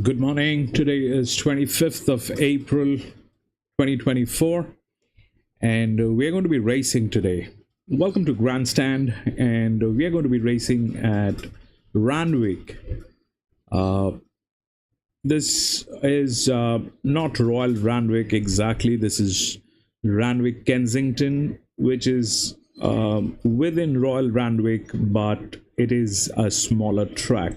Good morning. Today is 25th of April 2024 and we are going to be racing today. Welcome to Grandstand, and we are going to be racing at Randwick. This is not Royal Randwick exactly. This is Randwick Kensington, which is within Royal Randwick, but it is a smaller track.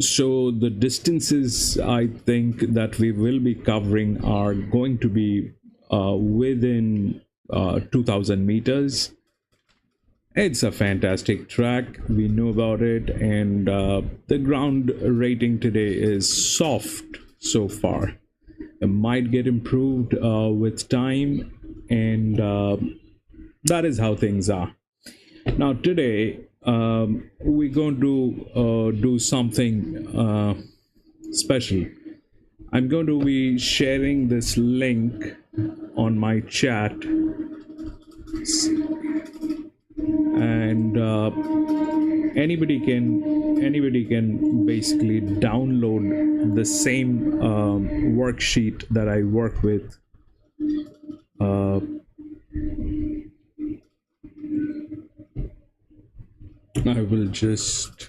So the distances I think that we will be covering are going to be within 2000 meters. It's a fantastic track, we know about it, and the ground rating today is soft so far. It might get improved with time, and that is how things are. Now today we're going to do something special. I'm going to be sharing this link on my chat, and anybody can basically download the same worksheet that I work with. I will just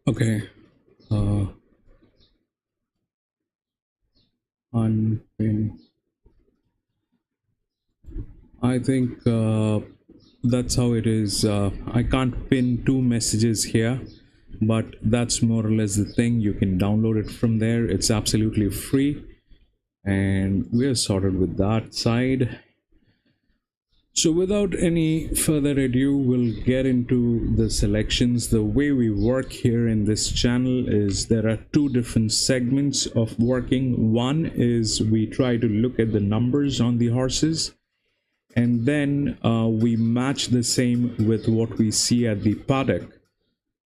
okay. Unpin. I think that's how it is. I can't pin two messages here, but that's more or less the thing. You can download it from there. It's absolutely free, and we're sorted with that side. So without any further ado, we'll get into the selections. The way we work here in this channel is there are two different segments of working. One is we try to look at the numbers on the horses, and then we match the same with what we see at the paddock.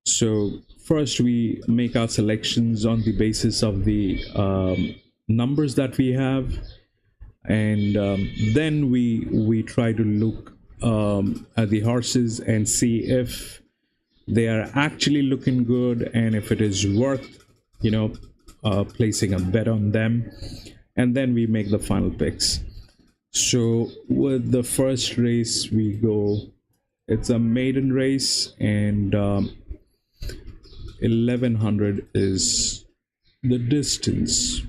So first we make our selections on the basis of the numbers that we have, and then we try to look at the horses and see if they are actually looking good, and if it is worth placing a bet on them, and then we make the final picks. So with the first race we go, it's a maiden race, and 1100 is the distance.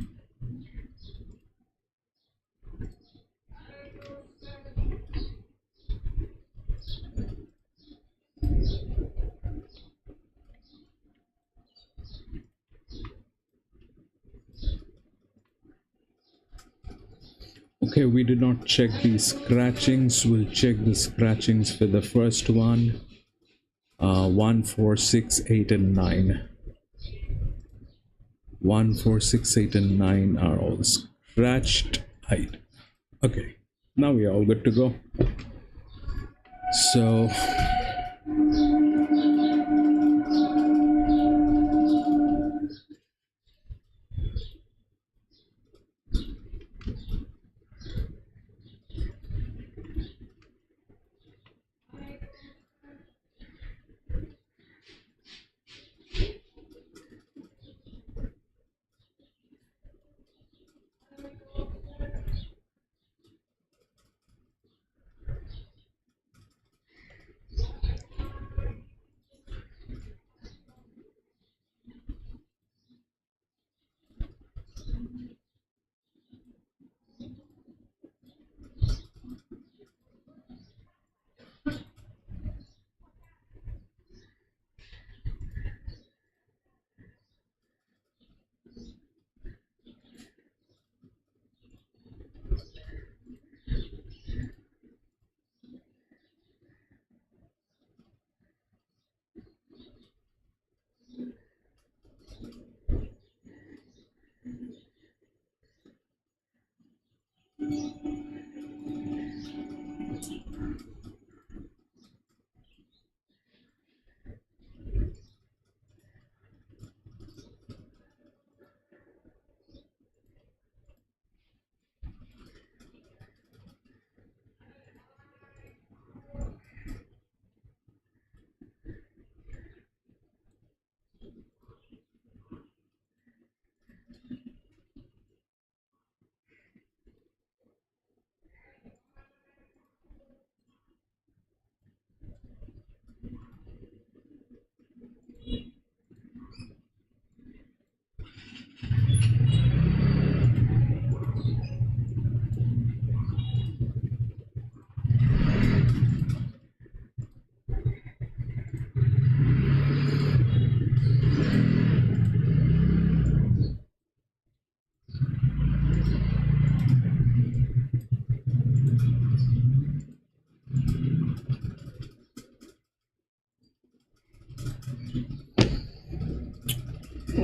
Okay, we did not check the scratchings. We'll check the scratchings for the first one. 1, 4, 6, 8, and 9. 1, 4, 6, 8, and 9 are all scratched. Okay, now we are all good to go. So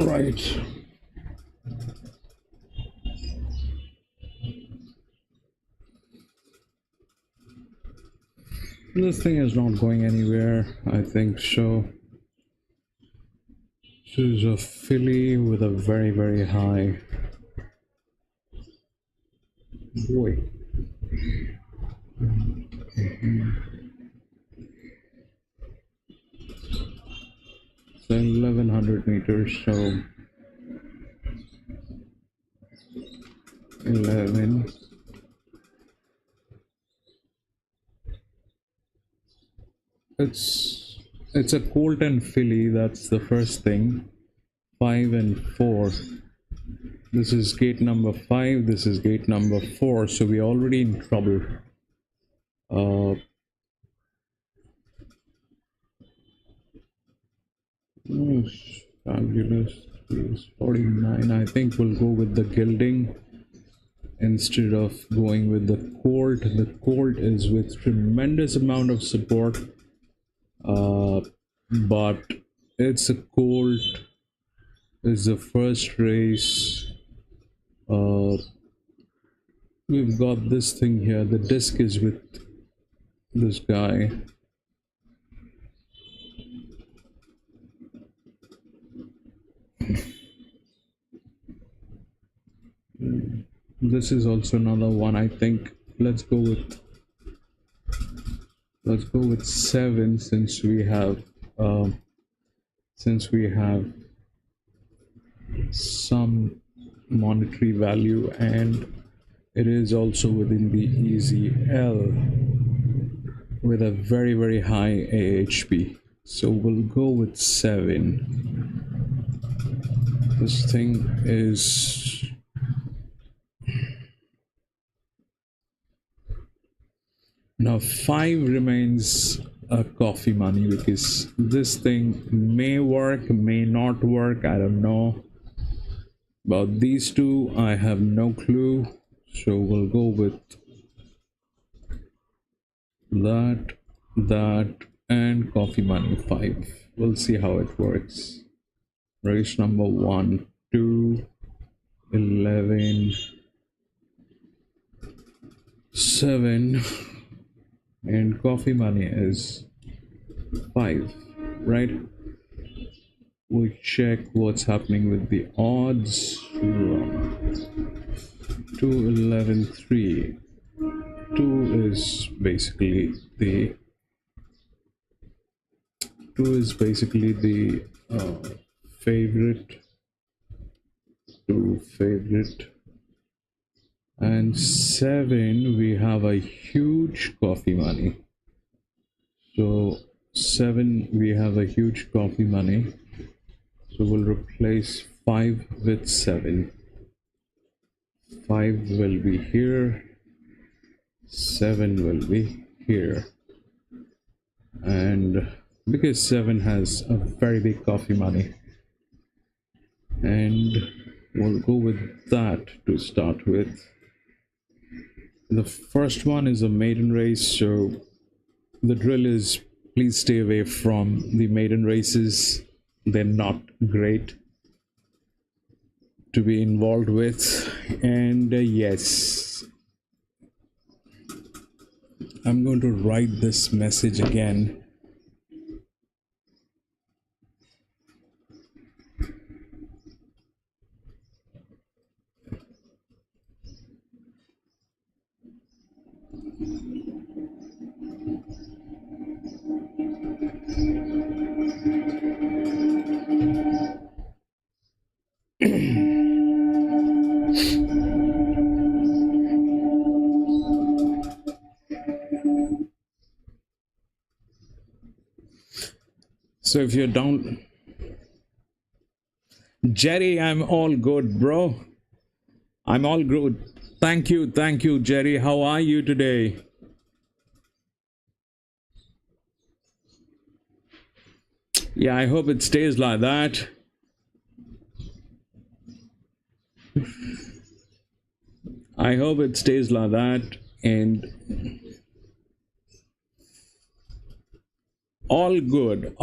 Right. This thing is not going anywhere, I think so. This is a filly with a very, very high. Boy. So 1100 meters, so 11. It's a colt and filly, that's the first thing. 5 and 4. This is gate number 5, this is gate number 4, so we're already in trouble. Fabulous. 49. I think we'll go with the gilding instead of going with the colt. The colt is with tremendous amount of support, but it's a colt. It's the first race. We've got this thing here. The disc is with this guy. This is also another one. I think let's go with 7 since we have some monetary value, and it is also within the easy L with a very, very high AHP. So we'll go with 7. This thing is now 5 remains a coffee money because this thing may work, may not work, I don't know. About these two, I have no clue. So we'll go with that, and coffee money 5. We'll see how it works. Race number 1, 2, 11, 7, and coffee money is 5, right? We check what's happening with the odds. 2, 11, 3. 2 is basically the favorite. 2 favorite, and 7 we have a huge coffee money. So 7 we have a huge coffee money. So we'll replace 5 with 7. 5 will be here, 7 will be here, and because 7 has a very big coffee money, and we'll go with that to start with. The first one is a maiden race, so the drill is please stay away from the maiden races. They're not great to be involved with. And yes, I'm going to write this message again. So if you're down, Jerry, I'm all good, bro. I'm all good. Thank you, Jerry. How are you today? Yeah, I hope it stays like that. I hope it stays like that, and all good,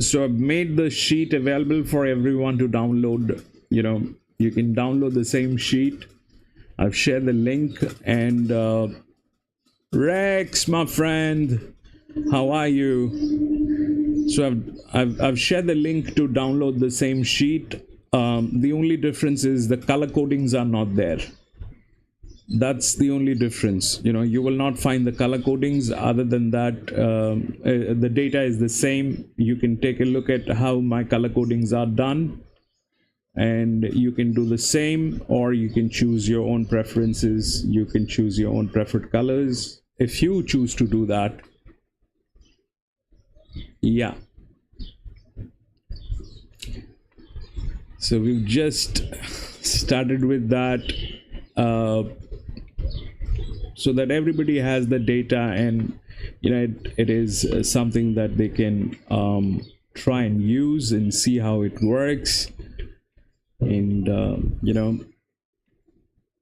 So I've made the sheet available for everyone to download. You can download the same sheet. I've shared the link. And Rex, my friend, how are you? So I've shared the link to download the same sheet. The only difference is the color codings are not there. That's the only difference. You will not find the color codings. Other than that, the data is the same. You can take a look at how my color codings are done, and you can do the same, or you can choose your own preferences. You can choose your own preferred colors if you choose to do that. Yeah. So we've just started with that. So that everybody has the data, and it is something that they can try and use and see how it works. And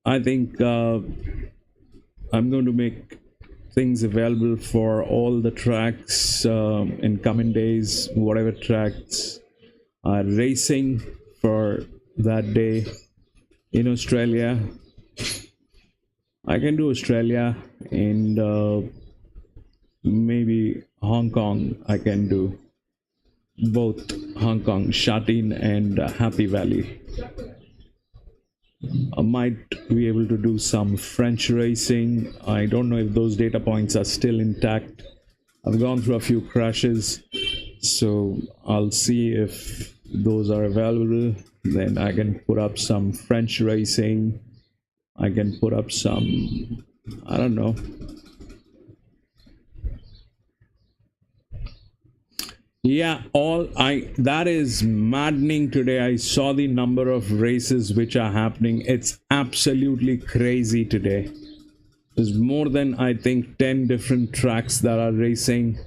I think I'm going to make things available for all the tracks in coming days, whatever tracks are racing for that day in Australia. I can do Australia, and maybe Hong Kong. I can do both Hong Kong, Shatin, and Happy Valley. I might be able to do some French racing. I don't know if those data points are still intact. I've gone through a few crashes, so I'll see if those are available. Then I can put up some French racing. I can put up some, I don't know. Yeah, that is maddening today. I saw the number of races which are happening. It's absolutely crazy today. There's more than, I think, 10 different tracks that are racing.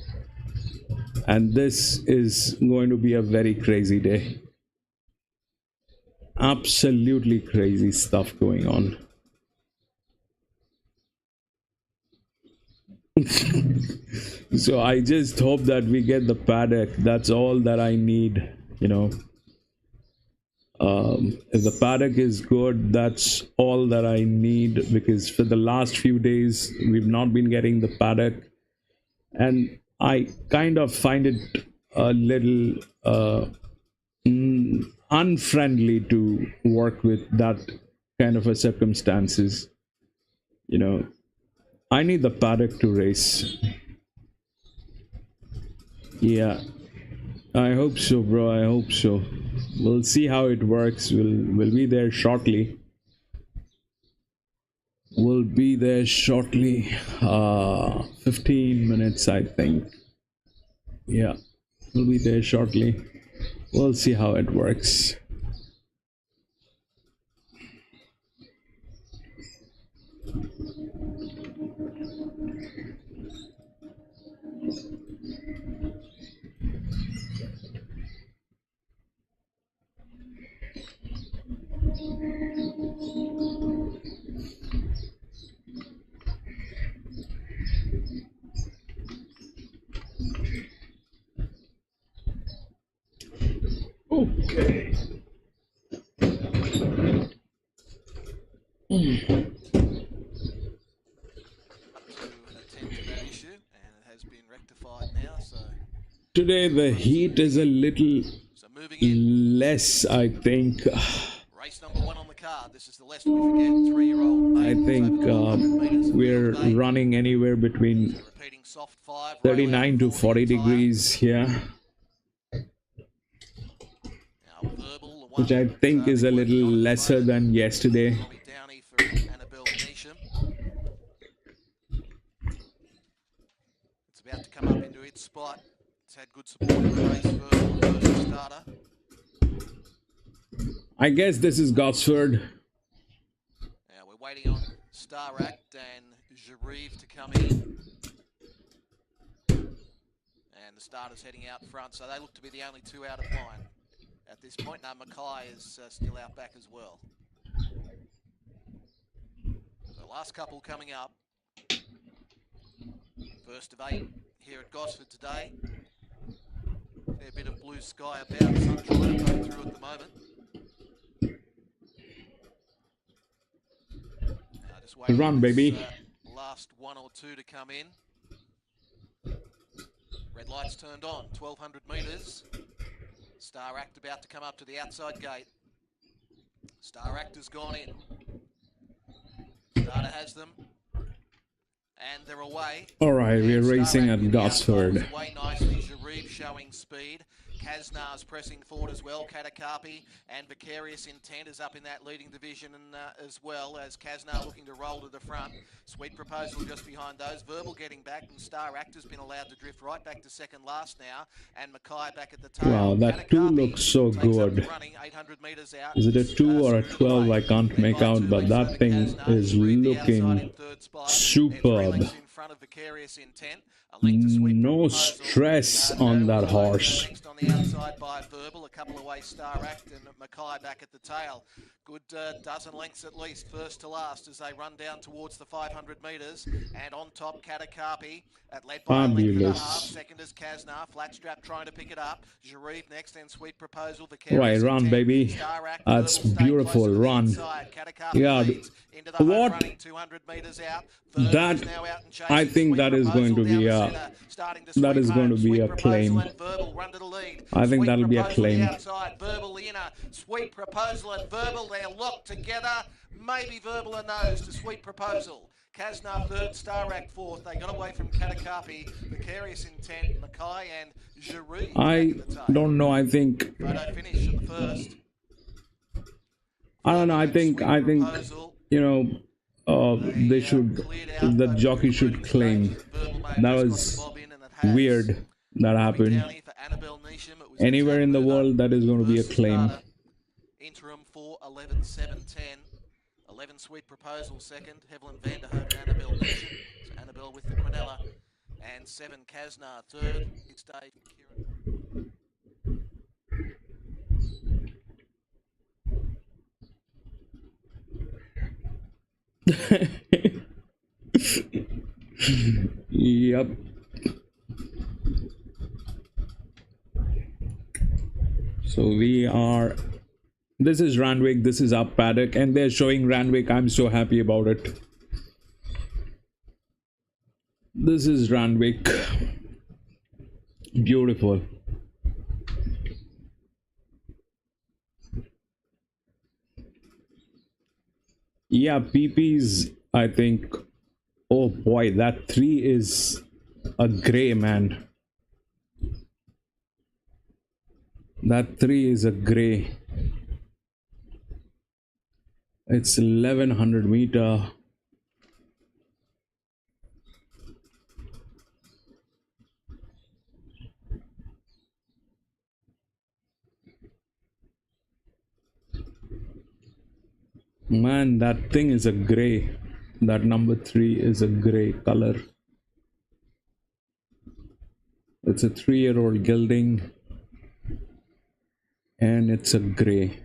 And this is going to be a very crazy day. Absolutely crazy stuff going on. So I just hope that we get the paddock. That's all that I need. If the paddock is good, that's all that I need, because for the last few days we've not been getting the paddock, and I kind of find it a little unfriendly to work with that kind of a circumstances. I need the paddock to race. Yeah, I hope so, bro. I hope so. We'll see how it works. We'll be there shortly. We'll be there shortly. 15 minutes, I think. Yeah, we'll be there shortly. We'll see how it works. Okay. Today the heat is a little less, I think. Race number 1 on the card. This is the less we forget 3-year-old. I think we're running anywhere between 39 to 40 degrees here, which I think is a little lesser than yesterday. It's about to come up into its spot. It's had good support in the race for the first starter. I guess this is Gosford. Now we're waiting on Star Act and Jarive to come in. And the starter's heading out front, so they look to be the only two out of line at this point. Now Mackay is still out back as well. So last couple coming up. First of 8 here at Gosford today. Fair bit of blue sky about, sun trying to poke through at the moment. Just waiting Run, for this, baby. last one or two to come in. Red lights turned on, 1200 metres. Star Act about to come up to the outside gate. Star Act has gone in. Starter has them. And they're away. Alright, we're racing at Gosford. Away nicely, Jarib showing speed. Kaznar's pressing forward as well. Katakapi and Vicarious Intent is up in that leading division and, as well as Kaznar looking to roll to the front. Sweet Proposal just behind those. Verbal getting back and Star Act has been allowed to drift right back to second last now. And Mackay back at the tail. Wow, that 2 looks so good. Running, 800 meters out. Is it a 2 or a 12? I can't make out, but that thing is looking superb. In front of Vicarious Intent. No stress on that horse. Next on the outside by Verbal, a couple away Star Act and Mackay back at the tail. Good dozen lengths at least, first to last as they run down towards the 500 metres. And on top, Katakapi at led by a length and a half. Second is Kaznar, flat strap trying to pick it up. Jarib next and Sweet Proposal. Right, run, baby. That's beautiful, run. Yeah, what? 200 metres out. That, I think that is going to be a claim. I think that'll be a claim. Verbal the inner, Sweet Proposal and Verbal, they're locked together. Maybe Verbal a nose to Sweet Proposal. Kaznar third, Star Act fourth. They got away from Katakapi, Vicarious Intent, Mackay and Jarib. I don't know, I think... Photo finish at the first. I don't know, I think, you know, the jockey should claim. That was weird that happened. Anywhere in the world, that is going to be a claim. Interim 4, 11, 7, 10. 11 Sweet Proposal second. Hevelin Vanderhoek and Annabelle Nation. So Annabelle with the Quinella. And 7 Kaznar third. It's Dave Kieran. Yep. So we are... This is Randwick, this is our paddock, and they're showing Randwick. I'm so happy about it. This is Randwick. Beautiful. Yeah, PP's, I think... Oh boy, that 3 is a grey, man. That 3 is a grey. It's 1100 meter. Man, that thing is a grey. That number 3 is a grey color. It's a 3-year-old gelding. And it's a grey.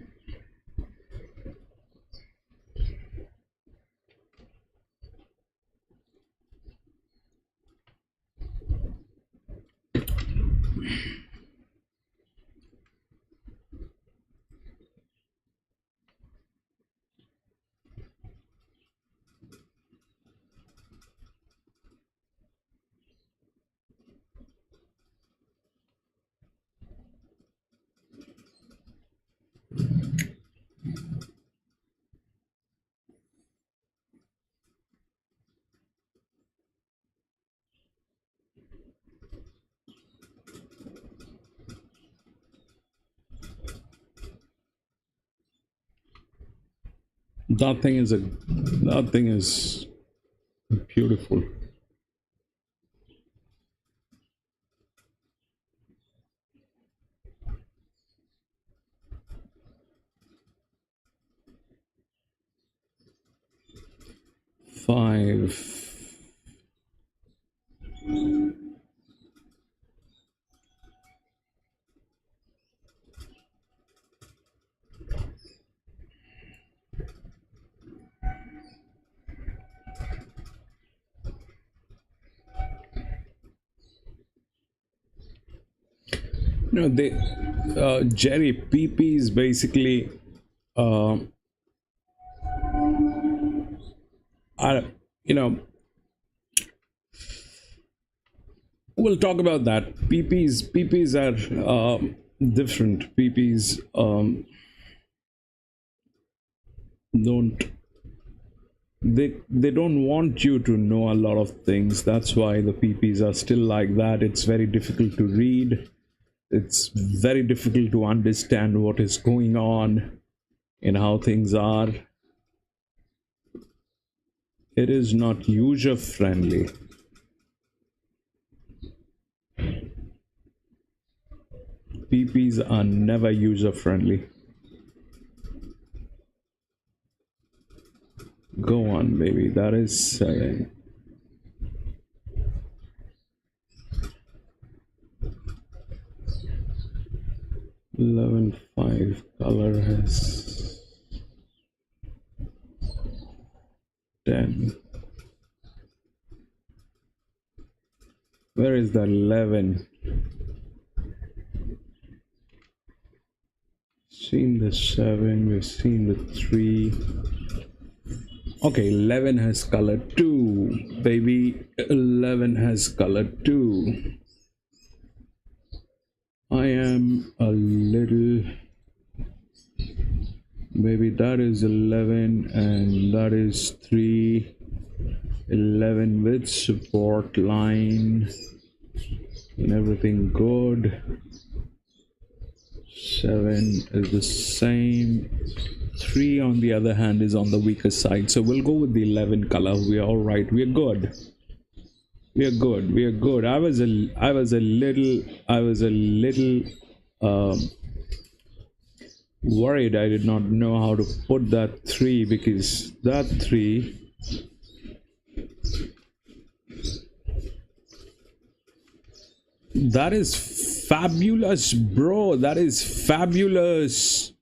That thing is beautiful. Five. they Jerry, PP is basically uh, you know, we'll talk about that. PPs are different. PPs don't they don't want you to know a lot of things. That's why the PPs are still like that. It's very difficult to read. It's very difficult to understand what is going on and how things are. It is not user friendly. PPs are never user friendly. Go on, baby. That is 11.5 color has 10. Where is the 11? Seen the 7, we've seen the 3. Okay, 11 has color 2, baby. 11 has color 2. I am a little, maybe that is 11 and that is 3. 11 with support line and everything good. 7 is the same. 3 on the other hand is on the weaker side, so we'll go with the 11 color. We are all right. We are good. We are good. We are good. I was a little worried. I did not know how to put that 3, because that 3 that is fabulous, bro. That is fabulous.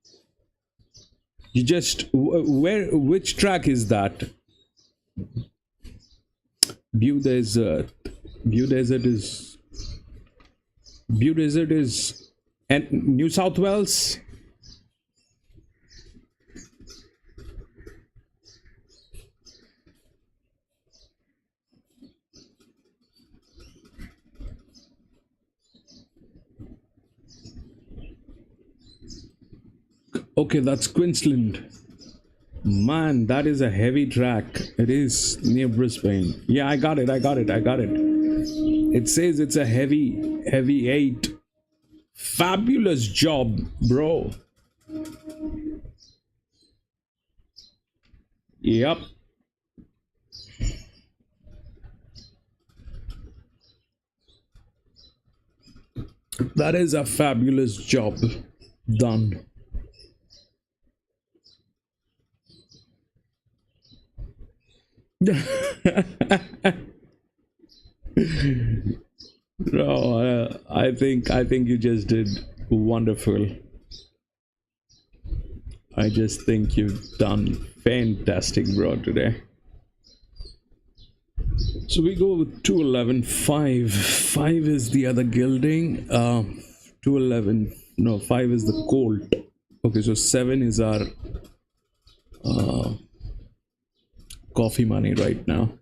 You just, which track is that? View Desert is and New South Wales. Okay, that's Queensland. Man, that is a heavy track. It is near Brisbane. Yeah, I got it. It says it's a heavy 8. Fabulous job, bro. Yep. That is a fabulous job done. No, I think you just did wonderful. I just think you've done fantastic, bro, today. So we go with 211.5. 5 is the other gilding. 211. No, 5 is the colt. Okay, so 7 is our coffee money right now.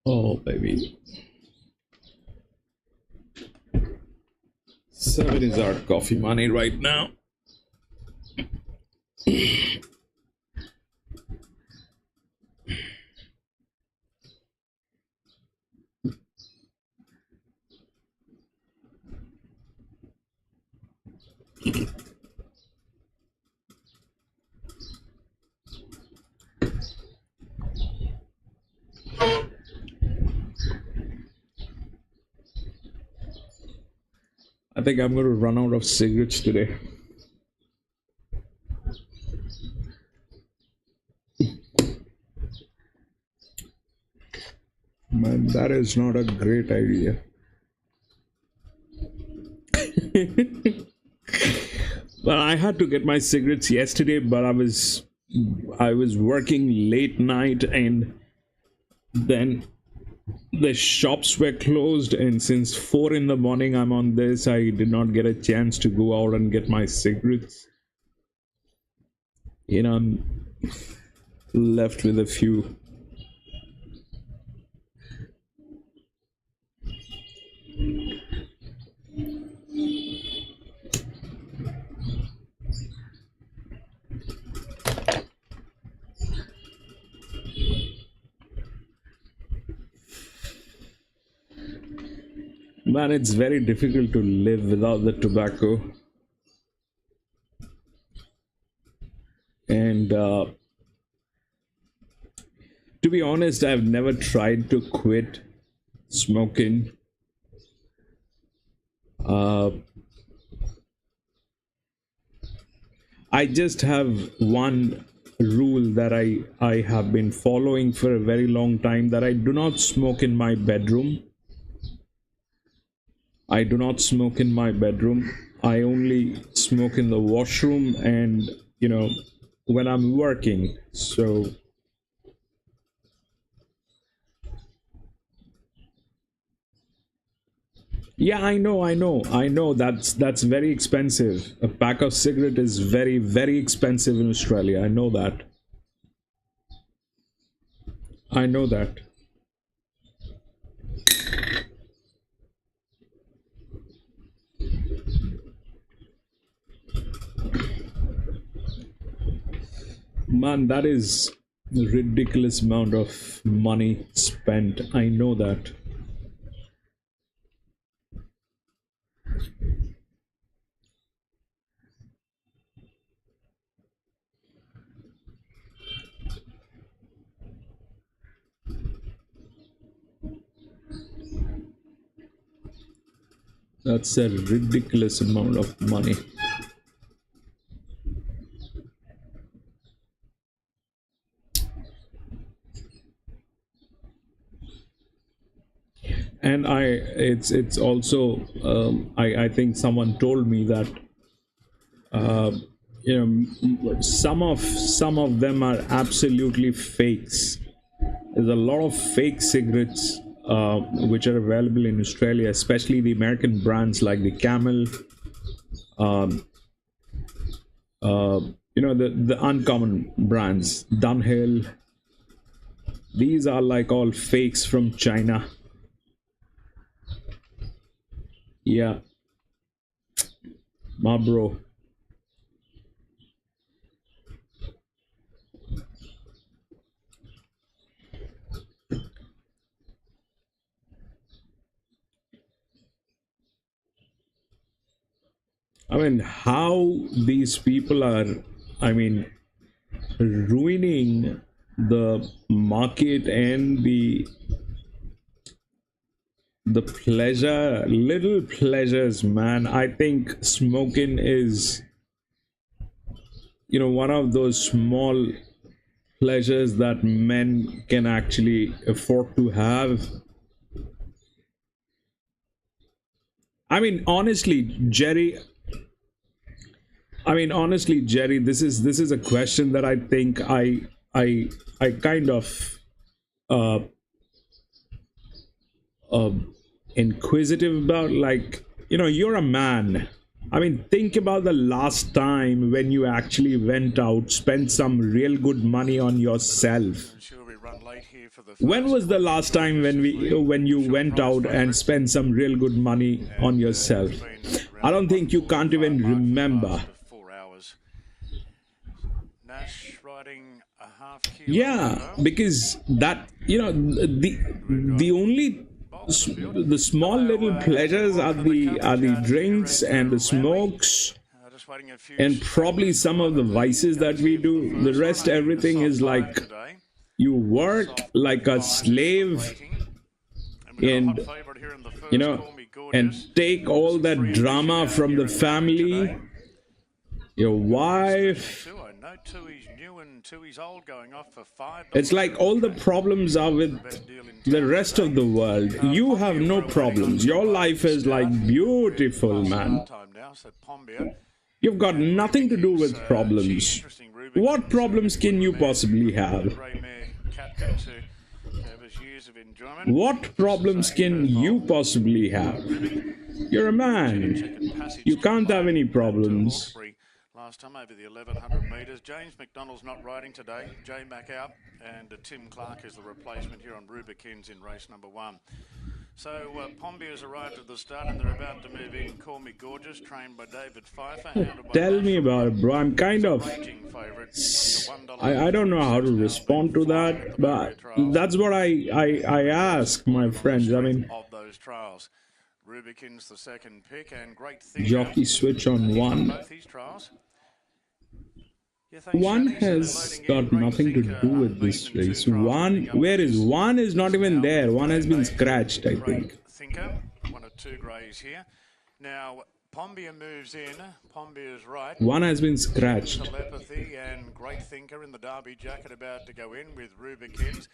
Oh, baby. 7 is our coffee money right now. I think I'm going to run out of cigarettes today. Man, that is not a great idea. Well, I had to get my cigarettes yesterday, but I was working late night, and then The shops were closed, and since 4 in the morning I'm on this, I did not get a chance to go out and get my cigarettes. I'm left with a few. Man, it's very difficult to live without the tobacco. And to be honest, I've never tried to quit smoking. I just have one rule that I have been following for a very long time, that I do not smoke in my bedroom. I do not smoke in my bedroom. I only smoke in the washroom and, when I'm working. So yeah, I know that's very expensive. A pack of cigarette is very, very expensive in Australia. I know that. Man, that is a ridiculous amount of money spent. I know that. That's a ridiculous amount of money. And it's also I think someone told me that some of them are absolutely fakes. There's a lot of fake cigarettes which are available in Australia, especially the American brands like the Camel, the uncommon brands, Dunhill. These are like all fakes from China. Yeah, Marlboro. I mean, how these people are, ruining the market and the little pleasures, man. I think smoking is, one of those small pleasures that men can actually afford to have. Honestly, Jerry, this is a question that I think I kind of inquisitive about. Like, you're a man. Think about the last time when you actually went out, spent some real good money on yourself. When was the last time when you went out and spent some real good money on yourself? I don't think you can't even remember. Yeah, because that, the small little pleasures are the drinks and the smokes and probably some of the vices that we do. The rest, everything is like you work like a slave and and take all that drama from the family, your wife. It's like all the problems are with the rest of the world. You have no problems. Your life is like beautiful, man. You've got nothing to do with problems. What problems can you possibly have? Covers years of enjoyment. What problems can you possibly have? You're a man. You can't have any problems. Last time over the 1100 metres. James McDonald's not riding today. Jay Mack out, and Tim Clark is the replacement here on Rubikins in race number 1. So Pombey has arrived at the start, and they're about to move in. Call Me Gorgeous, trained by David Pfeiffer. Tell me about it, bro. I'm kind of... I don't know how to respond to that, but that's what I ask my friends. I mean... Of those trials. Rubikins the second pick, and great jockey switch on 1. Both these trials. One has got nothing to do with this race. Where is one? Is not even there. One has been scratched, I think. Thinker, 1 or 2 greys here. Now Pombey moves in. Pombey is right. One has been scratched. Telepathy and Great Thinker in the Derby jacket about to go in with Rubikins,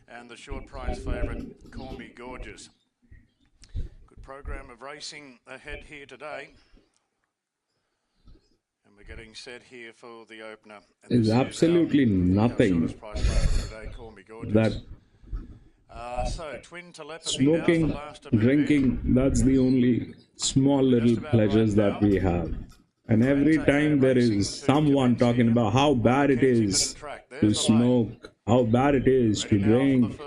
and the short prize favourite Call Me Gorgeous. Good program of racing ahead here today. We're getting set here for the opener. There's absolutely nothing that so, twin telepathy, smoking, drinking, that's the only small little pleasures that we have. And every time there is someone talking about how bad it is to smoke, how bad it is to drink.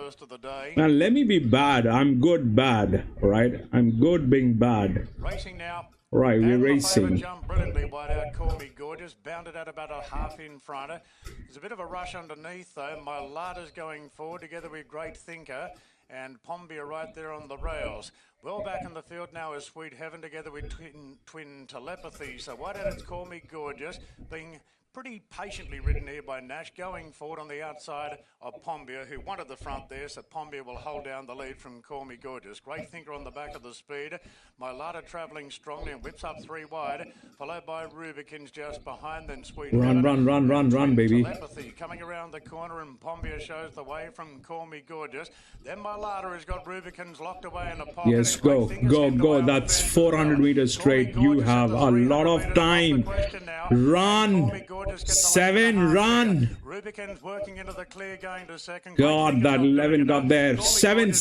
Now let me be bad. I'm good bad, right? I'm good being bad. Racing now. Right, we're racing. Jumped brilliantly wide out, Call Me Gorgeous, bounded out about a half in front. There's a bit of a rush underneath though. My Lada's going forward together with Great Thinker, and Pombey are right there on the rails. Well back in the field now is Sweet Heaven together with twin Telepathy. So wide out it's Call Me Gorgeous, being pretty patiently ridden here by Nash, going forward on the outside of Pombey, who wanted the front there, so Pombey will hold down the lead from Call Me Gorgeous. Great Thinker on the back of the speed. My Lada travelling strongly and whips up 3 wide, followed by Rubikins just behind, then Sweet Run, baby. Telepathy coming around the corner, and Pombey shows the way from Call Me Gorgeous. Then My Lada has got Rubikins locked away in a pocket. Yes, go. That's 400 meters straight. You have a lot of time. Run. 7, run. Rubikins working into the clear, going to second. God, that 11 got there. 7.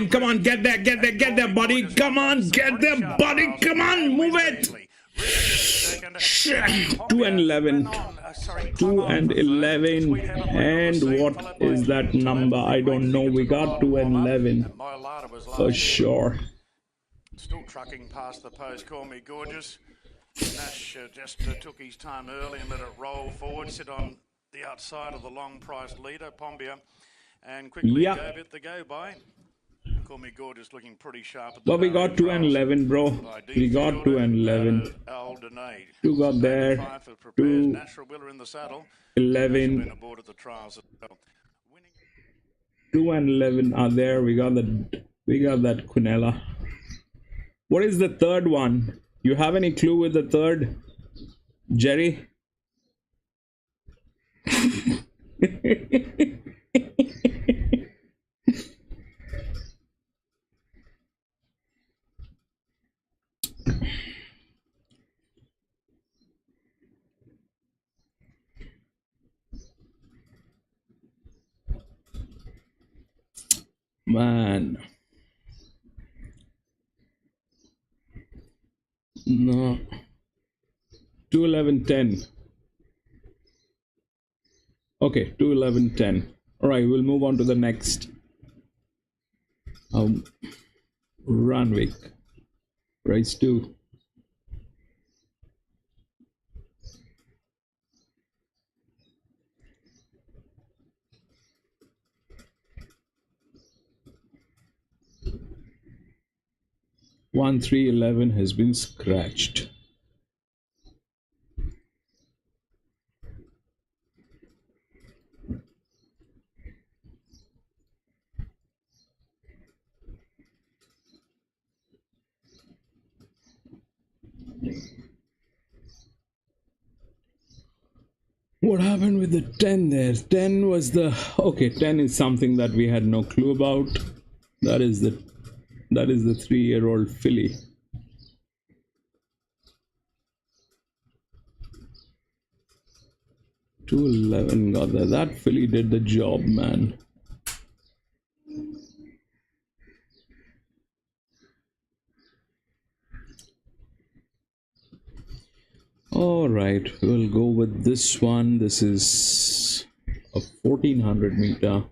Come on, get there, buddy. Come on, get there, buddy. Come on, move it. 2 and 11. 2 and 11. And what is that number? I don't know. We got 2 and 11 for sure. Still trucking past the post. Call Me Gorgeous. Nash just took his time early and let it roll forward, sit on the outside of the long-priced leader, Pombey, and quickly gave it the go-by. Call Me Gorgeous looking pretty sharp. But we got 2 and 11, bro. We got 2 and 11. 2 got there. 2, 11. 2 and 11 are there. We got that Quinella. What is the third one? You have any clue with the third, Jerry? Man. No. 2, 11, 10. Okay, 2, 11, 10. Alright, we'll move on to the next. Randwick. Race 2. One 311 has been scratched. What happened with the 10 there? 10 was the... Okay, 10 is something that we had no clue about. That is the 3-year-old filly. Two 11 got there. That filly did the job, man. All right, we'll go with this one. This is a 1400 meter.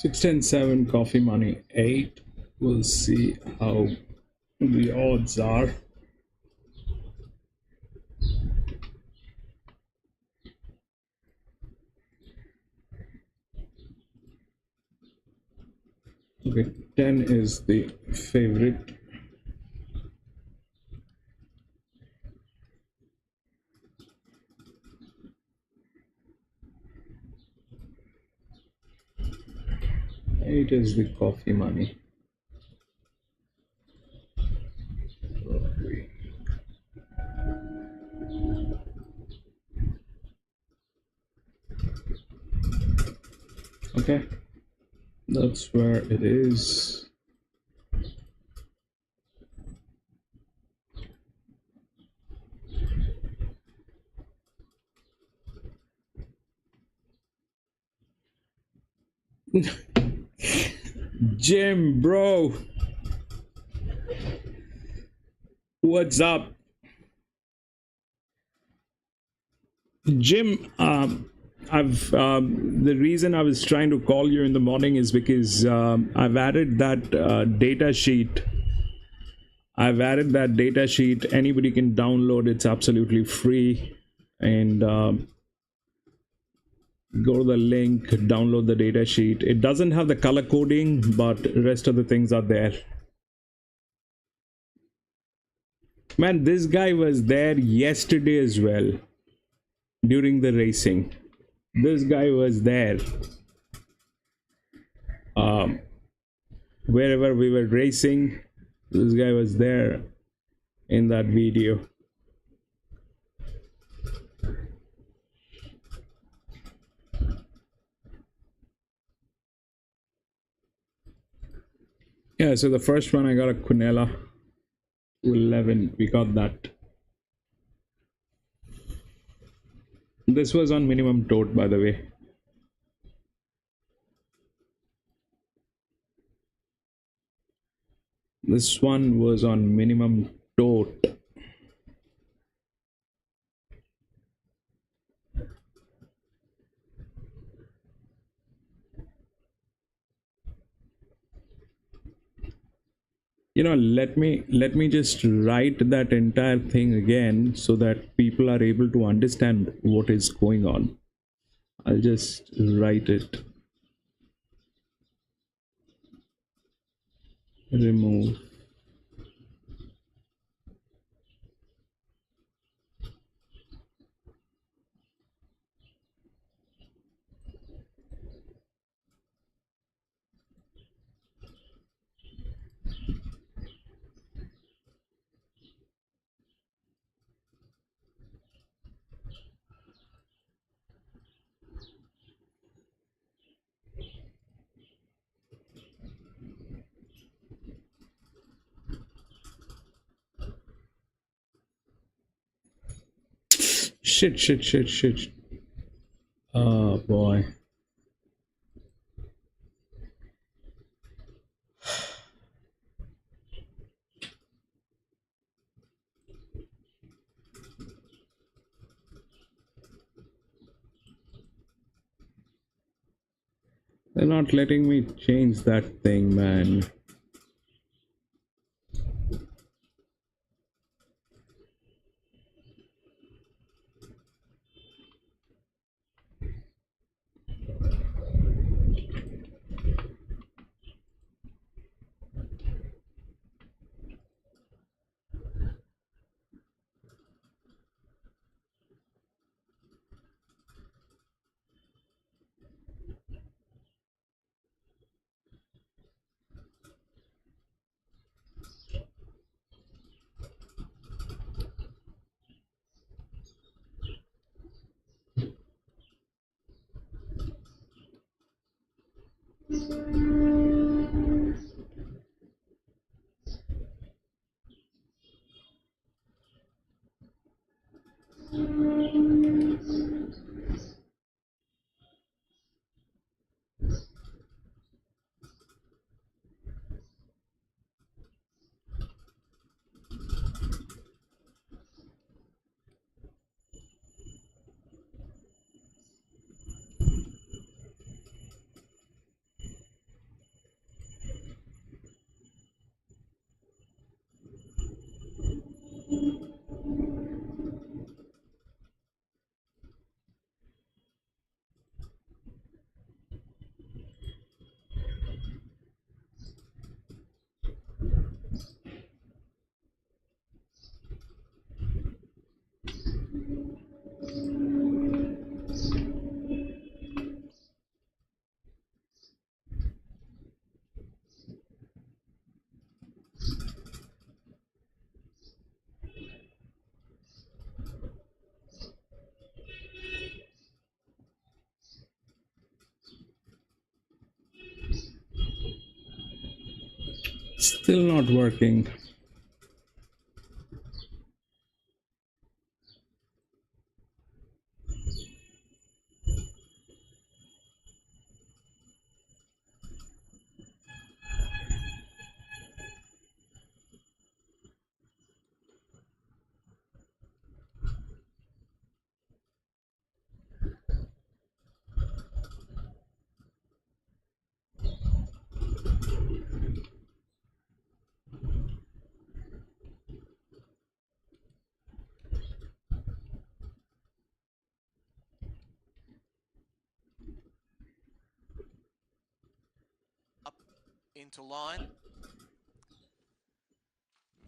610.7 coffee money 8. We'll see how the odds are. Okay, 10 is the favorite. Eight is the coffee money. Okay, that's where it is. Jim, bro, what's up? Jim, the reason I was trying to call you in the morning is because I've added that data sheet. Anybody can download. It's absolutely free. And go to the link, download the data sheet. It doesn't have the color coding, but the rest of the things are there. Man, this guy was there yesterday as well during the racing. This guy was there. Wherever we were racing, this guy was there in that video. Yeah, so the first one I got a Quinella 11. We got that. This was on minimum tote, by the way. This one was on minimum tote. You know, let me just write that entire thing again so that people are able to understand what is going on. I'll just write it. Remove. Shit. Oh boy. They're not letting me change that thing, man. Still not working. Into line.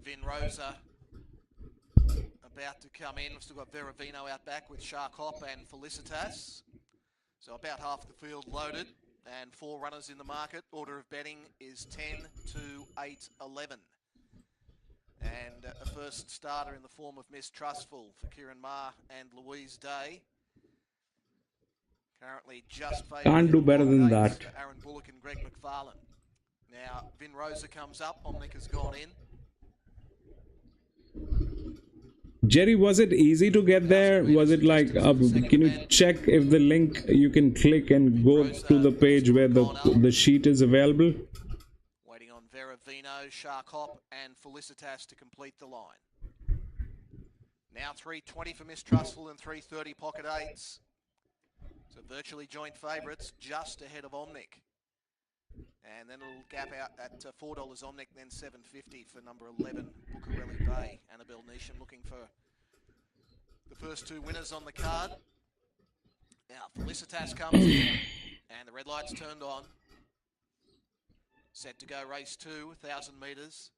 Vin Rosa about to come in. We've still got Veravino out back with Shark Hop and Felicitas. So about half the field loaded and 4 runners in the market. Order of betting is 10 to 8, 11. And a first starter in the form of Mistrustful for Queanbeyan and Louise Day. Currently just favourite. Can't do better than that. Aaron Bullock and Greg McFarlane. Now, Vin Rosa comes up. Omnic has gone in. Jerry, was it easy to get there? Was it like, can you check if the link you can click and go to the page where the sheet is available? Waiting on Veravino, Shark Hop and Felicitas to complete the line. Now 3.20 for Mistrustful and 3.30 Pocket Eights. So virtually joint favourites, just ahead of Omnic. And then it'll gap out at $4 Omnic, then $7.50 for number 11, Bucarelli Bay. Annabelle Neesham looking for the first 2 winners on the card. Now, Felicitas comes in, and the red light's turned on. Set to go race 2, 1,000 metres.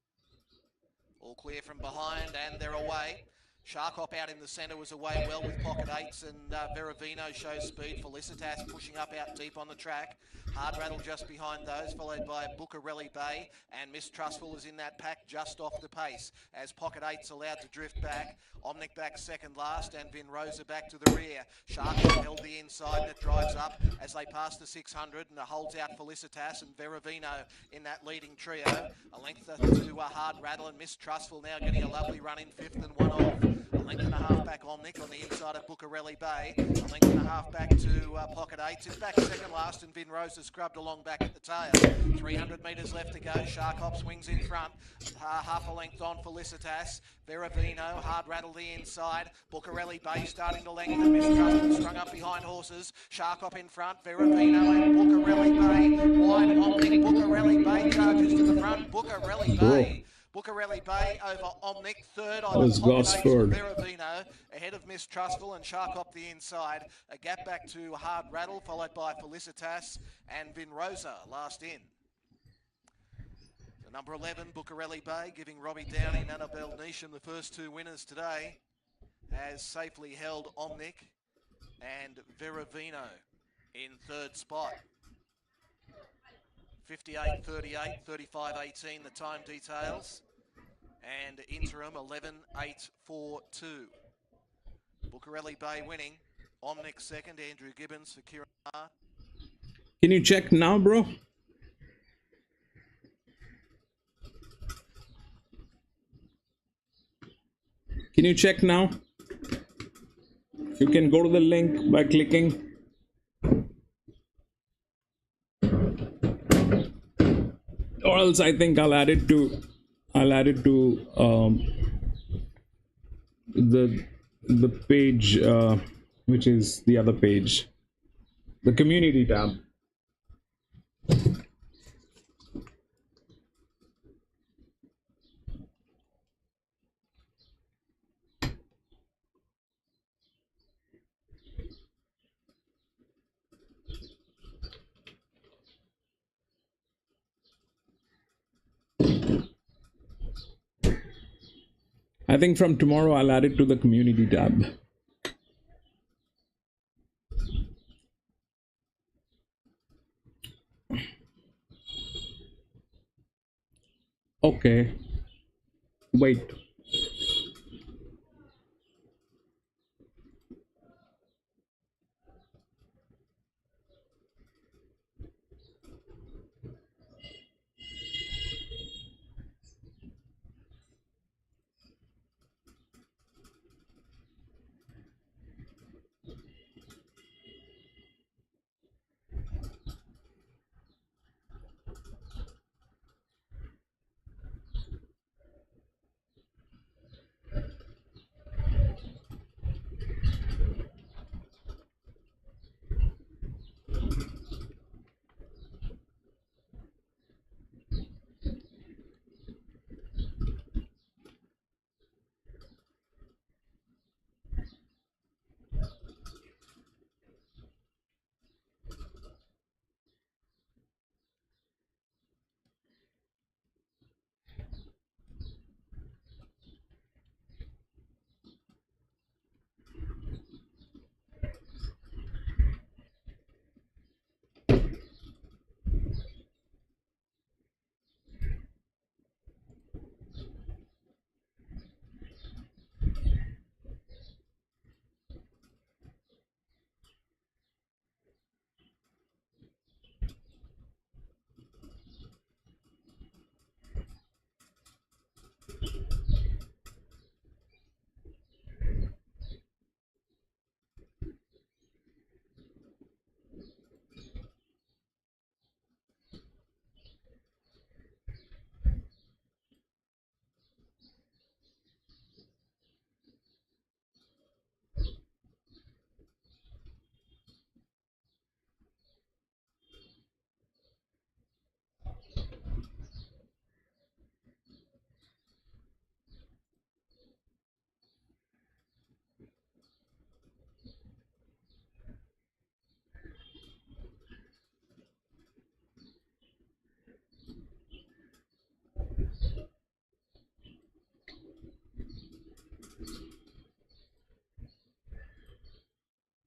All clear from behind, and they're away. Shark Hop out in the centre was away well with Pocket Eights, and Veravino shows speed. Felicitas pushing up out deep on the track. Hard Rattle just behind those, followed by Bucarelli Bay, and Mistrustful is in that pack just off the pace as Pocket Eights allowed to drift back. Omnic back second last, and Vin Rosa back to the rear. Shark Hop held the inside, and it drives up as they pass the 600, and it holds out Felicitas and Veravino in that leading trio. A length to Hard Rattle, and Mistrustful now getting a lovely run in 5th and 1 off. A length and a half back Omnic on the inside of Bucarelli Bay. A length and a half back to Pocket Eights. It's back second last, and Vin Rosa scrubbed along back at the tail. 300 metres left to go. Shark Hop swings in front. Half a length on Felicitas. Veravino, Hard Rattle the inside. Bucarelli Bay starting to lengthen. Mistrustful strung up behind horses. Shark Hop in front. Veravino and Bucarelli Bay. Wide Omnic. Bucarelli Bay charges to the front. Bucarelli Bay. Bucarelli Bay over Omnic, third on the Gosford. Veravino, ahead of Mistrustful and Shark Hop the inside. A gap back to Hard Rattle, followed by Felicitas and Vin Rosa last in. So number 11, Bucarelli Bay, giving Robbie Downey and Annabelle Neesham the first 2 winners today, has safely held Omnic and Veravino in third spot. 58.38, 35.18 the time details, and interim 11.842. Bucarelli Bay winning, Omnic second, Andrew Gibbons for Kieran. Can you check now, bro? Can you check now? You can go to the link by clicking. Or else I think I'll add it to the page, which is the other page, the community tab. I think from tomorrow I'll add it to the community tab. Okay. Wait.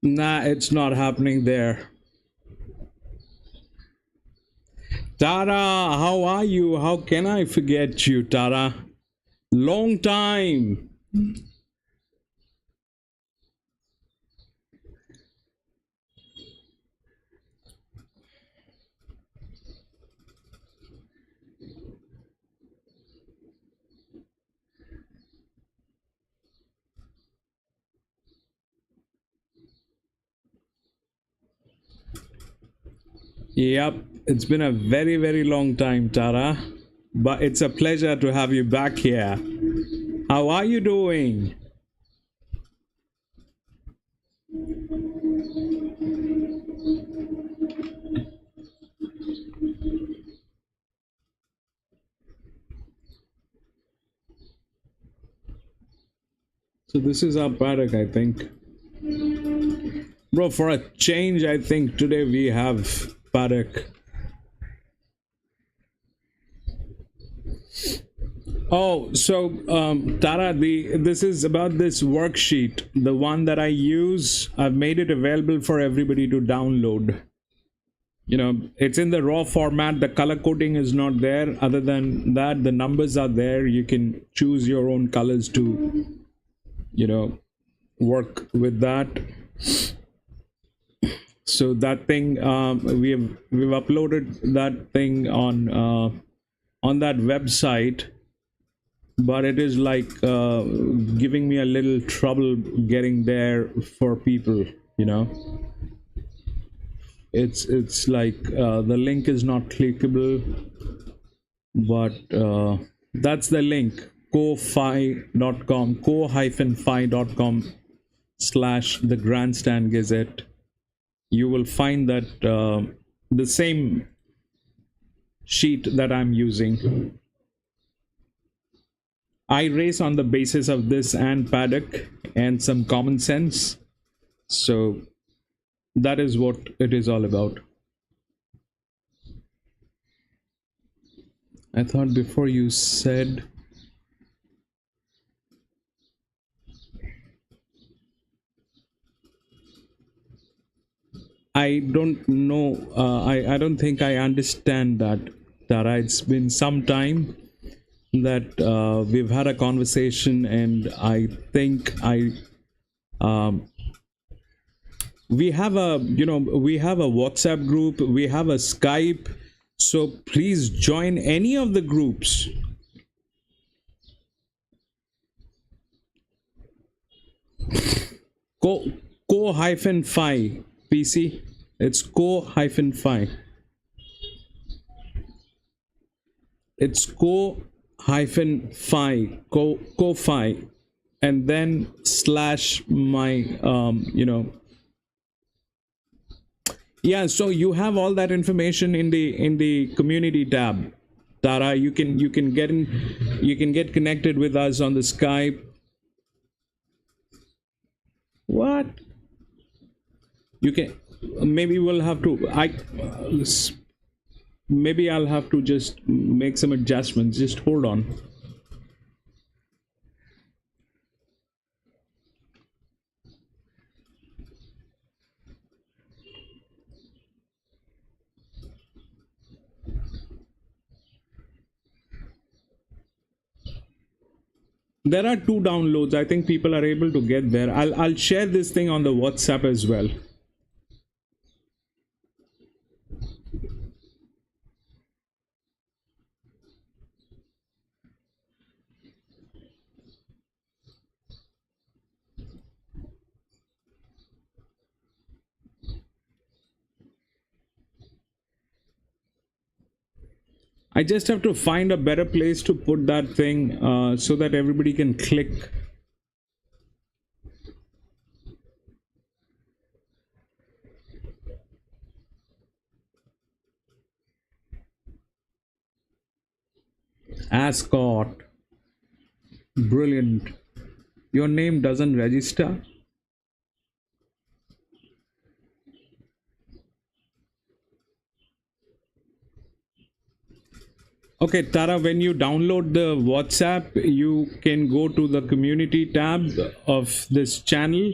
Nah, it's not happening there. Tara, how are you? How can I forget you, Tara? Long time. Yep, it's been a very, very long time, Tara. But it's a pleasure to have you back here. How are you doing? So this is our paddock, I think. Bro, for a change, I think today we have paddock. Oh, so Tara, this is about this worksheet. The one that I use, I've made it available for everybody to download. You know, it's in the raw format. The color coding is not there. Other than that, the numbers are there. You can choose your own colors to, you know, work with that. So that thing, we've uploaded that thing on that website. but it is like giving me a little trouble getting there for people, you know. It's like the link is not clickable, but that's the link, co-fi.com, co-fi.com/the grandstand gazette. You will find that the same sheet that I'm using. I race on the basis of this and paddock and some common sense. So that is what it is all about. I thought before you said I don't know. I don't think I understand that, Tara. It's been some time that we've had a conversation, and I think we have a WhatsApp group, we have a Skype, so please join any of the groups. Co-fi PC. It's co-fi. It's co-fi, and then slash my yeah. So you have all that information in the community tab, Tara. You can get connected with us on the Skype. What? You can, maybe we'll have to, maybe I'll have to just make some adjustments. Just hold on. There are 2 downloads. I think people are able to get there. I'll share this thing on the WhatsApp as well. I just have to find a better place to put that thing so that everybody can click. Ascot. Brilliant. Your name doesn't register? Okay, Tara, when you download the WhatsApp, you can go to the community tab of this channel,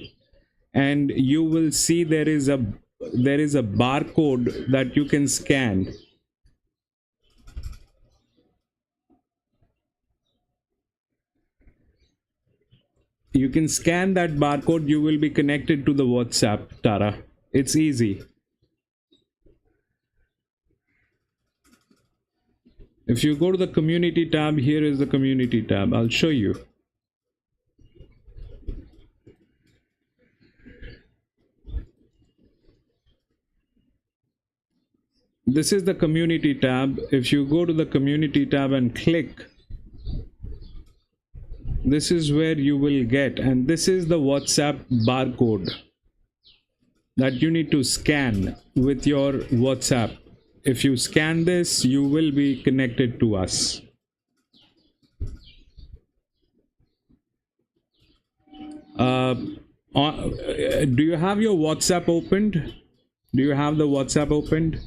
and you will see there is a barcode that you can scan. You can scan that barcode, you will be connected to the WhatsApp, Tara. It's easy. If you go to the community tab, here is the community tab. I'll show you. This is the community tab. If you go to the community tab and click, this is where you will get, and this is the WhatsApp barcode that you need to scan with your WhatsApp. If you scan this, you will be connected to us. Do you have your WhatsApp opened? Do you have the WhatsApp opened?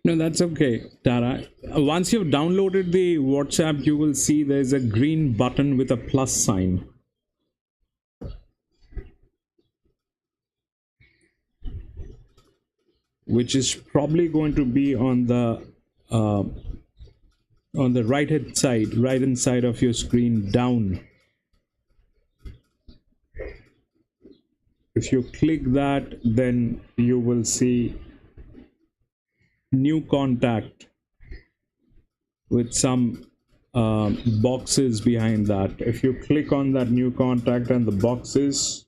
No, that's okay, Tara. Once you've downloaded the WhatsApp, you will see there's a green button with a plus sign. Which is probably going to be on the right hand side of your screen down. If you click that, then you will see new contact with some boxes behind that. If you click on that new contact and the boxes,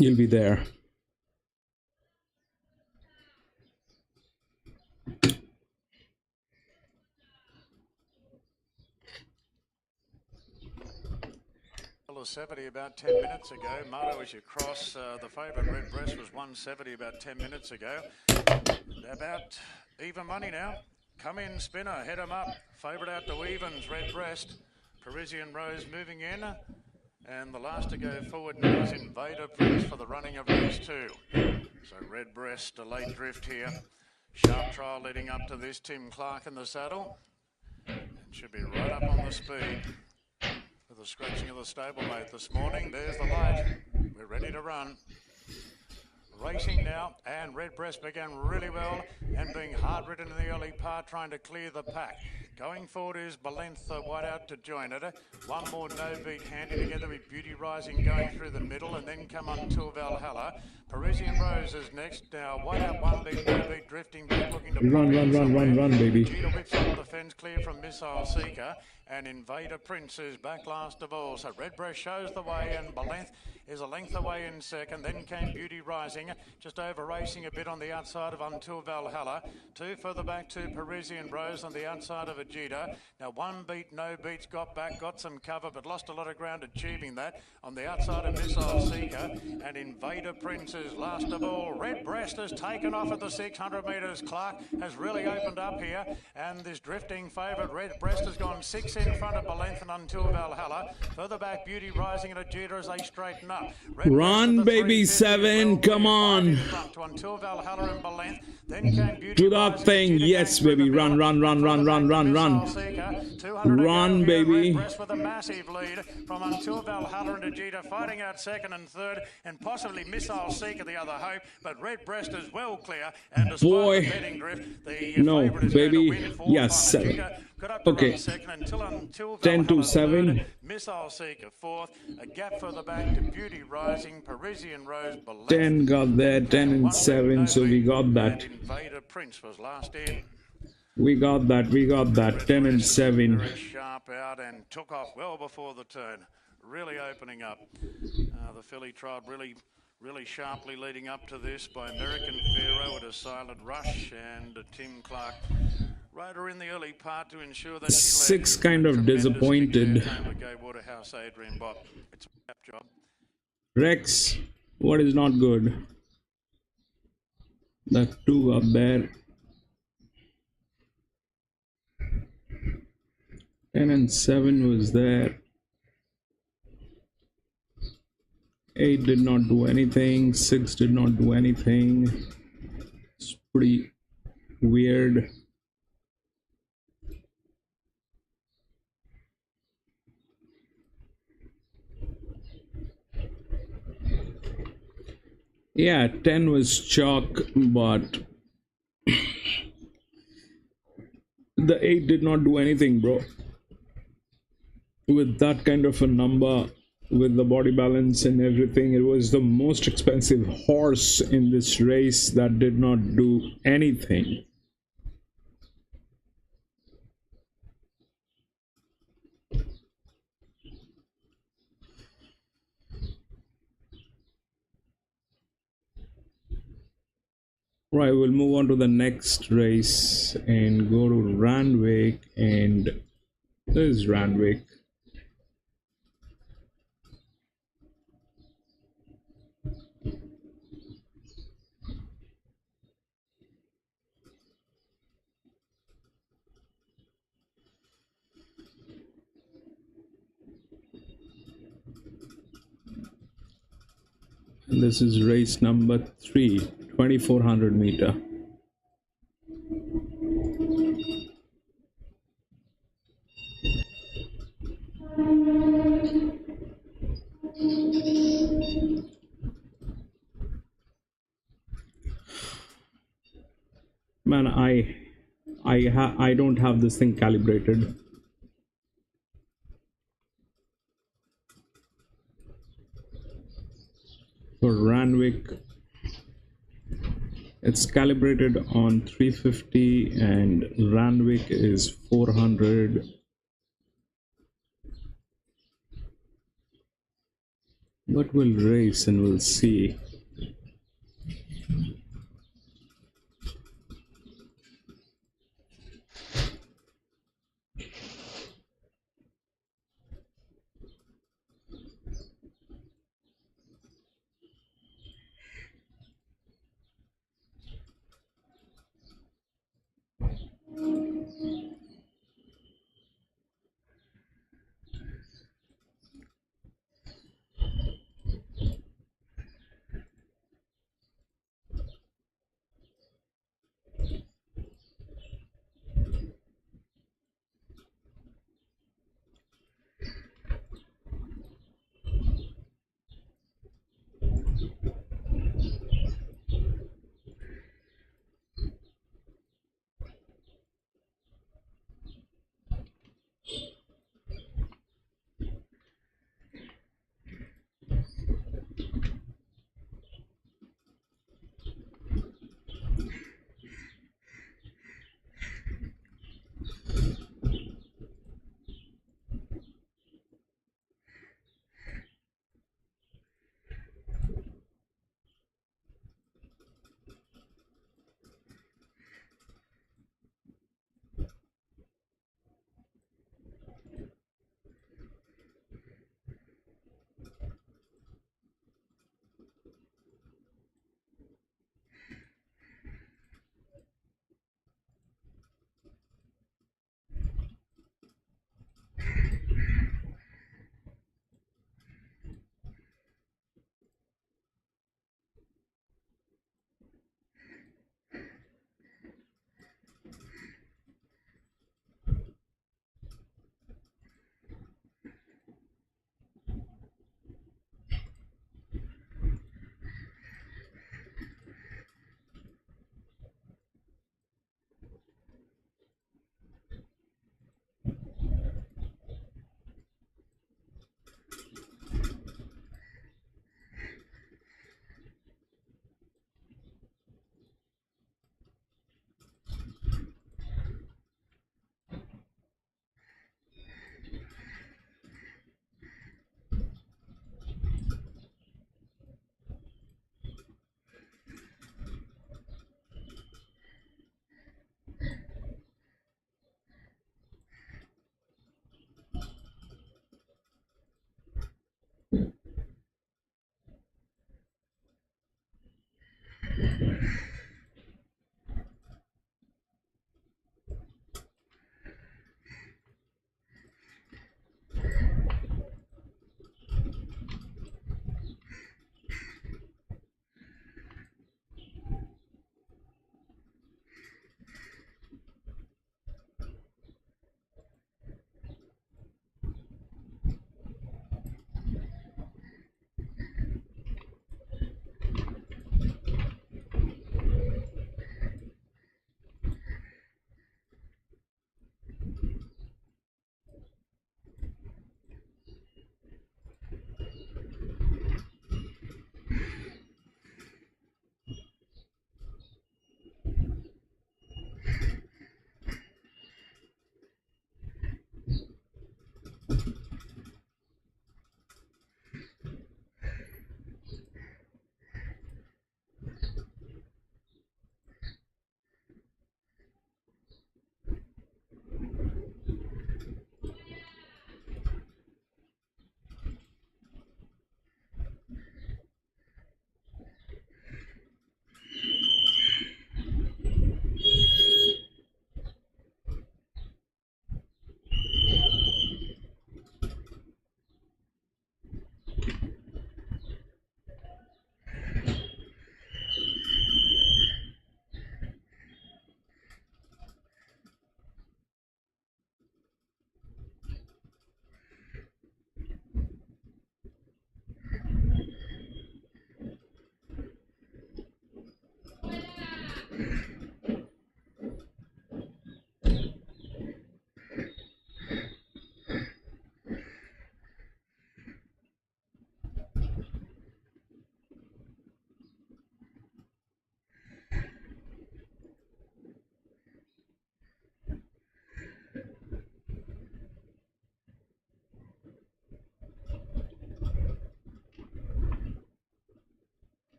you'll be there. $1.70 about 10 minutes ago. Moto as you cross, the favourite Red Breast was $1.70 about 10 minutes ago. About even money now. Come in, Spinner, head 'em up. Favourite out to evens, Red Breast. Parisian Rose moving in. And the last to go forward now is Invader Prince for the running of race 2. So Red Breast, a late drift here. Sharp trial leading up to this. Tim Clark in the saddle. And should be right up on the speed. The scratching of the stablemate this morning. There's the light. We're ready to run. Racing now, and Red Breast began really well and being hard ridden in the early part, trying to clear the pack. Going forward is Balentha White out to join it. One more no beat handy together with Beauty Rising going through the middle, and then come Until Valhalla. Parisian Rose is next. Now White out, one beat, no beat, drifting back, looking to run, baby. Gita whips up the fence clear from Missile Seeker, and Invader Prince is back last of all. So Red Breast shows the way, and Balentha is a length away in second. Then came Beauty Rising, just over racing a bit on the outside of Until Valhalla. Two further back to Parisian Rose on the outside of Ajita. Now one beat, no beats, got back, got some cover, but lost a lot of ground achieving that. On the outside of Missile Seeker, and Invader Prince is last of all. Red Breast has taken off at the 600 metres. Clark has really opened up here, and this drifting favourite Red Breast has gone 6 in front of Balentha Until Valhalla. Further back, Beauty Rising and Ajita as they straighten up. Run, baby, 7, come on. To Until Valhalla and Balentha. Then came Beauty Do that thing, yes, baby, run. Run, baby. With a massive lead from Until Valhalla and Ajita, fighting out second and third, and possibly Missile Seeker the other hope, but Red Breast is well clear, and despite Boy, the betting drift, the no, favourite is baby, going to win 4, yes, 5. 7. Ajita could up to Okay. run second until 10 to Valhalla 7. third, Missile Seeker fourth, a gap further back to Beauty Rising, Parisian Rose, Balentha. 10 got there, 10 and 7, so we got that. And Invader Prince was last in. We got that, 10 and 7. Very sharp out and took off well before the turn. Really opening up. The filly trialled really sharply leading up to this by American Pharaoh at a silent rush, and Tim Clark rode her in the early part to ensure that she led. 6 kind of disappointed. Waterhouse, Adrian Bott. It's a tap job. Rex, what is not good? That 2 up there. 10 and 7 was there. 8 did not do anything. 6 did not do anything. It's pretty weird. Yeah, 10 was chalk, but the 8 did not do anything, bro. With that kind of a number, with the body balance and everything, it was the most expensive horse in this race that did not do anything. Right, we'll move on to the next race and go to Randwick, and This is Randwick. And this is race number 3, 2400 meter. Man, I don't have this thing calibrated. For Randwick, it's calibrated on 350 and Randwick is 400. But we'll race and we'll see.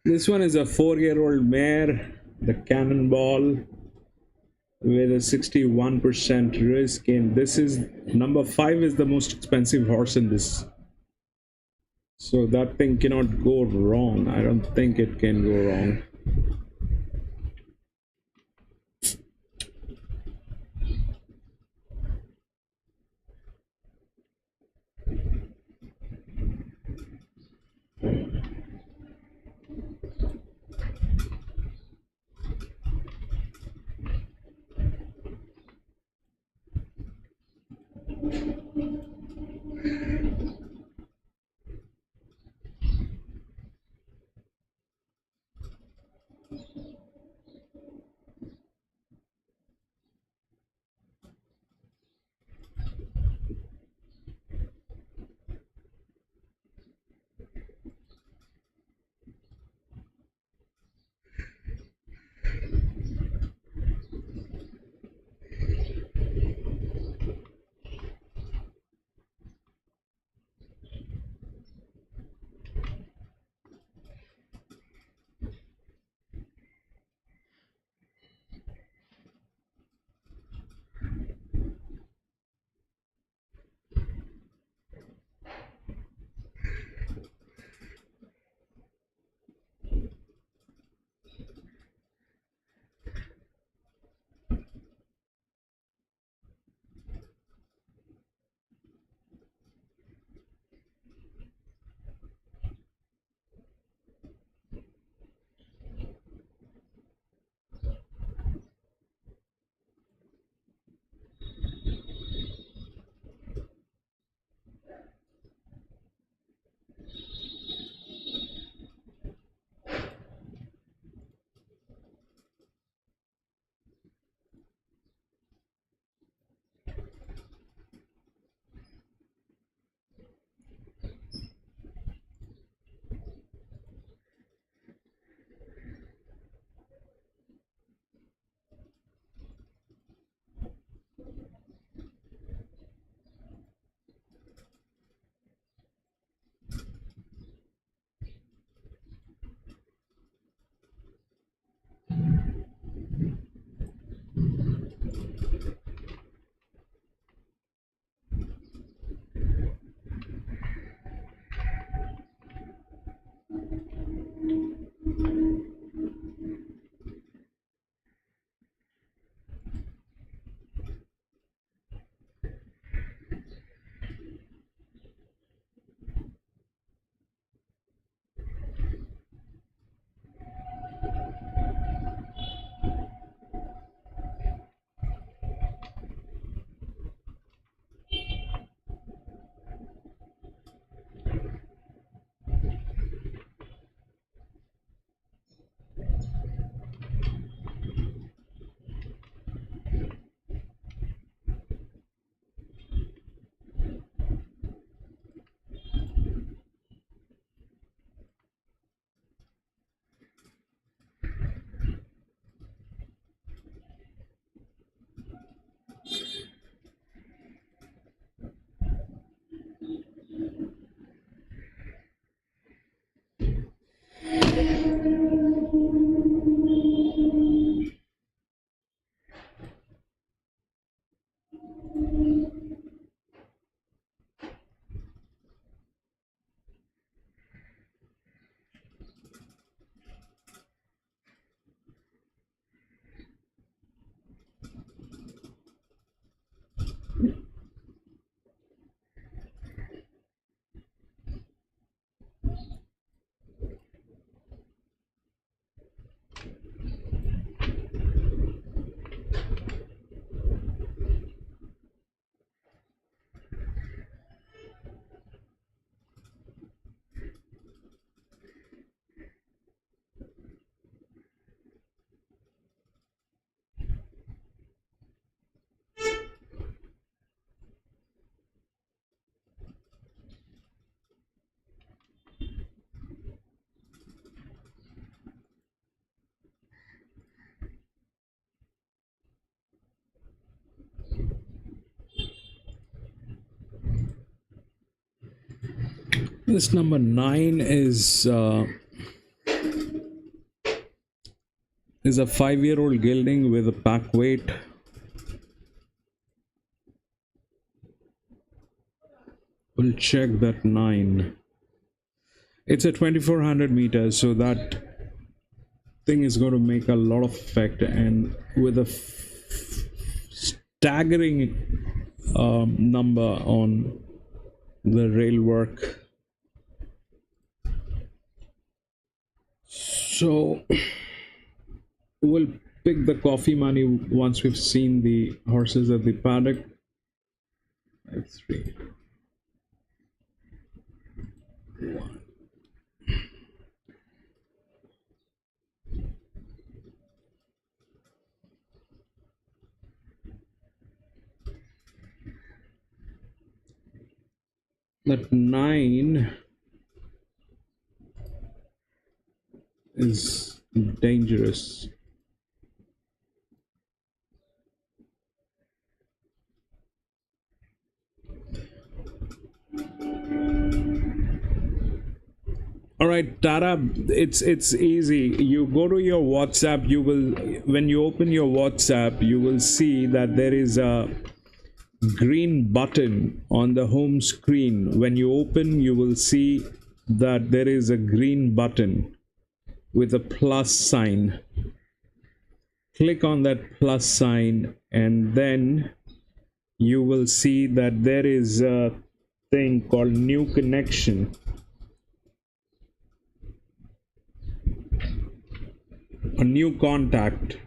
This one is a 4-year-old mare, the Cannonball, with a 61% risk. And this is number 5 is the most expensive horse in this. So that thing cannot go wrong. I don't think it can go wrong. This number 9 is a 5-year-old gelding with a pack weight. We'll check that 9. It's a 2400 meters, so that thing is going to make a lot of effect, and with a staggering number on the rail work. So we'll pick the coffee money once we've seen the horses at the paddock. 5-3 1. That 9 is dangerous. All right, Tara, it's easy. You go to your WhatsApp, you will, when you open your WhatsApp, you will see that there is a green button on the home screen. When you open, you will see that there is a green button with a plus sign. Click on that plus sign, and then you will see that there is a thing called new connection. A new contact.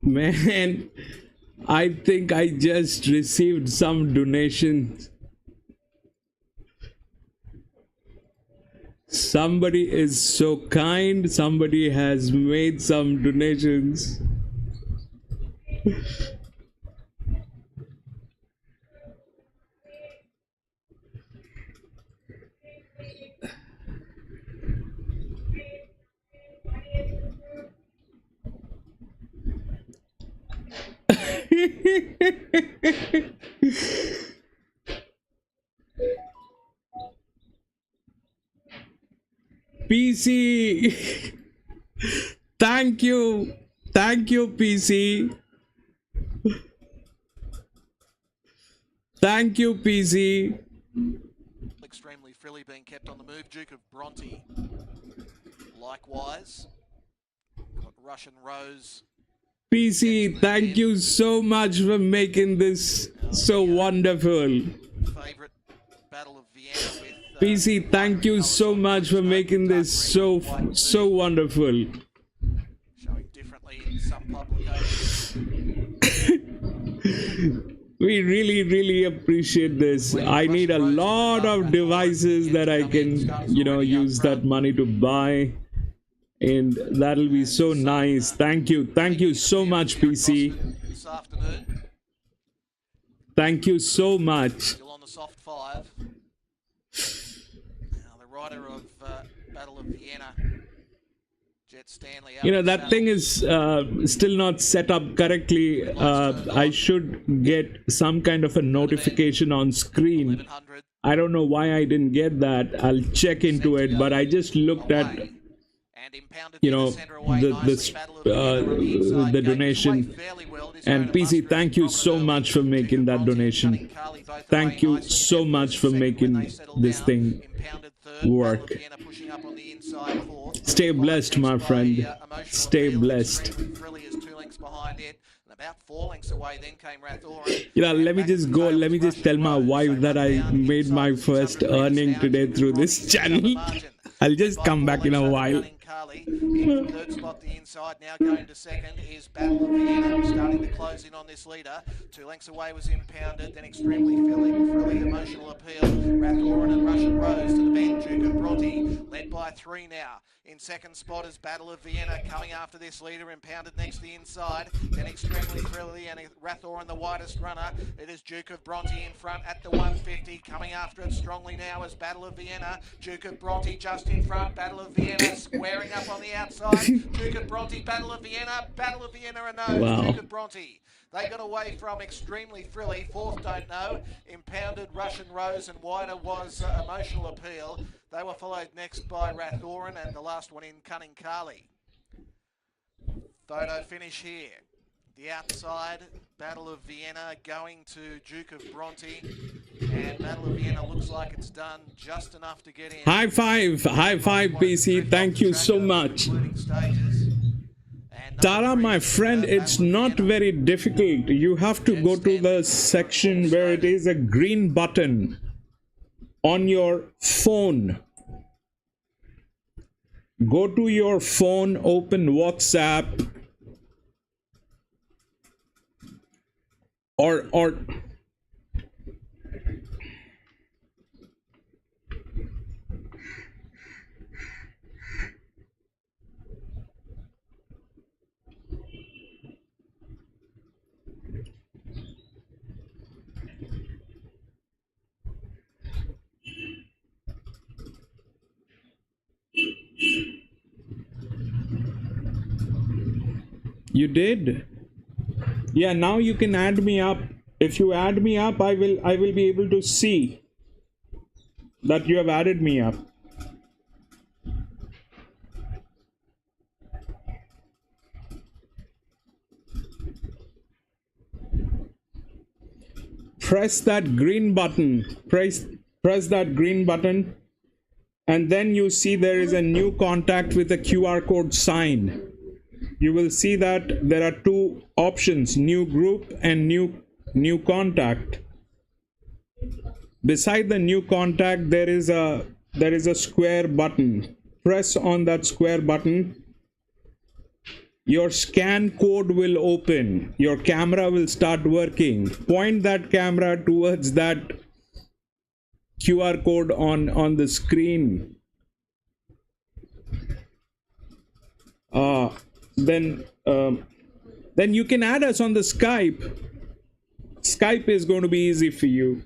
Man, I think I just received some donations. Somebody is so kind, somebody has made some donations. PC, thank you, PC, thank you, PC. Extremely frilly being kept on the move. Duke of Bronte, likewise. Got Russian Rose. PC, thank you so much for making this so wonderful. Favorite Battle of Vienna with PC, thank you so much for making this so wonderful. Showing differently in some publications. We really appreciate this. I need a lot of devices that I can, use that money to buy. And that'll be so nice. Thank you so much, PC. This afternoon. Thank you so much. Still on the soft 5. Now the rider of Battle of Vienna, Jet Stanley. That thing is still not set up correctly. I should get some kind of a notification on screen. I don't know why I didn't get that. I'll check into it, but I just looked at the donation. And PC, thank you so much for making that donation. Thank you so much for making this thing work. Stay blessed, my friend. Stay blessed. Let me just tell my wife that I made my first earning today through this channel. I'll just come back in a while. In third spot, the inside, now going to second is Battle of Vienna, starting to close in on this leader. 2 lengths away was Impounded, then Extremely Frilly, Emotional Appeal, Rathoran and Russian Rose to the bend, Duke of Bronte, led by 3 now. In second spot is Battle of Vienna, coming after this leader, Impounded next to the inside, then Extremely Frilly and Rathoran the widest runner. It is Duke of Bronte in front at the 150, coming after it strongly now is Battle of Vienna, Duke of Bronte just in front, Battle of Vienna squaring up on the outside, Duke of Bronte, Battle of Vienna and no, wow. Duke of Bronte. They got away from Extremely Frilly, fourth don't know, Impounded, Russian Rose and wider was Emotional Appeal. They were followed next by Rathoran and the last one in Cunning Carly. Photo finish here. The outside, Battle of Vienna going to Duke of Bronte, and Battle of Vienna looks like it's done just enough to get in. High five, PC. Thank you so much. Tara, my friend, it's not very difficult. You have to go to the section where it is a green button on your phone. Go to your phone, open WhatsApp, or you did? Yeah, now you can add me up. If you add me up, I will be able to see that you have added me up. Press that green button. Press that green button, and then you see there is a new contact with a QR code sign. You will see that there are 2 options, new group and new contact. Beside the new contact, there is a square button. Press on that square button. Your scan code will open. Your camera will start working. Point that camera towards that QR code on the screen. Then you can add us on the Skype. Skype is going to be easy for you.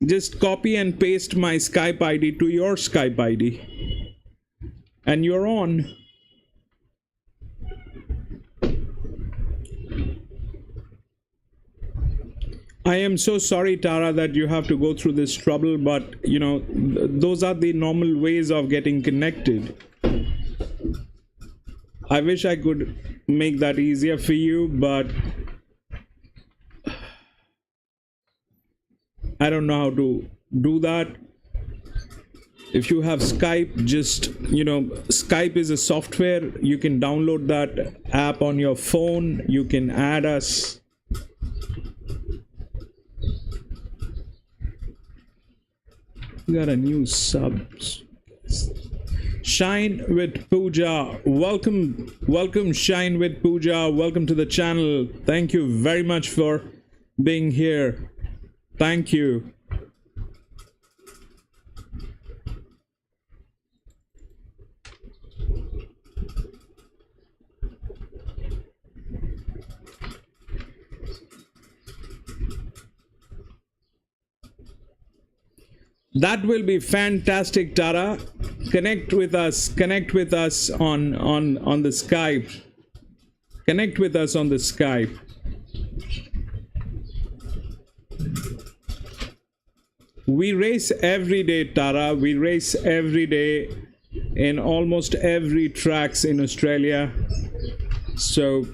Just copy and paste my Skype ID to your Skype ID, and you're on. I am so sorry, Tara, that you have to go through this trouble, but those are the normal ways of getting connected. I wish I could make that easier for you, but I don't know how to do that. If you have Skype, just, Skype is a software. You can download that app on your phone. You can add us. We got a new sub. Shine with Pooja. Welcome Shine with Pooja. Welcome to the channel. Thank you very much for being here. Thank you. That will be fantastic, Tara. Connect with us on the Skype. Connect with us on the Skype. We race every day, Tara. We race every day in almost every tracks in Australia. So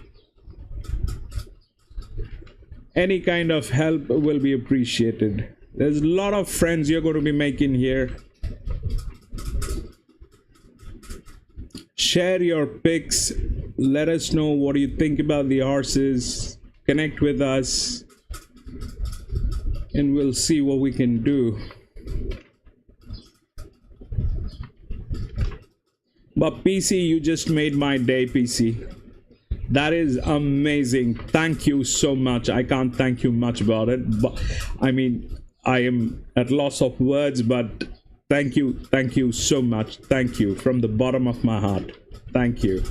any kind of help will be appreciated. There's a lot of friends you're going to be making here. Share your pics. Let us know what you think about the horses. Connect with us. And we'll see what we can do. But PC, you just made my day, PC. That is amazing. Thank you so much. I can't thank you much about it. But I mean, I am at loss of words, but thank you so much. Thank you from the bottom of my heart. Thank you.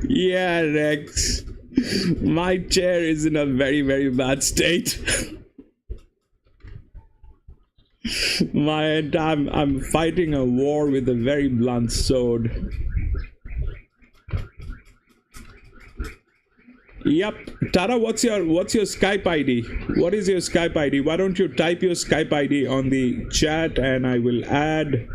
Yeah, Rex. My chair is in a very, very bad state. I'm fighting a war with a very blunt sword. Yep. Tara, what's your Skype ID? What is your Skype ID? Why don't you type your Skype ID on the chat and I will add.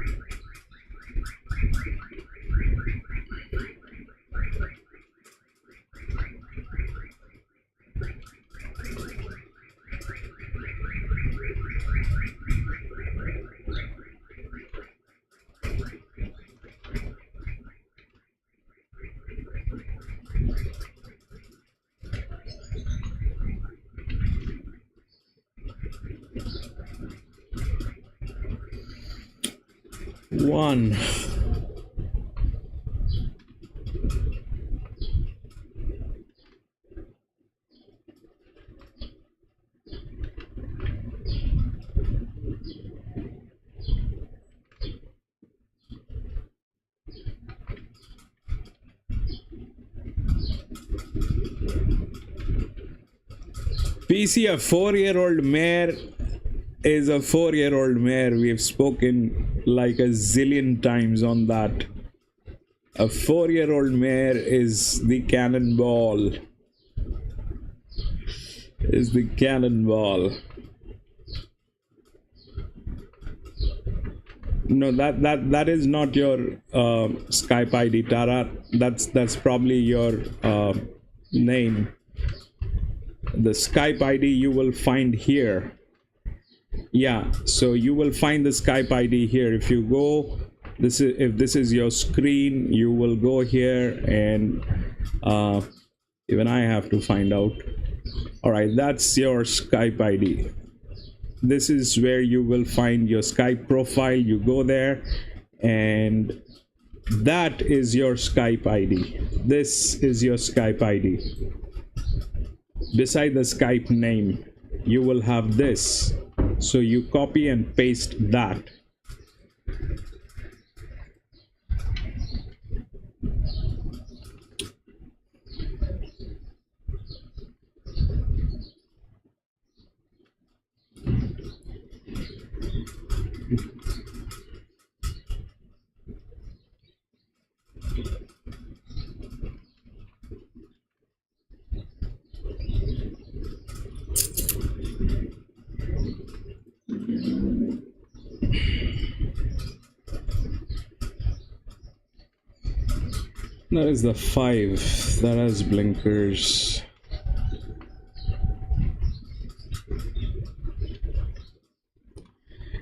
One. PC, a 4-year-old mare is a 4-year-old mare. We've spoken like a zillion times on that. A 4-year-old mare is the cannonball. Is the cannonball. No, that is not your Skype ID, Tara. That's probably your name. The Skype ID you will find here. Yeah, so you will find the Skype ID here. If you go, if this is your screen, you will go here and even I have to find out. All right, that's your Skype ID. This is where you will find your Skype profile. You go there and that is your Skype ID. This is your Skype ID. Beside the Skype name, you will have this. So you copy and paste that. That is the 5 that has blinkers.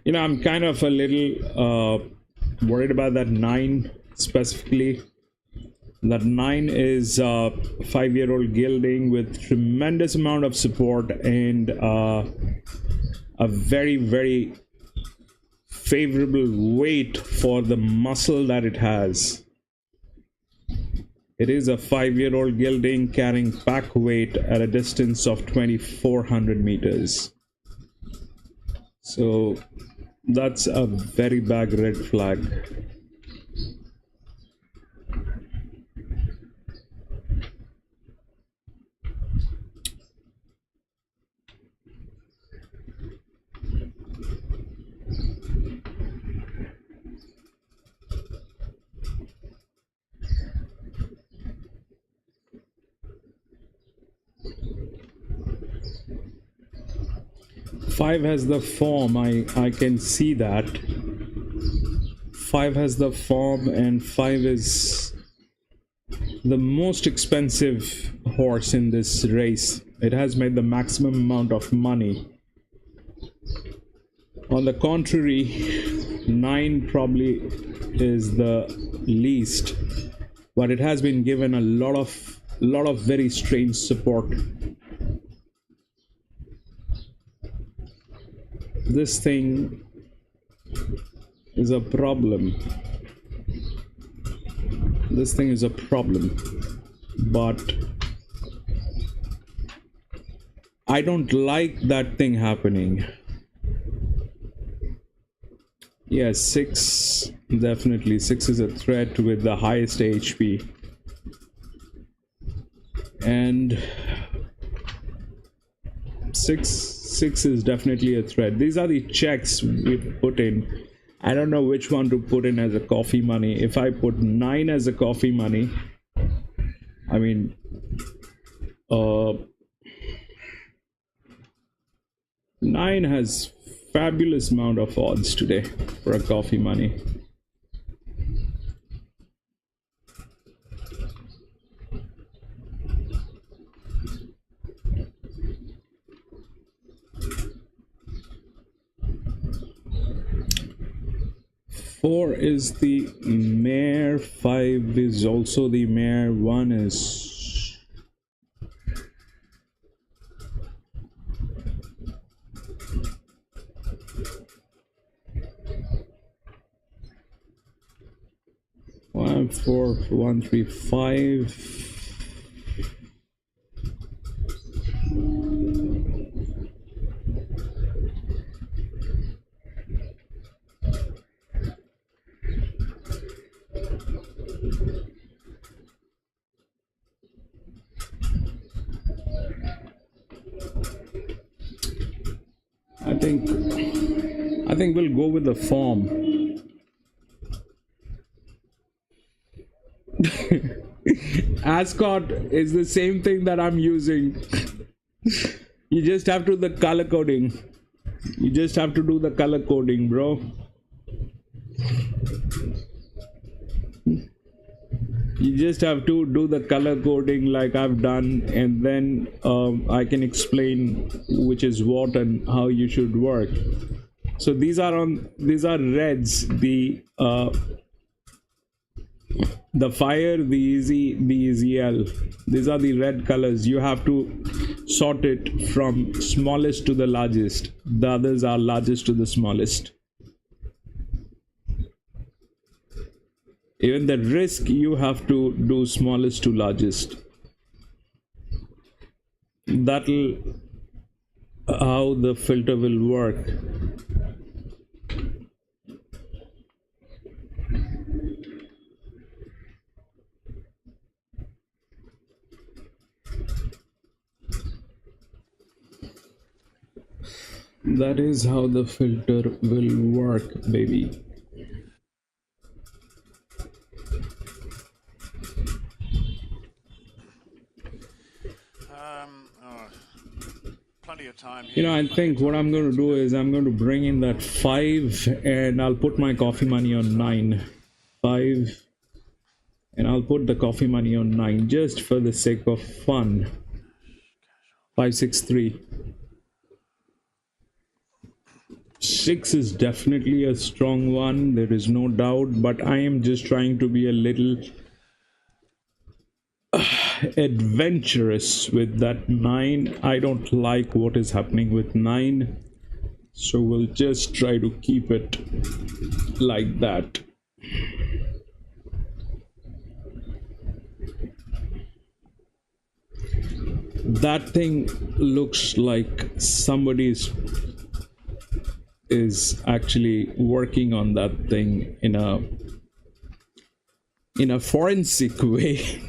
You know, I'm kind of a little worried about that 9 specifically. That 9 is 5-year-old gelding with tremendous amount of support and a very, very favorable weight for the muscle that it has. It is a 5-year-old gelding carrying pack weight at a distance of 2,400 meters. So that's a very big red flag. Five has the form, I can see that. 5 has the form, and 5 is the most expensive horse in this race. It has made the maximum amount of money. On the contrary, 9 probably is the least, but it has been given a lot of very strange support. This thing is a problem. This thing is a problem, but I don't like that thing happening. Yes, 6, definitely 6 is a threat with the highest HP, and 6 is definitely a threat. These are the checks we put in. I don't know which one to put in as a coffee money. If I put 9 as a coffee money, I mean, 9 has fabulous amount of odds today for a coffee money. Four is the mare, 5 is also the mare, 1 is one, 4, 1, 3, 5. I think we'll go with the form. Ascot is the same thing that I'm using. You just have to do the color coding. You just have to do the color coding, bro. You just have to do the color coding like I've done, and then I can explain which is what and how you should work. So these are reds, the fire, the easy L. These are the red colors. You have to sort it from smallest to the largest. The others are largest to the smallest. Even the risk, you have to do smallest to largest. That'll how the filter will work. That is how the filter will work, baby. Plenty of time here. You know, I think what I'm going to do is I'm going to bring in that 5 and I'll put my coffee money on 9. 5 And I'll put the coffee money on 9 just for the sake of fun. 563. 6 is definitely a strong one, there is no doubt, but I am just trying to be a little adventurous with that 9. I don't like what is happening with 9, so we'll just try to keep it like that. That thing looks like somebody is actually working on that thing in a forensic way.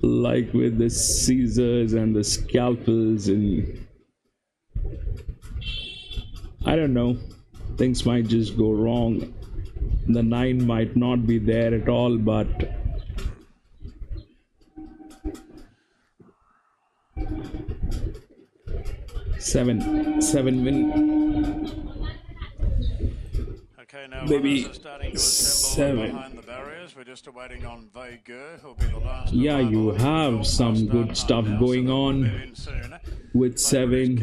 Like with the scissors and the scalpels, and I don't know, things might just go wrong. The 9 might not be there at all, but seven win. Okay, now Maybe runners are starting to assemble 7. behind the barriers. We're just awaiting on Wagga, who'll be the last. Yeah, you have some good stuff going on with 7.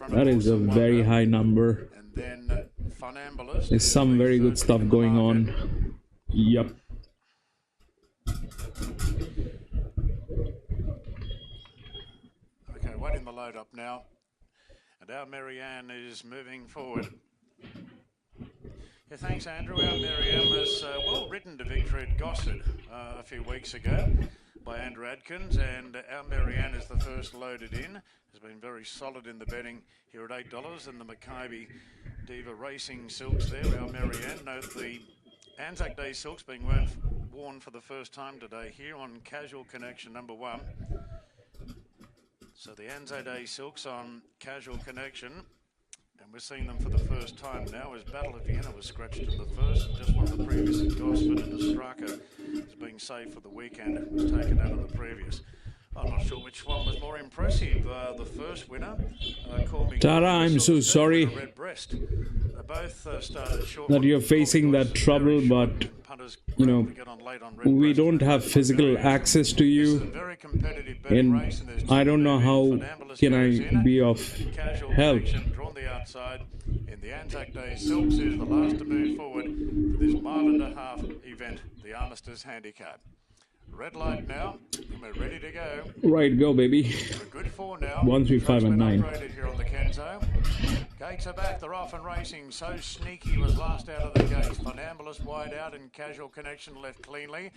That is a very high number. And then Funambulist. There's some very good stuff going on. Yep. Okay, waiting the load up now. And our Marianne is moving forward. Yeah, thanks, Andrew. Our Marianne was well ridden to victory at Gosford a few weeks ago by Andrew Adkins, and our Marianne is the first loaded in. Has been very solid in the betting here at $8, and the Maccabi Diva Racing silks there. Our Marianne, note the Anzac Day silks being worn for the first time today here on Casual Connection number 1. So the Anzac Day silks on Casual Connection. And we're seeing them for the first time now, as Battle of Vienna was scratched in the first, and just won the previous at Gosford, and Ostraka is being saved for the weekend, was taken out of the previous. I'm not sure which one was more impressive. The first winner, Tara, I'm so sorry Red Breast. They both started short that you're facing that trouble, but you know, we don't have physical access to you, and I don't know how can I be of help. Outside in the Anzac Day Silks is the last to move forward for this mile-and-a-half event, the Armistice Handicap. Red light now, and we're ready to go. Right, go, baby. We're good for now. 1, 3, 5, and 9. Here on the Kenzo. Gates are back, they're off and racing. So Sneaky was last out of the gates. Funambulist wide out and Casual Connection left cleanly.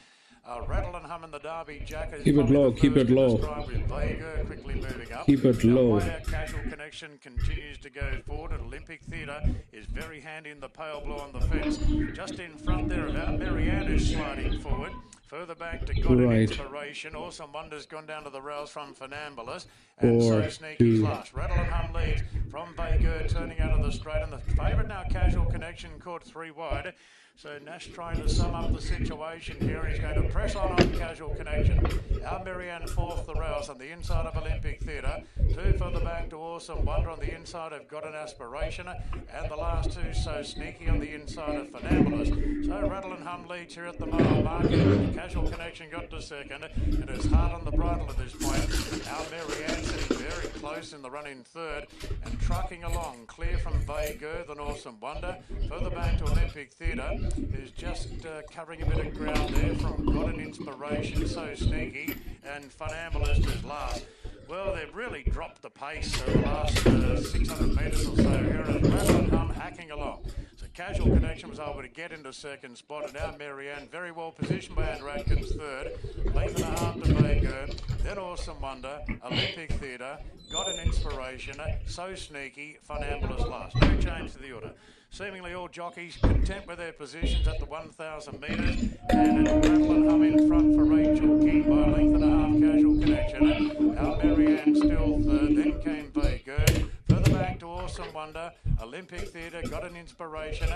Rattle and Hum in the Derby Jack. Keep it low, keep it low. Vega quickly moving up. Keep it low. Casual Connection continues to go forward, and Olympic Theatre is very handy in the pale blue on the fence. Just in front there, about Marianne is sliding forward. Further back to God and Inspiration. Awesome Wonder's gone down to the rails from Funambulist. And So Sneaky's last. Rattle and Hum leads from Vega, turning out of the straight. And the favourite now, Casual Connection, caught 3 wide. So Nash trying to sum up the situation here, and he's going to press on Casual Connection. Our Marianne fourth the rails on the inside of Olympic Theatre. 2 further back to Awesome Wonder on the inside of Got an Aspiration. And the last 2, So Sneaky on the inside of Funambulist. So Rattle and Hum leads here at the mile market. Casual Connection got to second. And it's hard on the bridle at this point. Our Marianne sitting very close in the run in third. And trucking along, clear from Vega, then Awesome Wonder. Further back to Olympic Theatre. Who's just covering a bit of ground there from Got an Inspiration, So Sneaky, and Funambulist is last. Well, they've really dropped the pace over the last 600 metres or so here, and Rattle and Hum hacking along. So Casual Connection was able to get into second spot, and now Marianne very well positioned by Andrew Atkins third. Length and a half to Vega, then Awesome Wonder, Olympic Theatre, Got an Inspiration, So Sneaky, Funambulist last. No change to the order. Seemingly all jockeys content with their positions at the 1,000 metres, and it's Rattle and Hum in front for Rachel King by a length and a half. Casual Connection. Our Marianne still third, then came Vega. Further back back to Awesome Wonder. Olympic Theatre got an inspiration.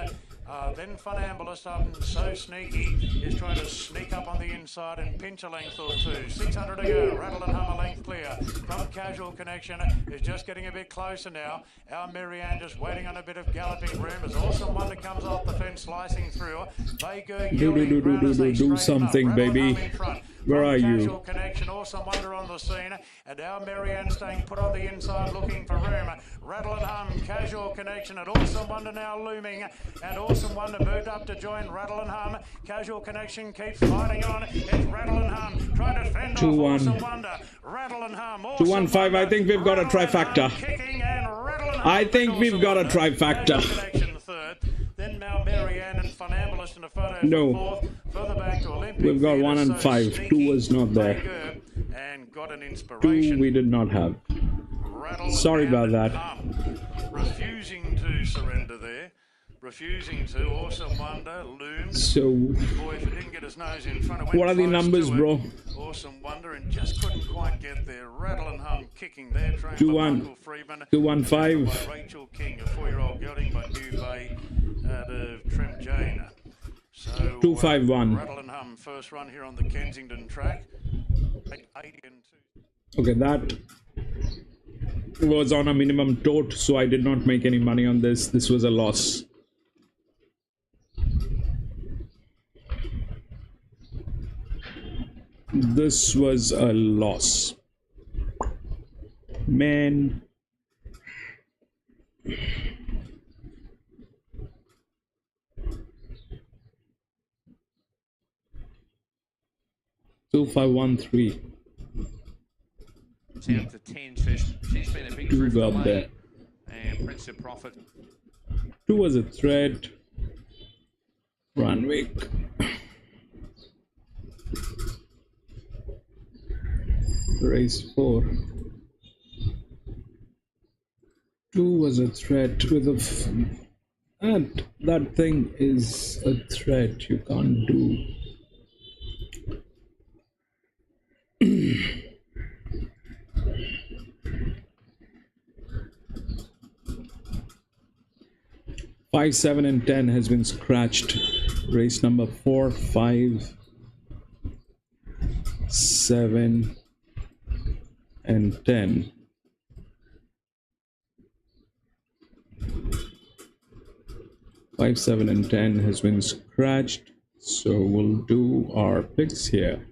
Then Funambulist up and So Sneaky is trying to sneak up on the inside and pinch a length or two. 600 to go. Rattle and Hum a length clear. From Casual Connection is just getting a bit closer now. Our Marianne just waiting on a bit of galloping room as Awesome Wonder comes off the fence slicing through. They go do something, baby. Where are you? Casual Connection, Awesome Wonder on the scene, and our Marianne staying put on the inside looking for room. Rattle and Hum, Casual Connection, and Awesome Wonder now looming, and Awesome Wonder moved up to join Rattle and Hum. Casual Connection keeps fighting on. It's Rattle and Hum trying to fend off Awesome Wonder. Rattle and Hum. 2-1-5. I think we've got a trifecta. I think we've got a trifecta. Then now Marianne and Funambulist in a photo no. for fourth. Further back to Olympic We've got Theatre, 1 and 5. Sneaky, 2 was not there. And got an inspiration. 2 we did not have. Rattle Sorry about that. Refusing to surrender there. Refusing to. Awesome Wonder looms. So, boy, if it didn't get his nose in front of it. What are the numbers, bro? Awesome Wonder and just couldn't quite get there. Rattle and Hum kicking there. 2-1. 2-1-5. Rachel King, a 4-year-old gelding by New Bay out of Trimjane. So 2-5-1. Rattle and Hum first run here on the Kensington track. 80 and 2. Okay, that was on a minimum tote, so I did not make any money on this. This was a loss. This was a loss. Man. Two, 5, 1, 3. Down to 10, so she's been a big 2 drift got away. there. And Prince of Profit. 2 was a threat. Randwick. Race 4. 2 was a threat with a and that thing is a threat you can't do. Five, 7, and 10 has been scratched. Race number 4, 5, 7, and 10. Five, 7, and 10 has been scratched. So we'll do our picks here.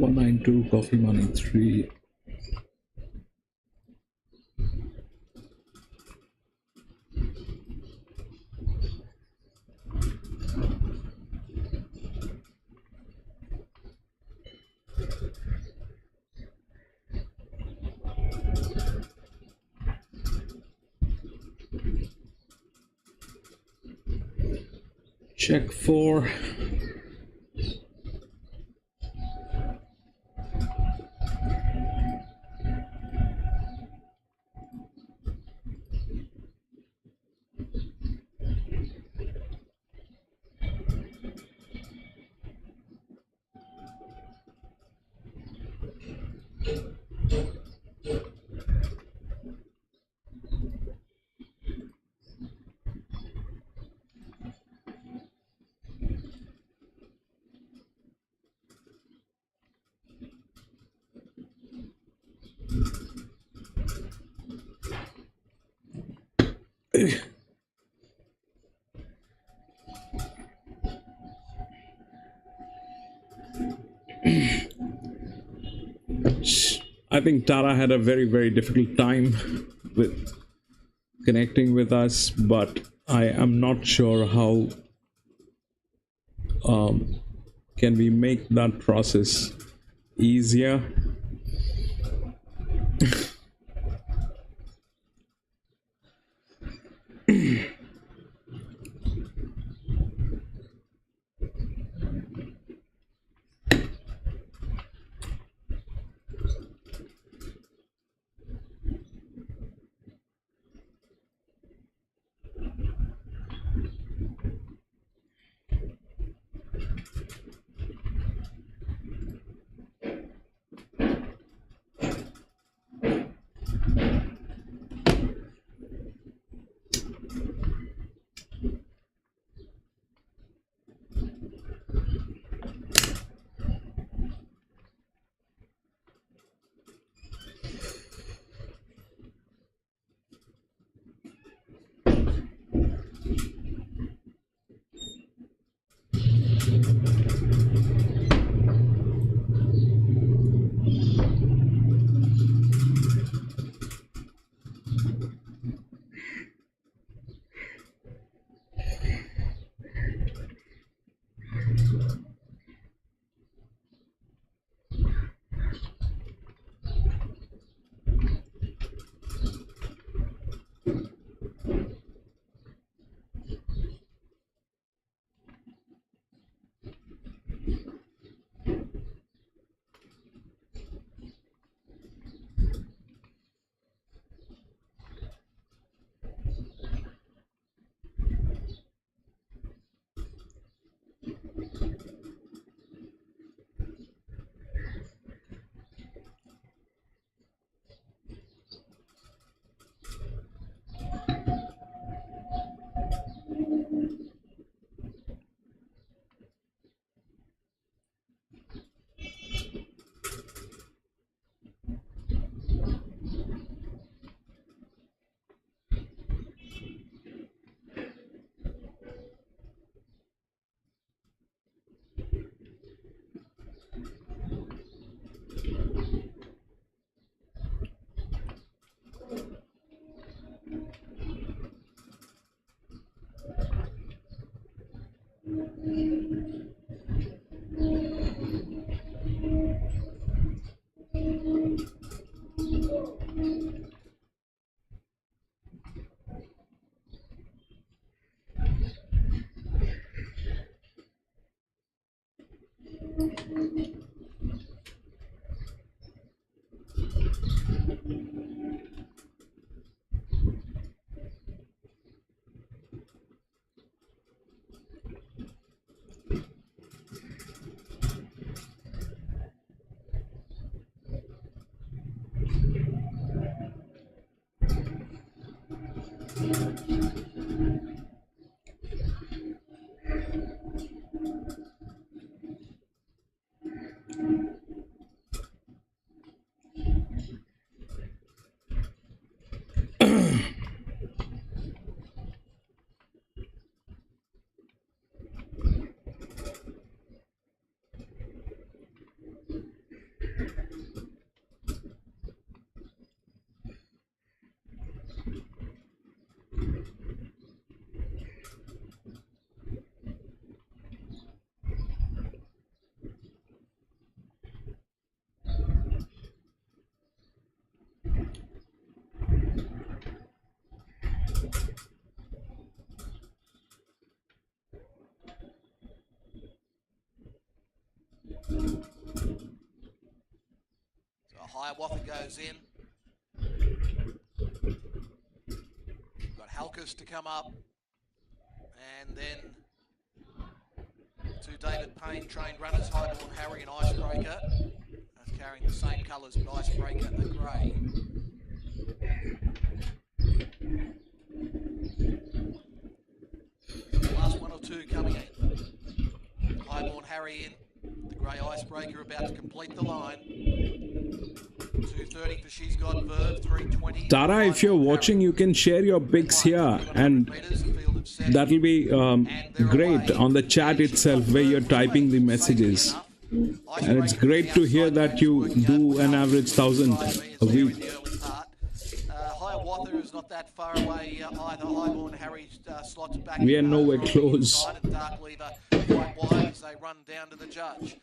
192, coffee money 3. Check 4. I think Tara had a very difficult time with connecting with us, but I am not sure how can we make that process easier. Hiawatha goes in. Got Halkus to come up. And then two David Payne trained runners, Highborn Harry and Icebreaker. Both carrying the same colours, but Icebreaker the grey. Last one or two coming in. Highborn Harry in. The grey Icebreaker about to complete the line. 2:30 for She's Got Verve, 3:20. Tara, if you're watching, you can share your pics here, and that'll be great on the chat itself where you're typing the messages. And it's great to hear that you do an average 1,000 a week. Hiawatha is not that far away either. Highborn Harry slots back. We are nowhere close. Dark Lever quite wide as they run down to the judge.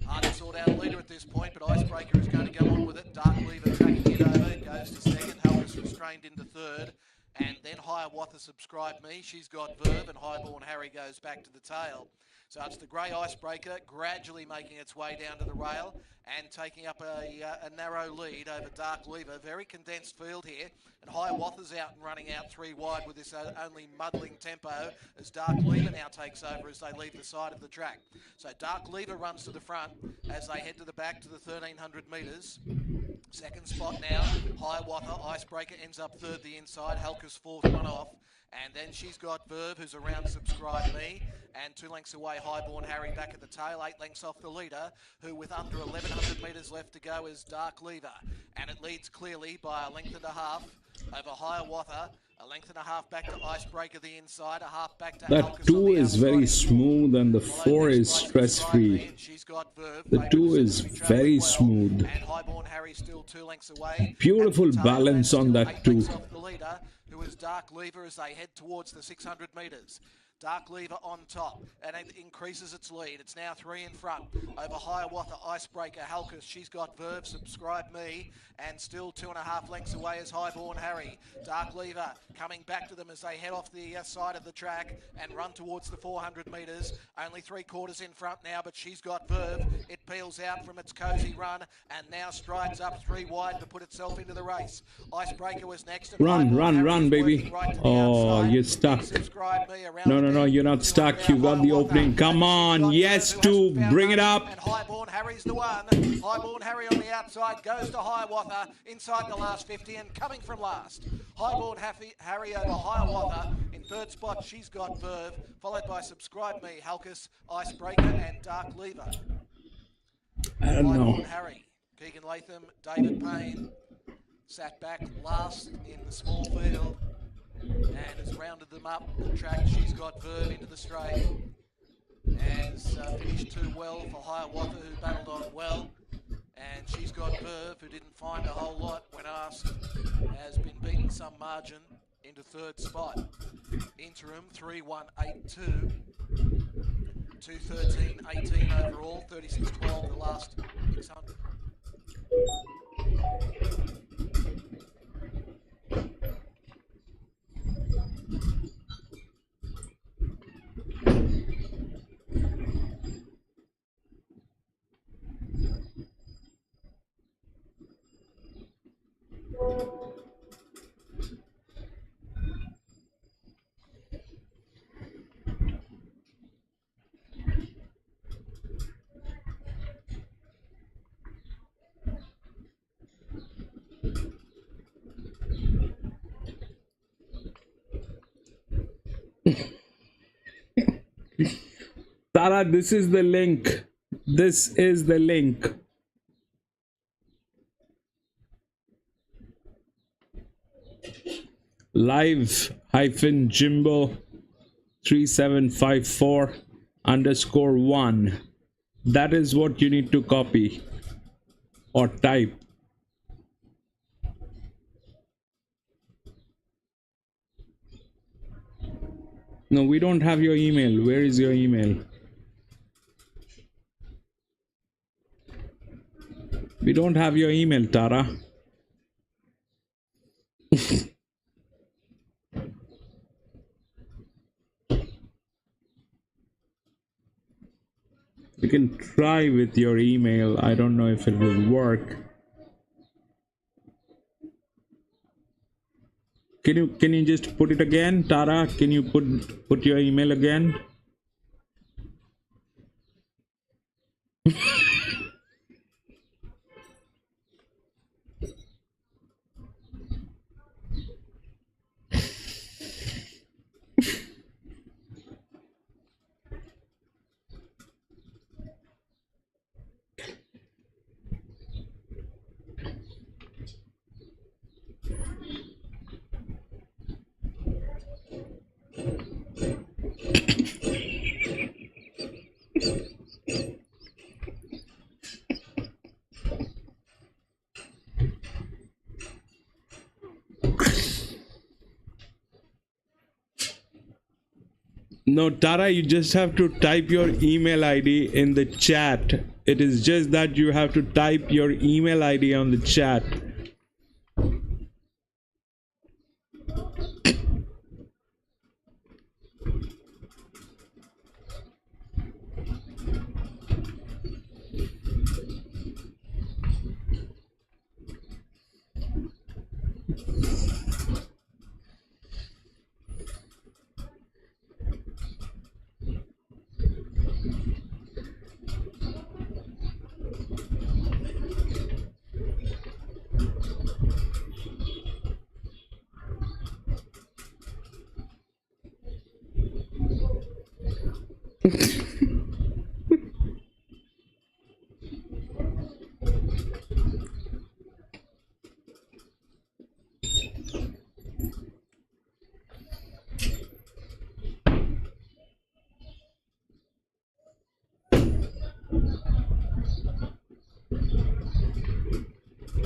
Hard to sort out a leader at this point, but Icebreaker is going to go on with it. Dark Lever taking it over, goes to second. Halkus restrained into third. And then Hiawatha Subscribe Me. She's Got Verve, and Highborn Harry goes back to the tail. So it's the grey Icebreaker gradually making its way down to the rail and taking up a narrow lead over Dark Lever. Very condensed field here, and Hiawatha's out and running out three wide with this only muddling tempo as Dark Lever now takes over as they leave the side of the track. So Dark Lever runs to the front as they head to the back to the 1,300 metres. Second spot now, Hiawatha. Icebreaker ends up third the inside. Halkus fourth, one off. And then She's Got Verve, who's around Subscribe Me. And 2 lengths away, Highborn Harry back at the tail. 8 lengths off the leader, who with under 1,100 metres left to go is Dark Lever. And it leads clearly by a length and a half over Hiawatha. A length and a half back to Icebreaker the inside. A half back to That Halkus 2 is very smooth and the 4 is stress-free. The 2 is very smooth. And Highborn Harry still 2 lengths away. Beautiful balance on that 2. Who is Dark Lever as they head towards the 600 metres. Dark Lever on top, and it increases its lead. It's now 3 in front over Hiawatha, Icebreaker, Halkus. She's Got Verve, Subscribe Me, and still 2.5 lengths away is Highborn Harry. Dark Lever coming back to them as they head off the side of the track and run towards the 400 metres. Only 3/4 in front now, but She's Got Verve. It peels out from its cosy run and now strides up 3 wide to put itself into the race. Icebreaker was next. Run, baby. Oh, you're stuck. No, you're not stuck. You got the opening. Come on. Yes, 2. Bring it up. And Highborn Harry's the one. Highborn Harry on the outside goes to Hiawatha inside the last 50 and coming from last. Highborn Harry over Hiawatha. In third spot, She's Got Verve, followed by Subscribe Me, Halkus, Icebreaker, and Dark Lever. I don't know. Highborn Harry, Keegan Latham, David Payne sat back last in the small field and has rounded them up the track. She's Got Verve into the straight and has finished 2 well for Hiawatha, who battled on well. And She's Got Verve, who didn't find a whole lot when asked, has been beaten some margin into third spot. Interim 3-1-8-2. 2:13.18 overall, 36.12 the last 600. Tara, this is the link. This is the link. Live-Jimbo 3754_1. That is what you need to copy or type. No, we don't have your email. Where is your email? We don't have your email, Tara. You can try with your email. I don't know if it will work. Can you just put it again, Tara? Can you put your email again? No, Tara, you just have to type your email ID in the chat. It is just that you have to type your email ID on the chat.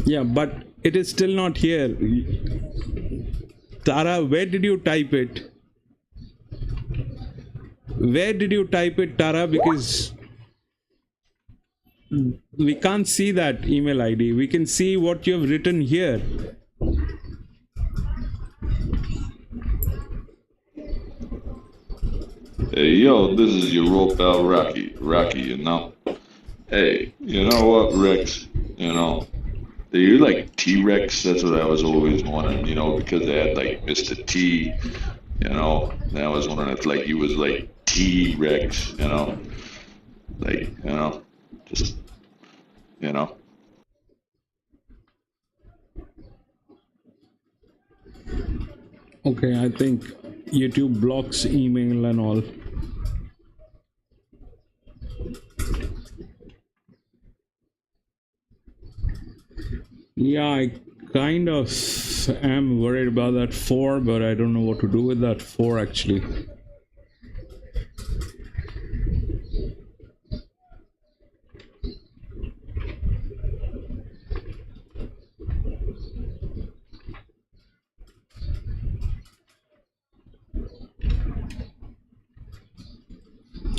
Yeah, but it is still not here. Tara, where did you type it? Where did you type it, Tara? Because we can't see that email ID. We can see what you have written here. Hey, yo, this is your rope pal Rocky, you know. Hey, you know what, Rex? You know, you're like T-Rex. That's what I was always wanting, you know, because they had like Mr. T, you know. And I was wondering if like you was like T-Rex, you know, like, you know, just, you know. Okay, I think YouTube blocks email and all. Yeah, I kind of am worried about that 4, but I don't know what to do with that 4 actually.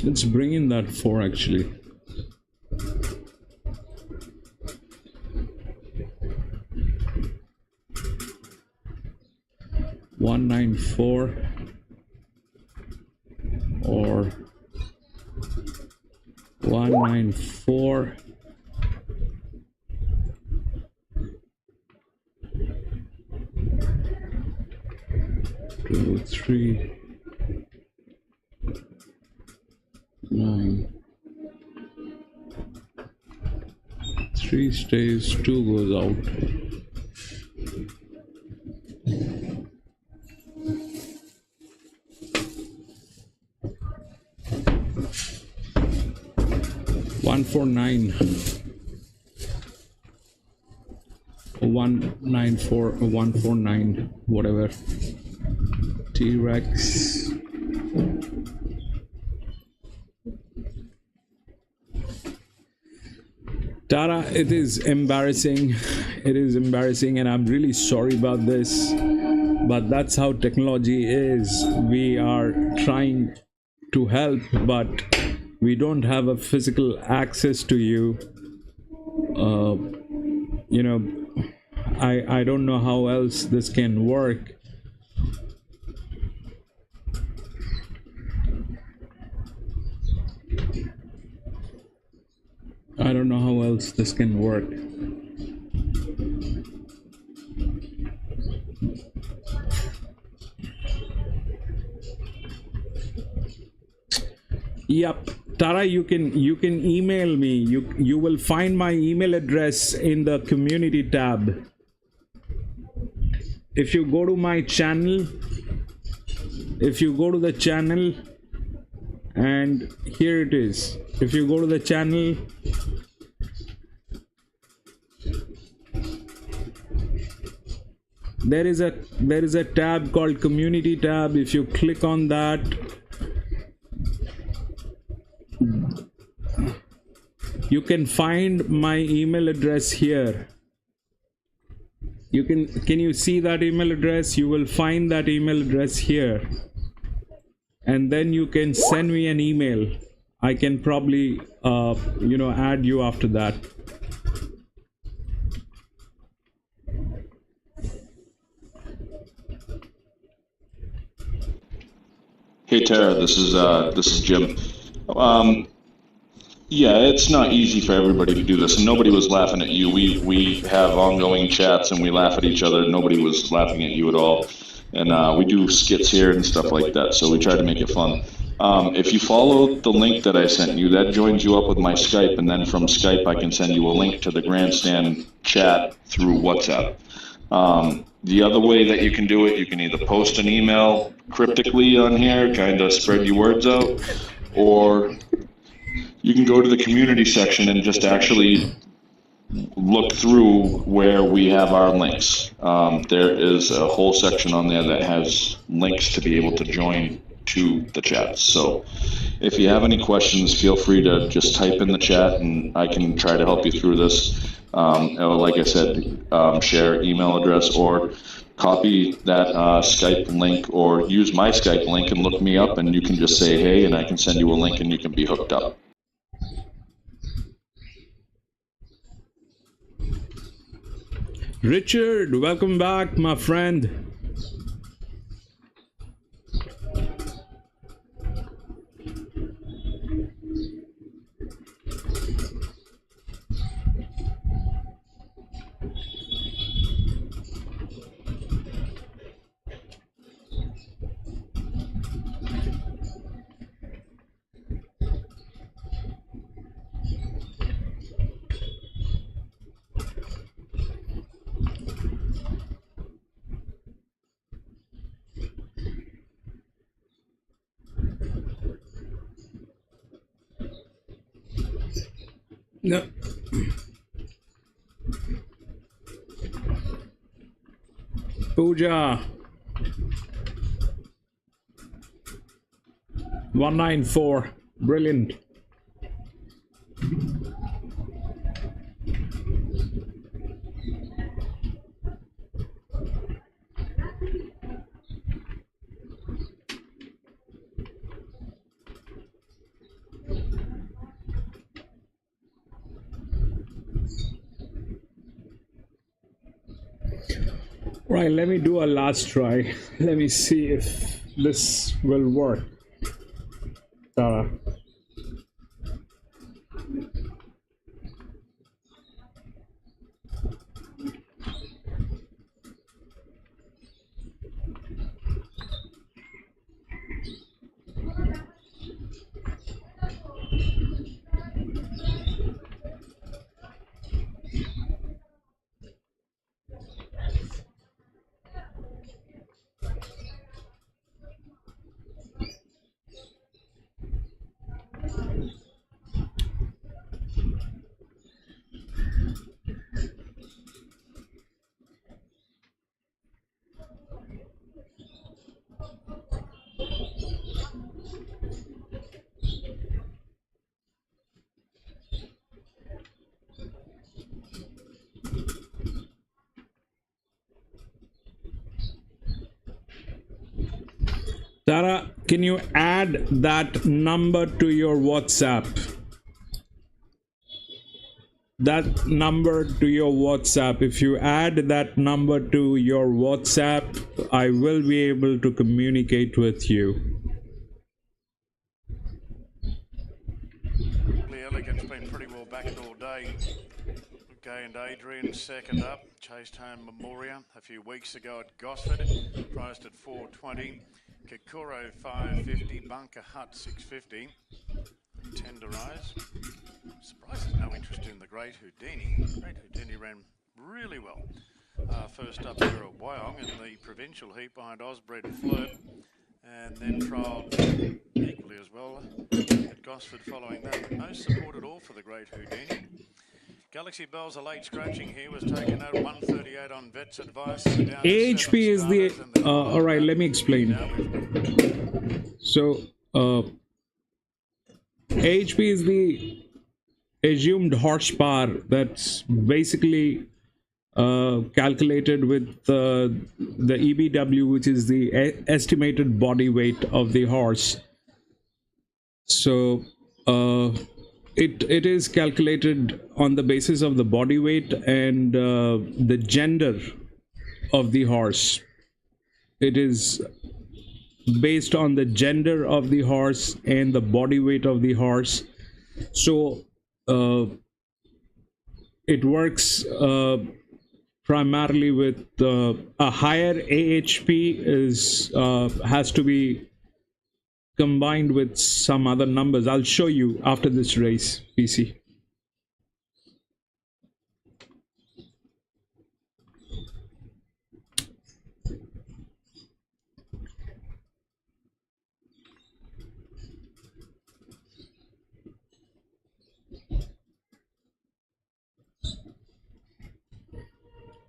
Let's bring in that 4 actually. $194 or $194 2 3 9 3 stays, 2 goes out. $149 $194 or $149 whatever. T-Rex. Tara, it is embarrassing. It is embarrassing, and I'm really sorry about this. But that's how technology is. We are trying to help, but we don't have a physical access to you. You know, I don't know how else this can work. I don't know how else this can work. Yep, Tara, you can email me. You will find my email address in the community tab. If you go to my channel, if you go to the channel, and here it is. If you go to the channel, there is a tab called community tab. If you click on that, you can find my email address here. Can you see that email address? You will find that email address here, and then you can send me an email. I can probably add you after that. Hey Tara, this is Jim. Yeah, it's not easy for everybody to do this, and nobody was laughing at you. We have ongoing chats and we laugh at each other. Nobody was laughing at you at all, and we do skits here and stuff like that. So we try to make it fun. If you follow the link that I sent you, that joins you up with my Skype, and then from Skype I can send you a link to the grandstand chat through WhatsApp. The other way that you can do it, you can either post an email cryptically on here, kind of spread your words out, or you can go to the community section and just actually look through where we have our links. There is a whole section on there that has links to be able to join to the chat. So if you have any questions, feel free to just type in the chat and I can try to help you through this. Or like I said, share email address or copy that Skype link, or use my Skype link and look me up, and you can just say hey and I can send you a link and you can be hooked up. Richard, welcome back, my friend. No. Pooja. 194. Brilliant. Right, let me do a last try. Let me see if this will work. Tara. Tara, can you add that number to your WhatsApp? That number to your WhatsApp. If you add that number to your WhatsApp, I will be able to communicate with you. The Elegant's been pretty well backed all day. Gay and Adrian second up, chased home Memoria a few weeks ago at Gosford, priced at $4.20. Kikuro $5.50, Bunker Hut $6.50. Tender Eyes. Surprised there's no interest in the Great Houdini. Great Houdini ran really well. First up here at Wyong in the provincial heat behind Osbred Flirt, and then trialled equally as well at Gosford following that. But no support at all for the Great Houdini. Galaxy Bells, a late scratching here, was taken out 138 on Vet's advice. AHP is the all right, let me explain. So AHP is the assumed horsepower that's basically calculated with the EBW, which is the estimated body weight of the horse. So it is calculated on the basis of the body weight and the gender of the horse. It is based on the gender of the horse and the body weight of the horse. So it works primarily with a higher AHP has to be combined with some other numbers. I'll show you after this race, PC.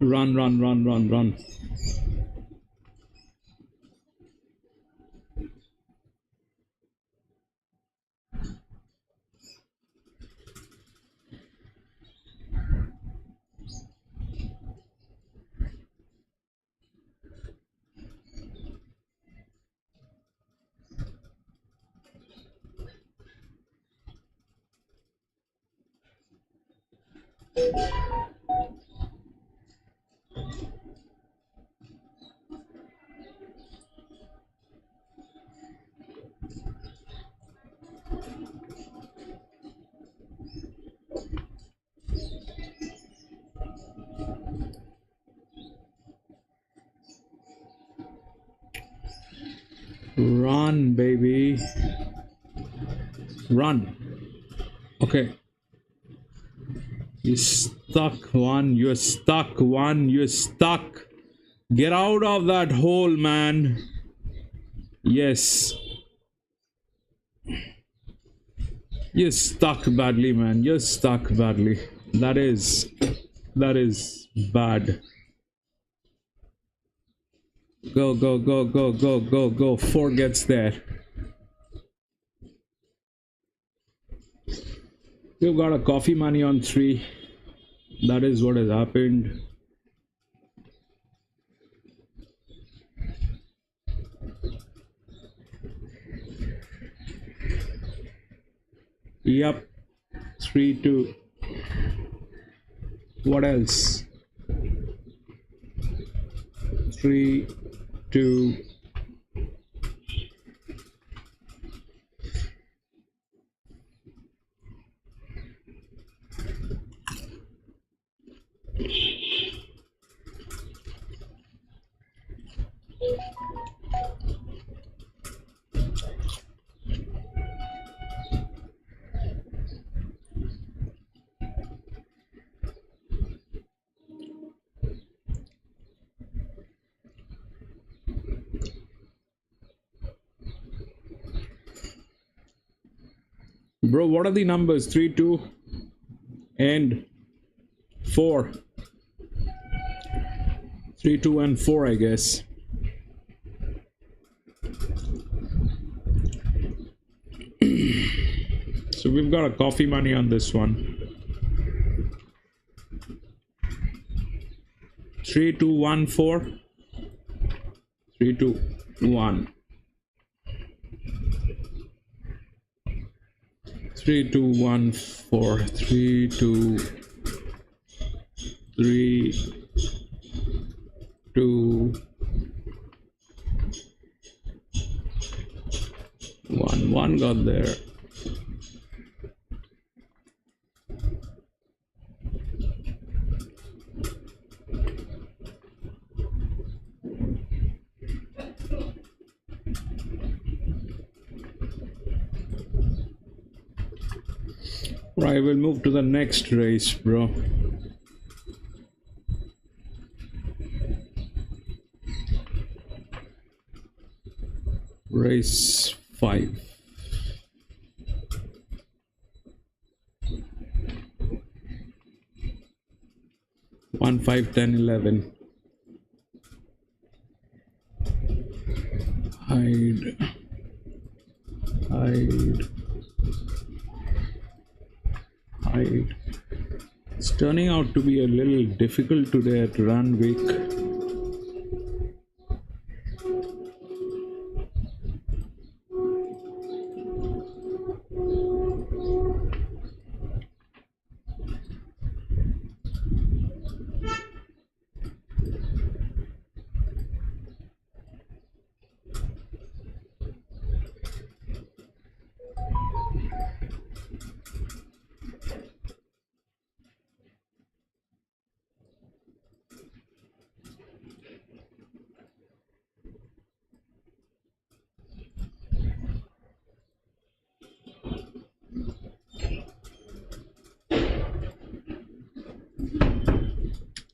Run, run, run, run, run. Run, baby. Run. Okay. You're stuck, one. You're stuck, one. You're stuck. Get out of that hole, man. Yes. You're stuck badly, man. You're stuck badly. That is bad. Go, go, go, go, go, go, go. 4 gets there. We've got a coffee money on 3. That is what has happened. Yep. 3-2. What else? 3-2. Bro, what are the numbers? 3, 2, and 4. 3, 2, and 4, I guess. So we've got a coffee money on this one. 3, 2, 1, 4. 3, 2, 1. 3, 2, 1, 4. 3, 2, 3, 2, 1. 1 got there. Right, we'll move to the next race, bro. Race 5. 1, 5, 10, 11. Hide. It's turning out to be a little difficult today at Randwick.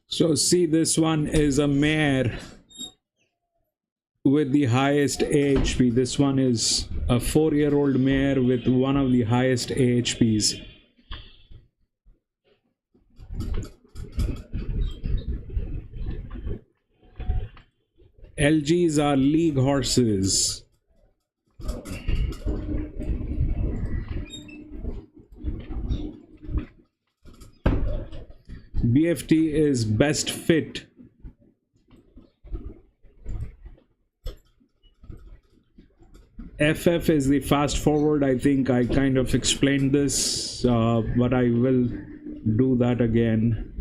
So see, this one is a mare with the highest AHP. This one is a 4-year-old mare with one of the highest AHPs. LGs are league horses. BFT is best fit. FF is the fast forward. I think I kind of explained this, but I will do that again.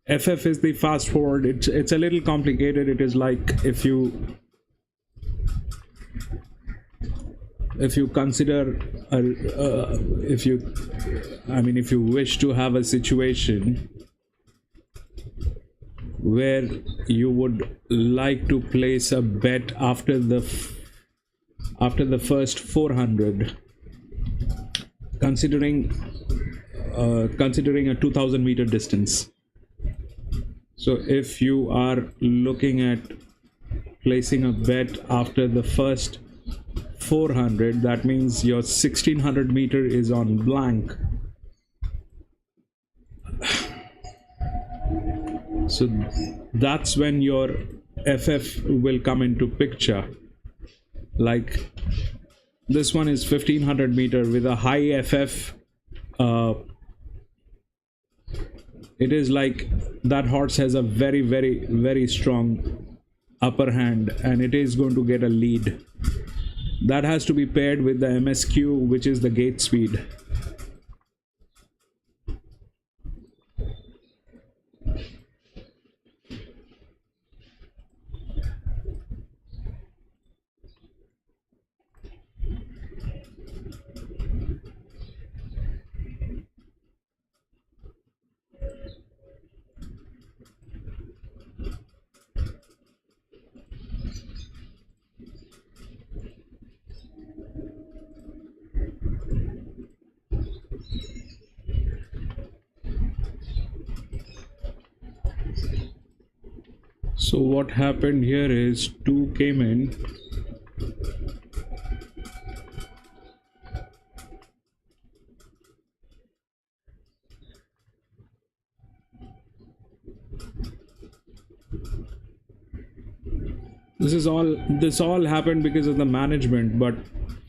FF is the fast forward. It's a little complicated. It is like if you consider if you wish to have a situation where you would like to place a bet after the first 400, considering a 2000 meter distance. So if you are looking at placing a bet after the first 400, that means your 1600 meter is on blank. So that's when your FF will come into picture. Like this one is 1500 meter with a high FF. It is like that horse has a very, very, very strong upper hand, and it is going to get a lead. That has to be paired with the MSQ, which is the gate speed. So what happened here is 2 came in. This all happened because of the management, but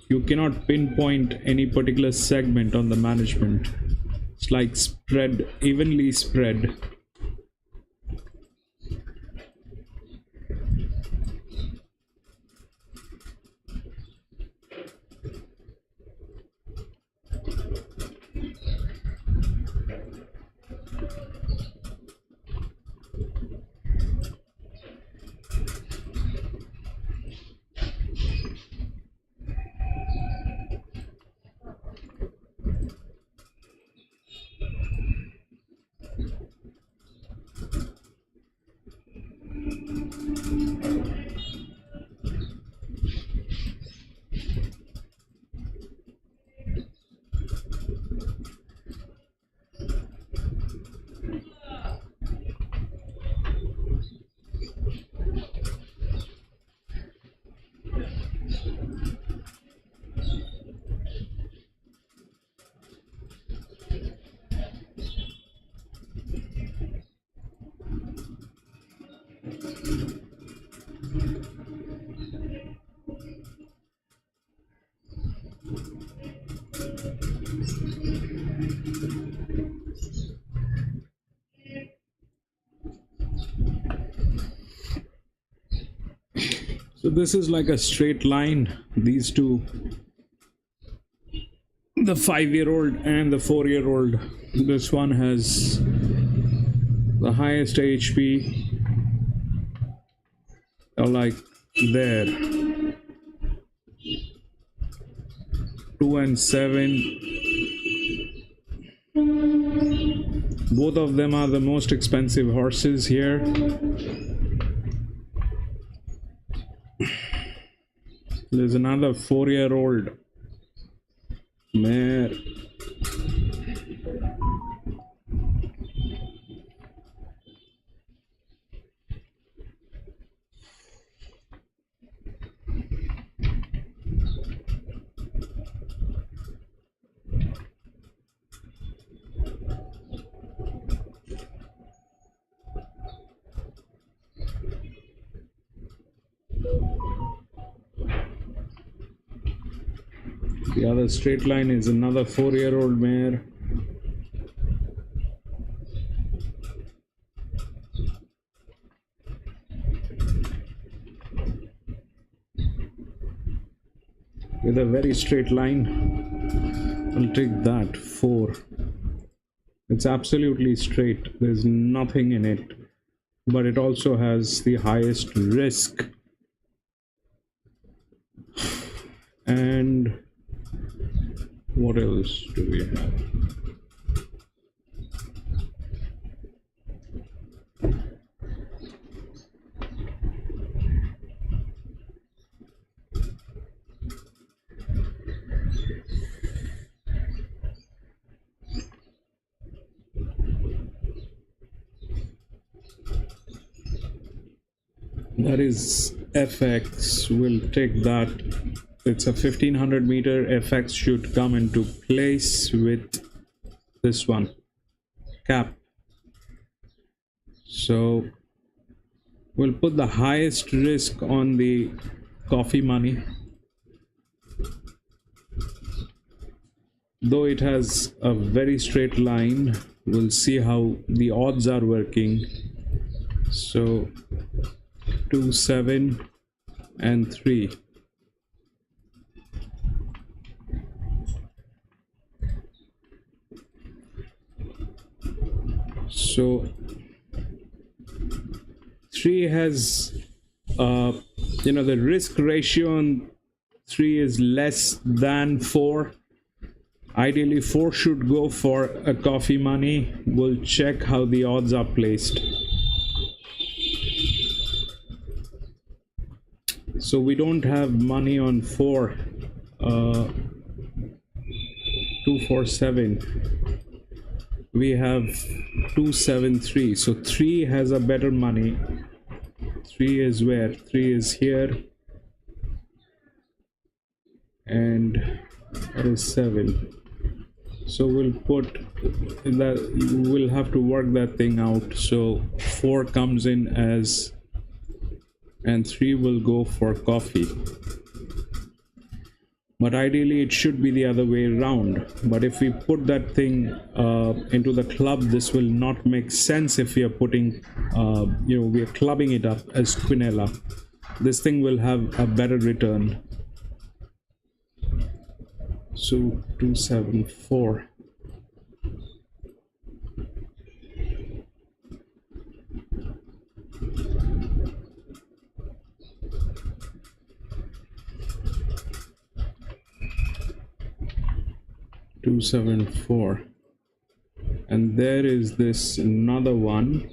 you cannot pinpoint any particular segment on the management. It's like spread, evenly spread. So this is like a straight line. These two, the 5-year-old and the 4-year-old. This one has the highest HP, like there, 2 and 7. Both of them are the most expensive horses here. There's another 4-year-old mare. The other straight line is another 4-year-old mare. With a very straight line. I'll take that 4. It's absolutely straight. There's nothing in it. But it also has the highest risk. And what else do we have? That is FX. We'll take that. It's a 1500 meter. FX should come into place with this one, cap. So we'll put the highest risk on the coffee money. Though it has a very straight line, we'll see how the odds are working. So 2, 7 and 3. So 3 has the risk ratio on 3 is less than 4. Ideally 4 should go for a coffee money. We'll check how the odds are placed. So we don't have money on 4. 2, 4, 7. We have 2, 7, 3. So 3 has a better money. 3 is where? 3 is here. And that is 7. So we'll put that, we'll have to work that thing out. So 4 comes in as, and 3 will go for coffee. But ideally it should be the other way around. But if we put that thing into the club, this will not make sense if we are putting, we are clubbing it up as quinella. This thing will have a better return. So 2, 7, 4. Two, 7, 4, and there is this another one.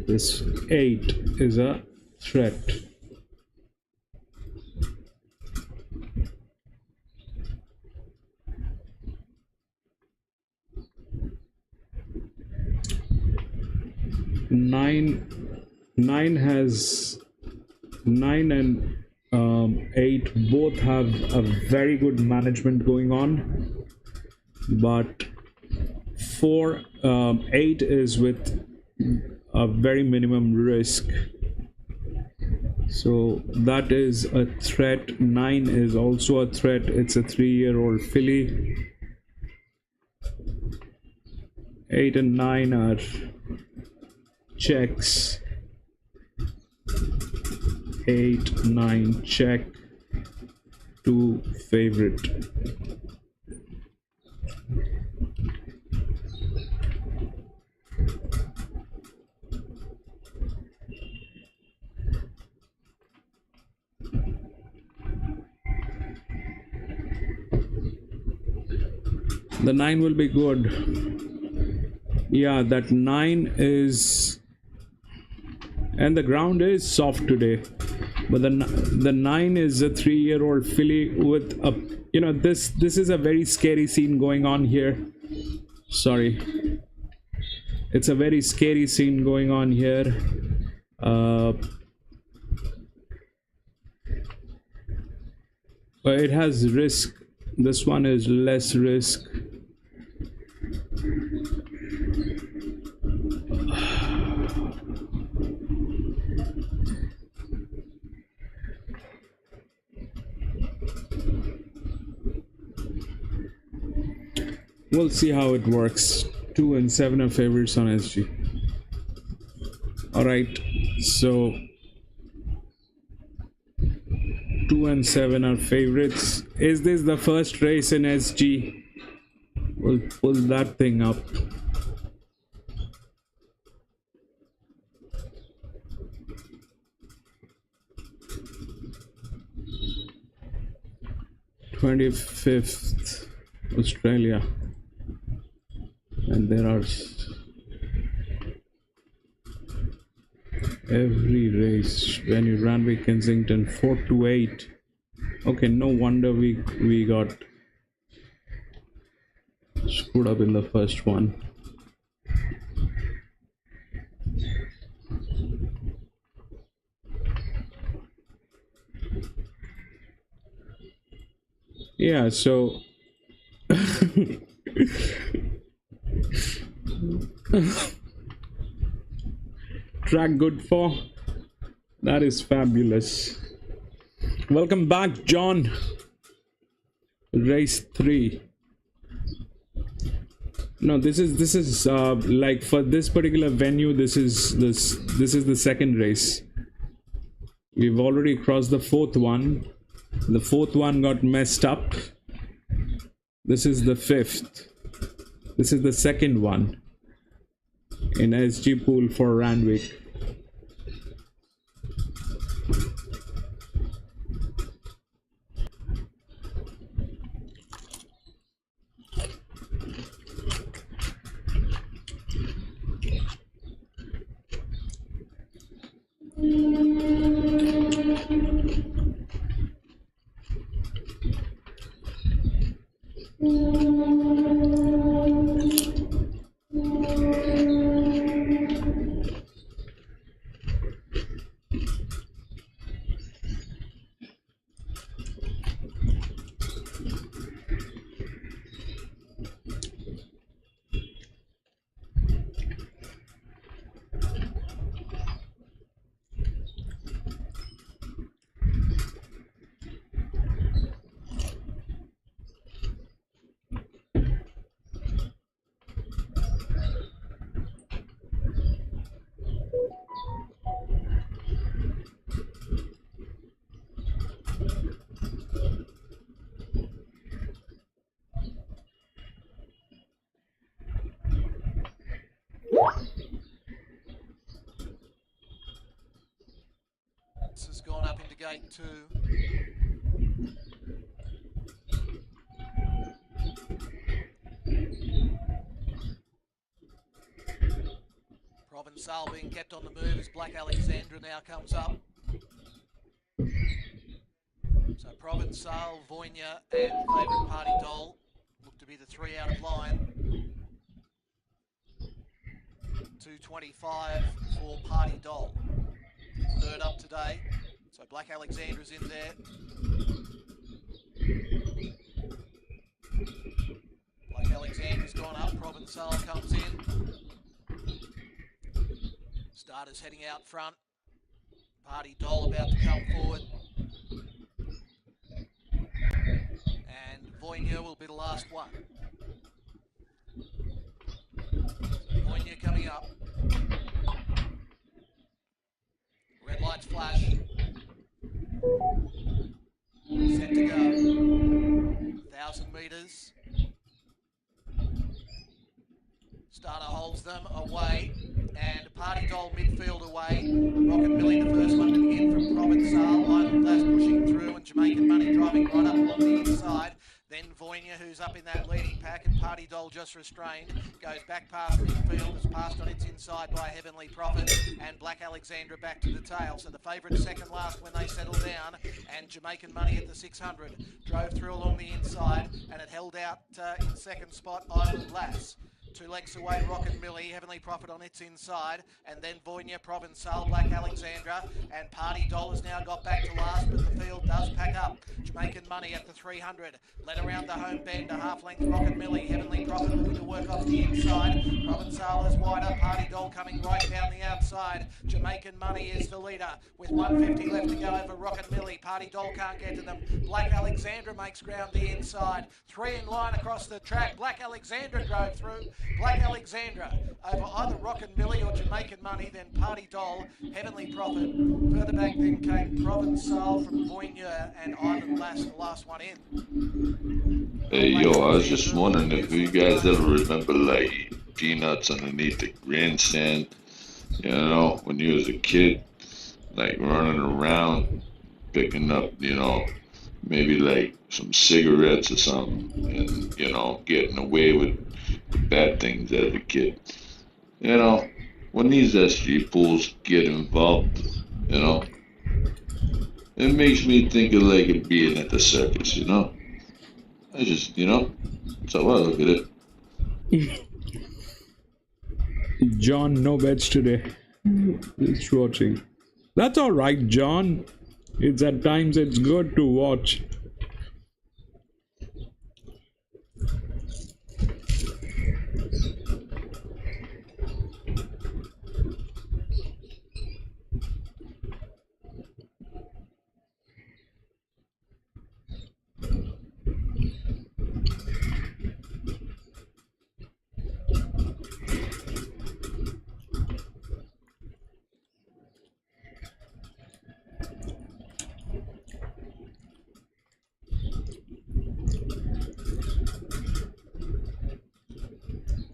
This 8 is a threat. Nine has 9 and 8 both have a very good management going on, but 8 is with a very minimum risk, so that is a threat. 9 is also a threat. It's a 3-year-old filly. 8 and 9 are checks. 8, 9 check, 2 favorite. The 9 will be good. Yeah, that 9 is, and the ground is soft today, but the 9 is a 3-year-old filly with a, you know, this is a very scary scene going on here. Sorry, it's a very scary scene going on here. But it has risk. This one is less risk. We'll see how it works. 2 and 7 are favorites on SG. Alright, so 2 and 7 are favorites. Is this the first race in SG? We'll pull that thing up. (25th) Australia, and there are every race. Venue Randwick, Kensington, 4 to 8. Okay, no wonder we got screwed up in the first one. Yeah, so track good for, that is fabulous. Welcome back, John. Race 3. No, this is like for this particular venue, this is the second race. We've already crossed the 4th one. The 4th one got messed up. This is the 5th. This is the second one in SG pool for Randwick. Has gone up into gate 2. Provençal being kept on the move as Black Alexandra now comes up. So Provençal, Voynia and Favourite Party Doll look to be the 3 out of line. 225 for Party Doll. 3rd up today. So Black Alexandra's in there. Black Alexandra's gone up. Provençal comes in. Starters heading out front. Party Doll about to come forward. And Voynier will be the last one. So Voynier coming up. Red lights flash. Set to go. 1,000 metres. Starter holds them away. And Party Doll midfield away. Rocket Millie the first one to begin from Provençal. Island Glass pushing through and Jamaican Money driving right up along the inside. Then Voynier, who's up in that leading pack, and Party Doll just restrained, goes back past midfield, is passed on its inside by Heavenly Prophet, and Black Alexandra back to the tail. So the favourite second last when they settle down, and Jamaican Money at the 600 drove through along the inside, and it held out in second spot, Island Lass. 2 lengths away, Rocket Millie, Heavenly Prophet on its inside, and then Voynier, Provençal, Black Alexandra, and Party Doll has now got back to last, but the field does pack up. Jamaican Money at the 300, led around the home bend, a half-length Rocket Millie, Heavenly Prophet looking to work off the inside. Provençal is wider, Party Doll coming right down the outside. Jamaican Money is the leader, with 150 left to go over Rocket Millie. Party Doll can't get to them. Black Alexandra makes ground the inside. 3 in line across the track. Black Alexandra drove through. Black Alexandra over either Rocket Millie or Jamaican Money, then Party Doll, Heavenly Prophet. Further back then came Provençal from Voynier and Island Lass, the last one in. Hey, yo, I was just wondering if you guys ever remember, like, peanuts underneath the grandstand, you know, when you was a kid, like, running around, picking up, you know, maybe, like, some cigarettes or something, and, you know, getting away with bad things as a kid. You know, when these SG pools get involved, you know, it makes me think of like it being at the circus, you know? I just, you know, that's how I look at it. John, no bets today. Just watching. That's alright, John. It's at times it's good to watch.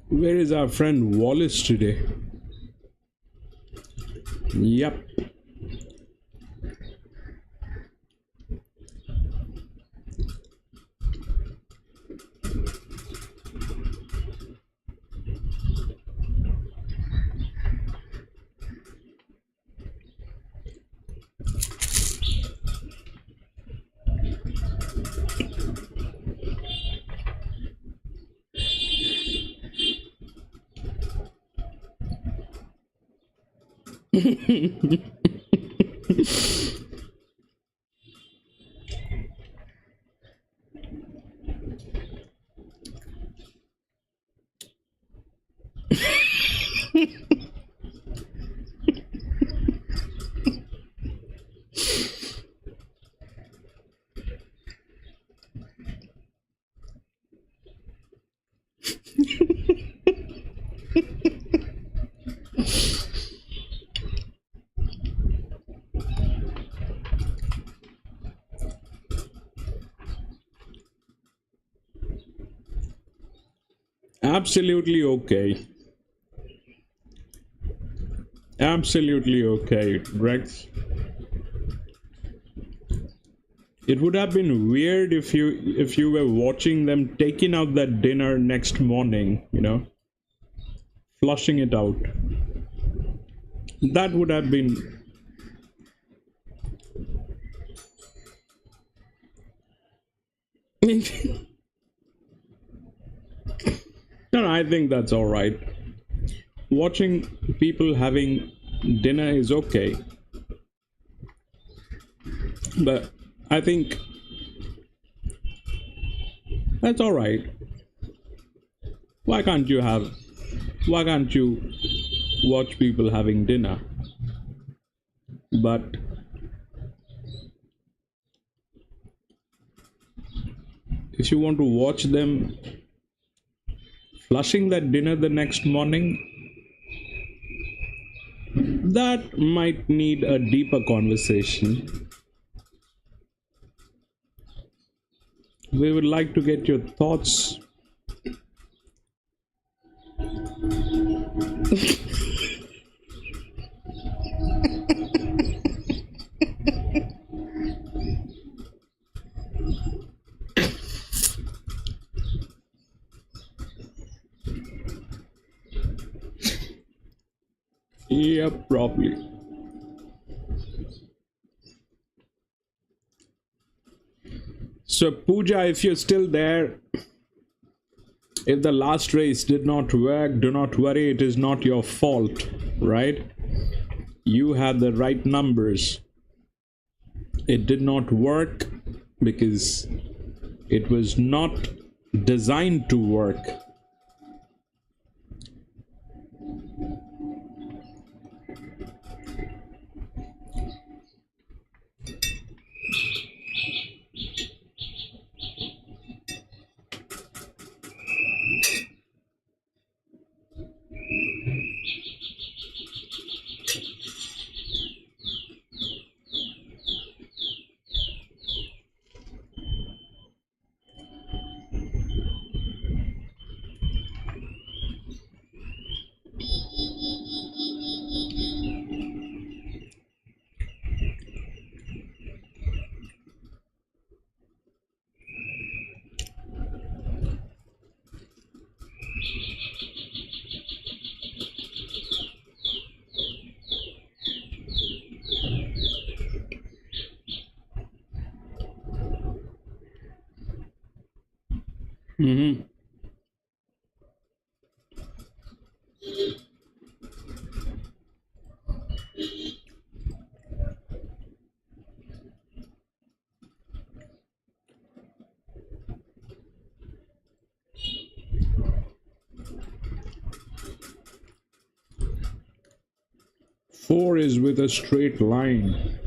Where is our friend Wallace today? Yep. Absolutely okay. Absolutely okay, Rex. It would have been weird if you were watching them taking out that dinner next morning, you know, flushing it out. That would have been No, I think that's all right. Watching people having dinner is okay. But I think that's all right. Why can't you watch people having dinner? But if you want to watch them flushing that dinner the next morning, that might need a deeper conversation. We would like to get your thoughts. Yeah, probably. So Pooja, if you're still there, if the last race did not work, do not worry, it is not your fault, right? You had the right numbers. It did not work because it was not designed to work. Mm-hmm. Four is with a straight line.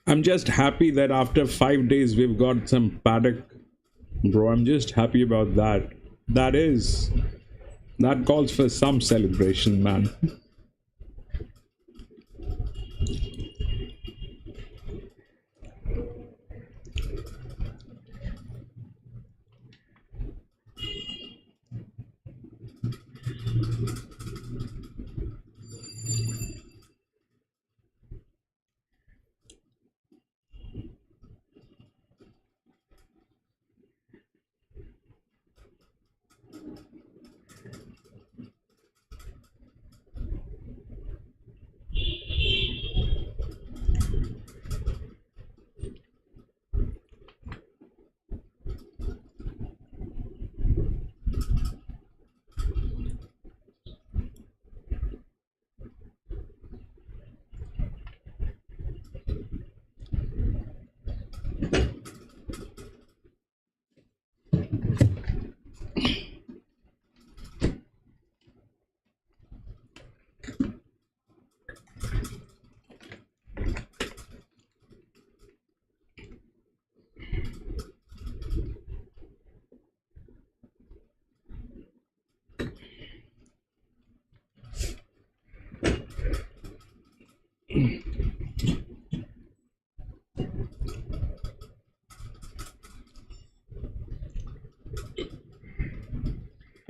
I'm just happy that after 5 days we've got some paddock, bro. I'm just happy about that. That calls for some celebration, man.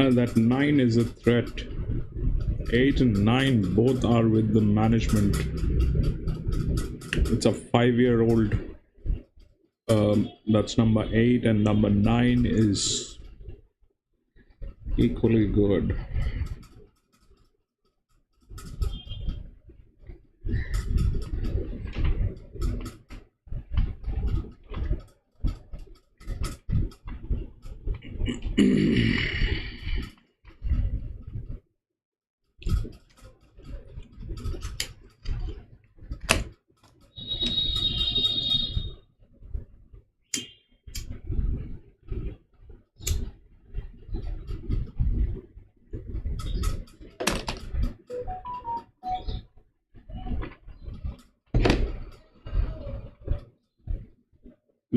That 9 is a threat. 8 and 9 both are with the management. It's a 5-year-old. That's number 8, and number 9 is equally good.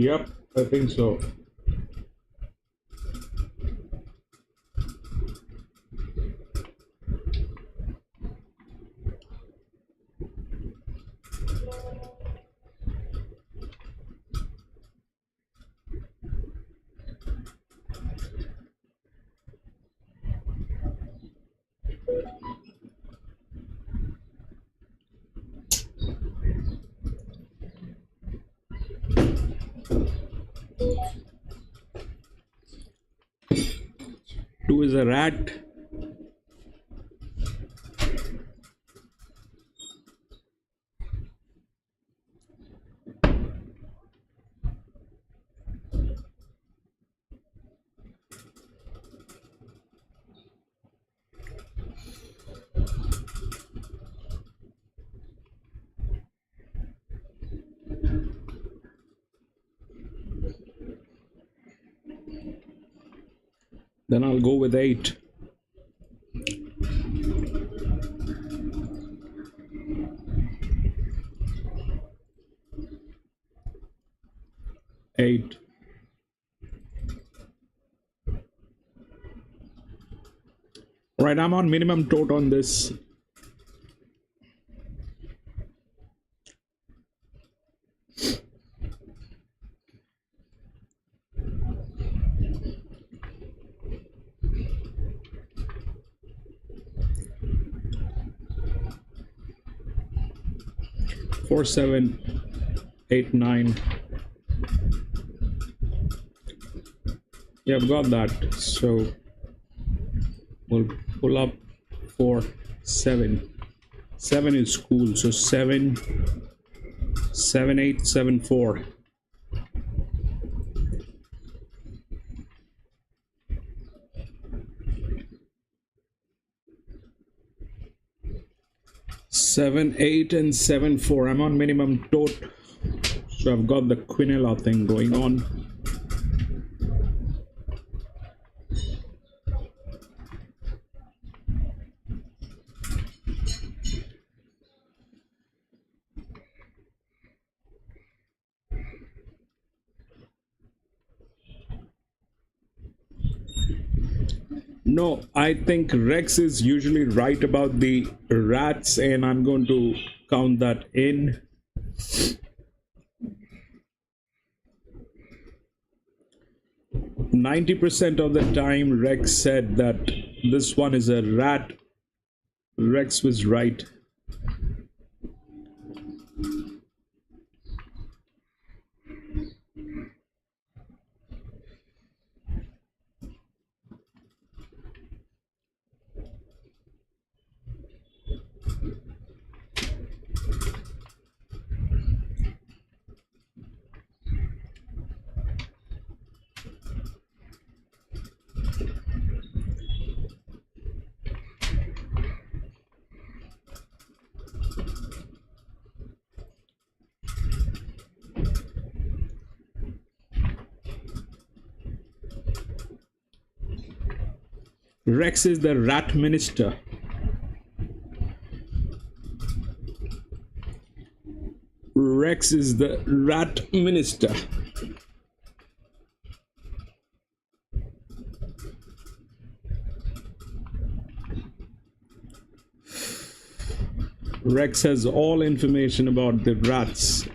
Yep, I think so. Two is a rat. Then I'll go with 8. Eight. Right, I'm on minimum tote on this. Four, 7, 8, 9. Yeah, I've got that. So we'll pull up 4, 7. 7 is cool. So 7, 7, 8, 7, 4. Seven, 8, and 7, 4. I'm on minimum tote, so I've got the Quinella thing going on. No, I think Rex is usually right about the rats, and I'm going to count that in. %90 of the time, Rex said that this one is a rat. Rex was right. Rex is the rat minister. Rex is the rat minister. Rex has all information about the rats.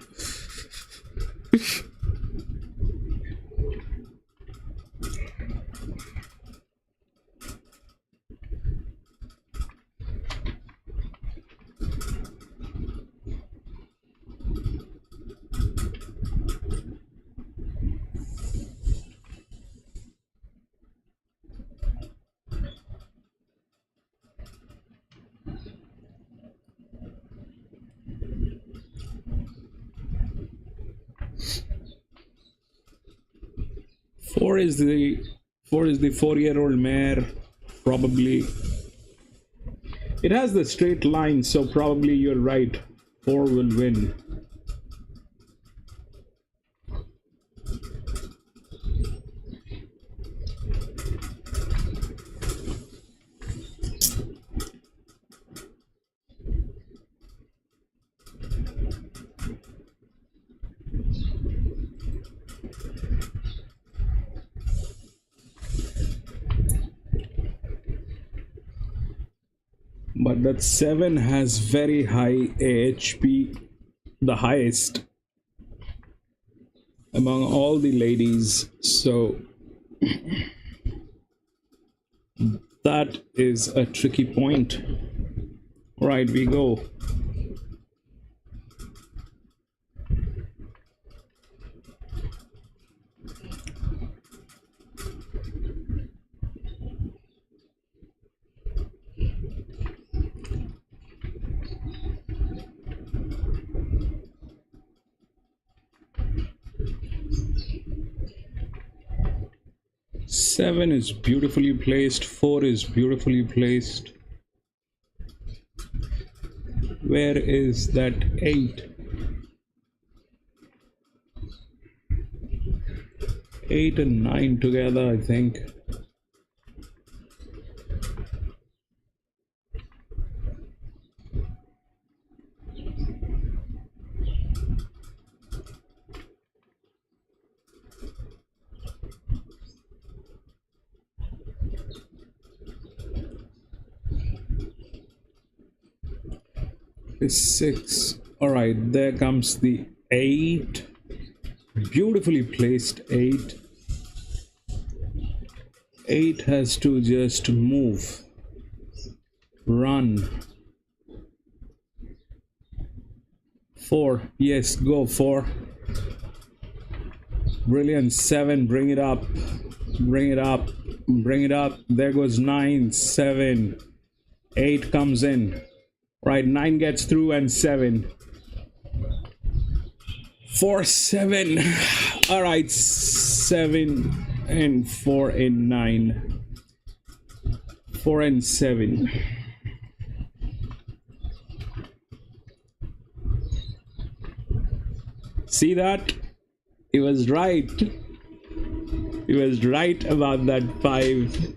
4 is the 4-year-old mare. Probably. It has the straight line, so probably you're right. 4 will win. But that 7 has very high AHP, the highest among all the ladies, so that is a tricky point. Right, we go. Seven is beautifully placed, 4 is beautifully placed. Where is that 8? 8 and 9 together, I think. Is 6. All right, there comes the 8. Beautifully placed 8. 8 has to just move, run. 4, yes, go 4. Brilliant. 7, bring it up, bring it up, bring it up. There goes 9, 7, 8 comes in. Right, 9 gets through and 7. 4, 7. All right, 7 and 4 and 9. 4 and 7. See that? He was right. He was right about that 5.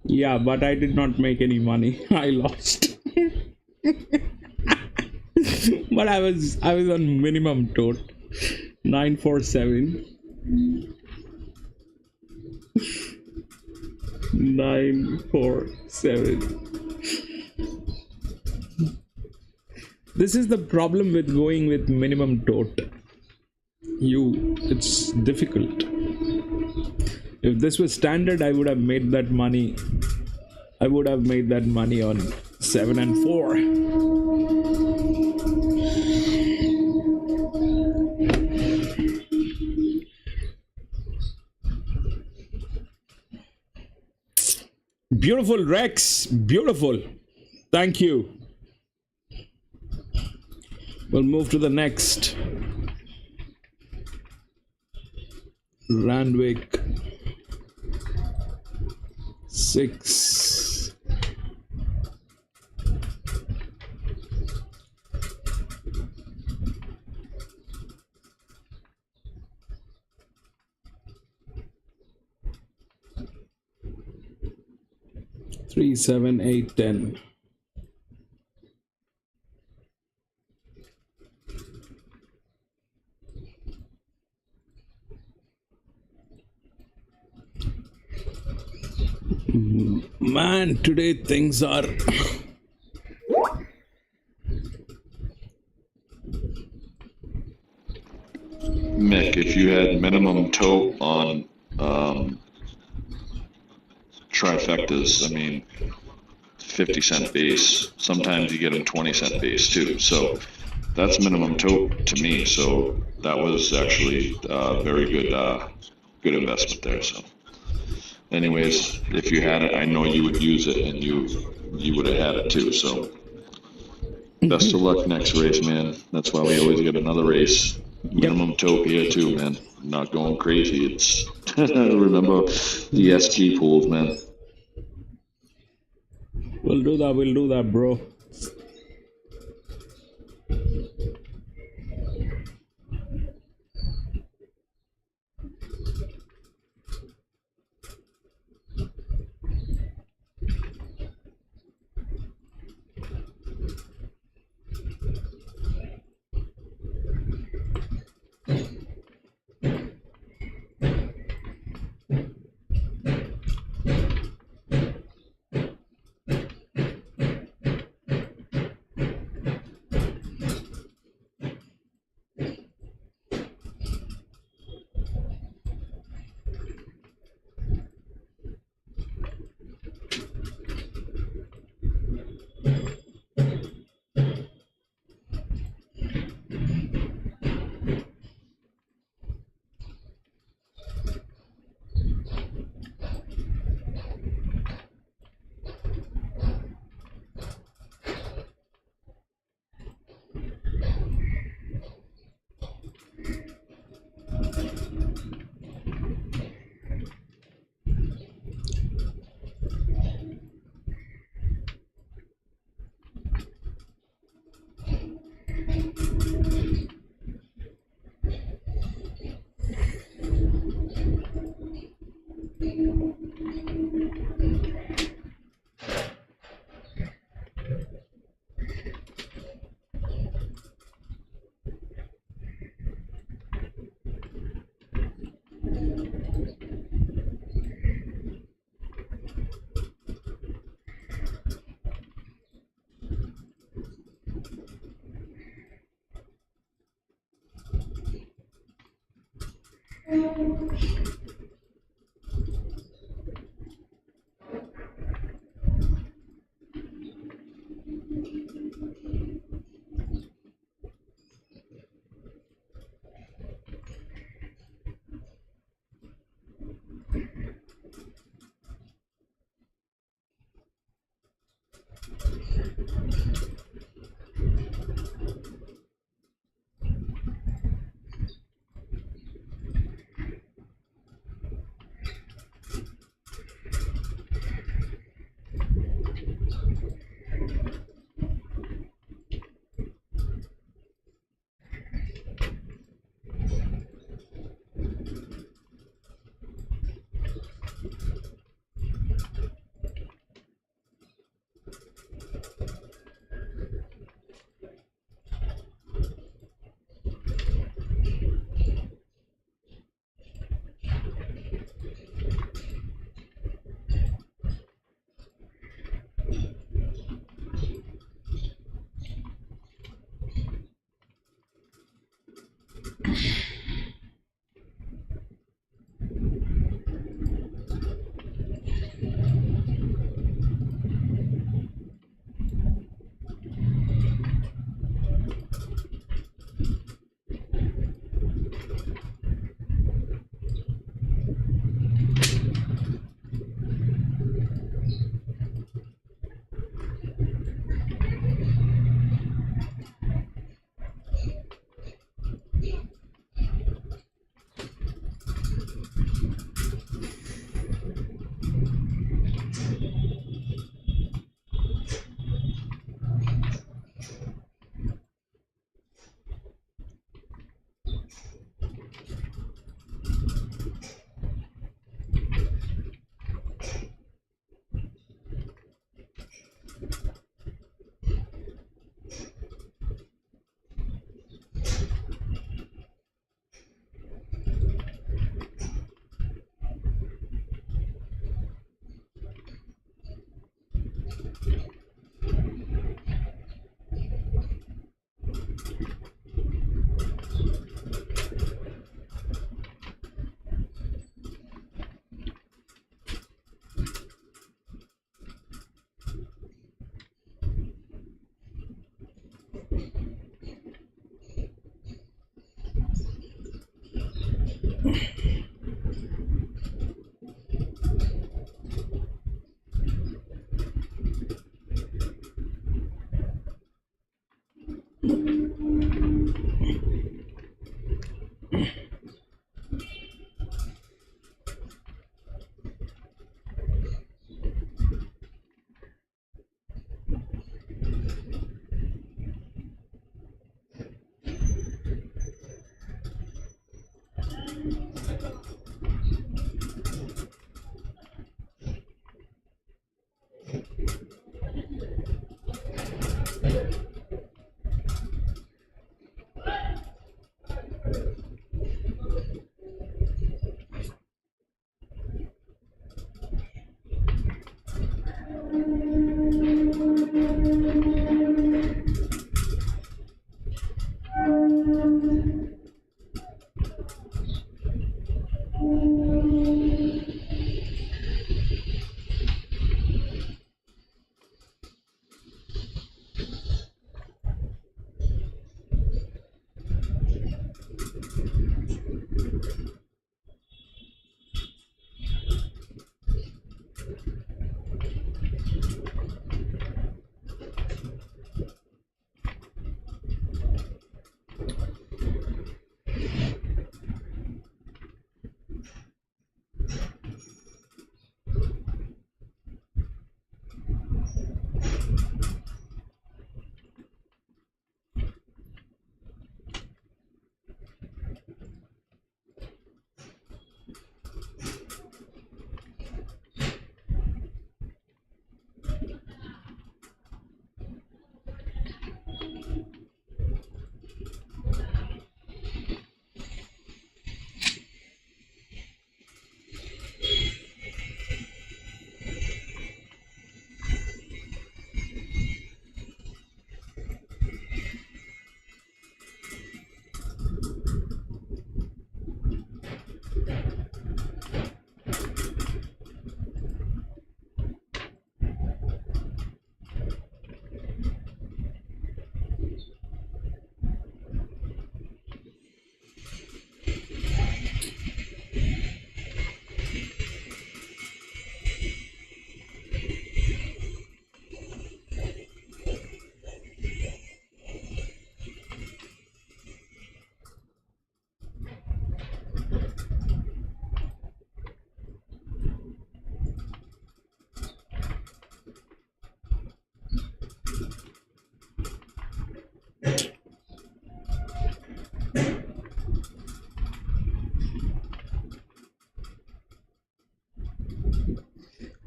Yeah, but I did not make any money. I lost. But I was on minimum tot. 947. 947. This is the problem with going with minimum tot. It's difficult. If this was standard, I would have made that money. I would have made that money on 7 and 4. Beautiful, Rex. Beautiful. Thank you. We'll move to the next. Randwick. 6. Three, 7, 8, 10. Man, today things are Mick, if you had minimum tote on trifectas, I mean, 50-cent base. Sometimes you get them 20-cent base too. So that's minimum tote to me. So that was actually very good investment there. So anyways, if you had it, I know you would use it, and you would have had it too. So Best of luck next race, man. That's why we always get another race. Minimum tote here too, man. I'm not going crazy. It's remember the SG pools, man. We'll do that, bro.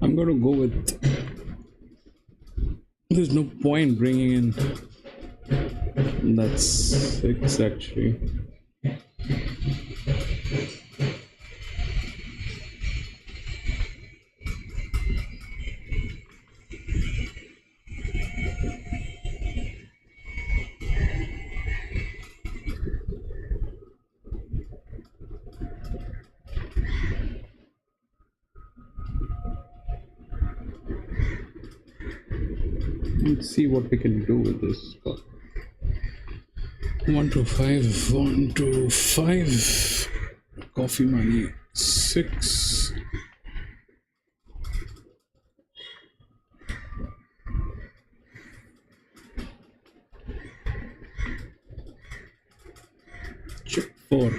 I'm gonna go with. There's no point bringing in. That's 6 actually. Let's see what we can do with this. 1 to 5, 1 to 5. Coffee money 6. Check 4.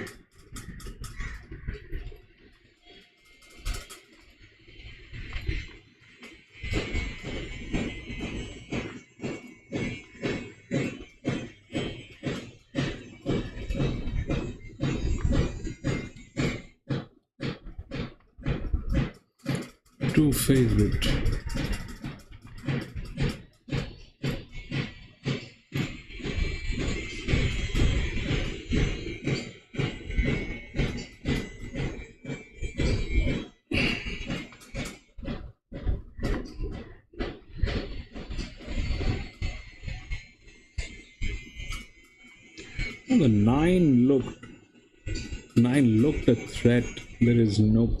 Two favorite. The 9 looked a threat. There is no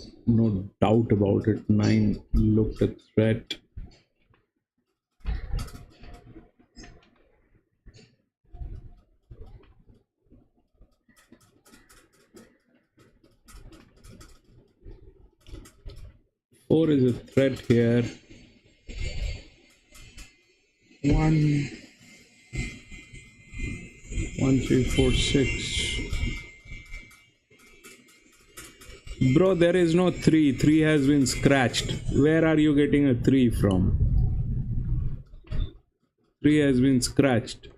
doubt about it. 9 looked a threat. Four is a threat here. 1, 3, 4, 6. Bro, there is no 3. 3 has been scratched. Where are you getting a 3 from? 3 has been scratched.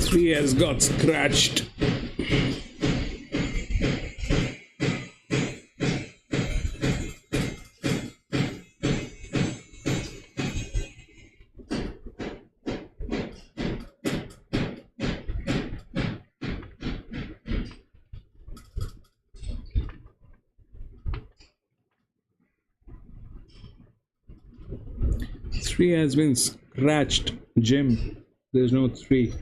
Three has got scratched. Three has been scratched, Jim. There's no 3.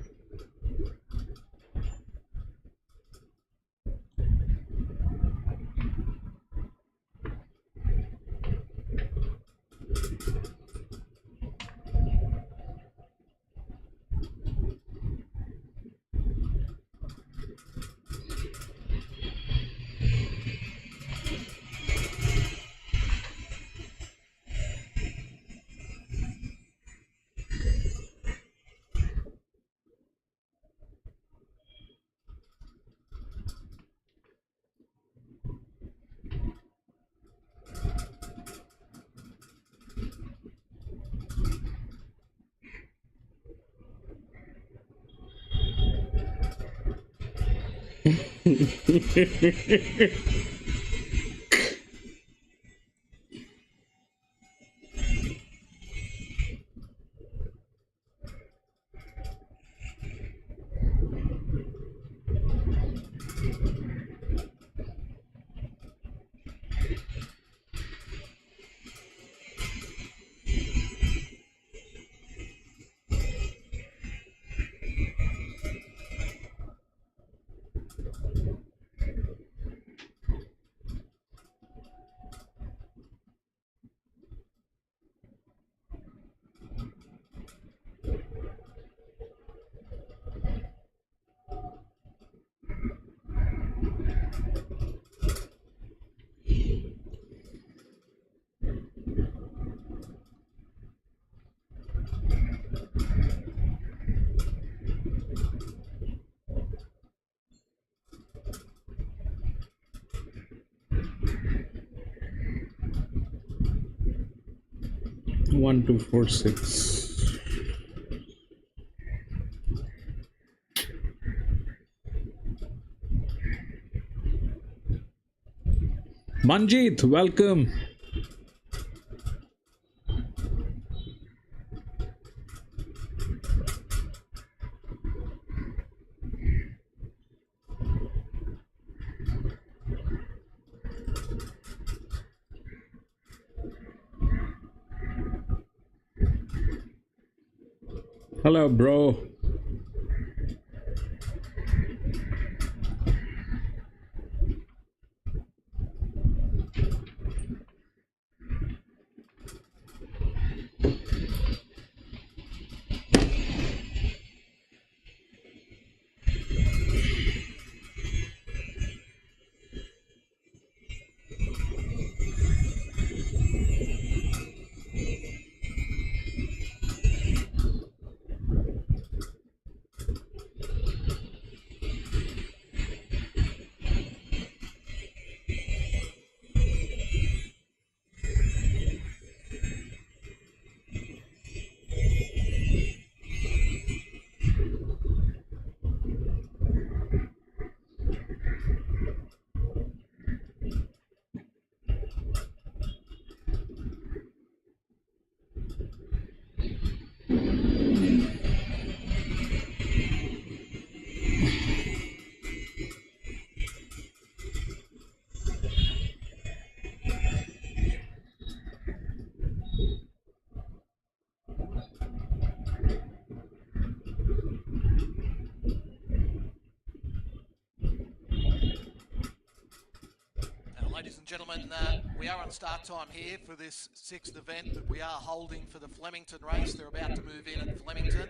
One, 2, 4, 6. Manjeet, welcome. Hello, bro. Ladies and gentlemen, we are on start time here for this 6th event that we are holding for the Flemington race. They're about to move in at Flemington.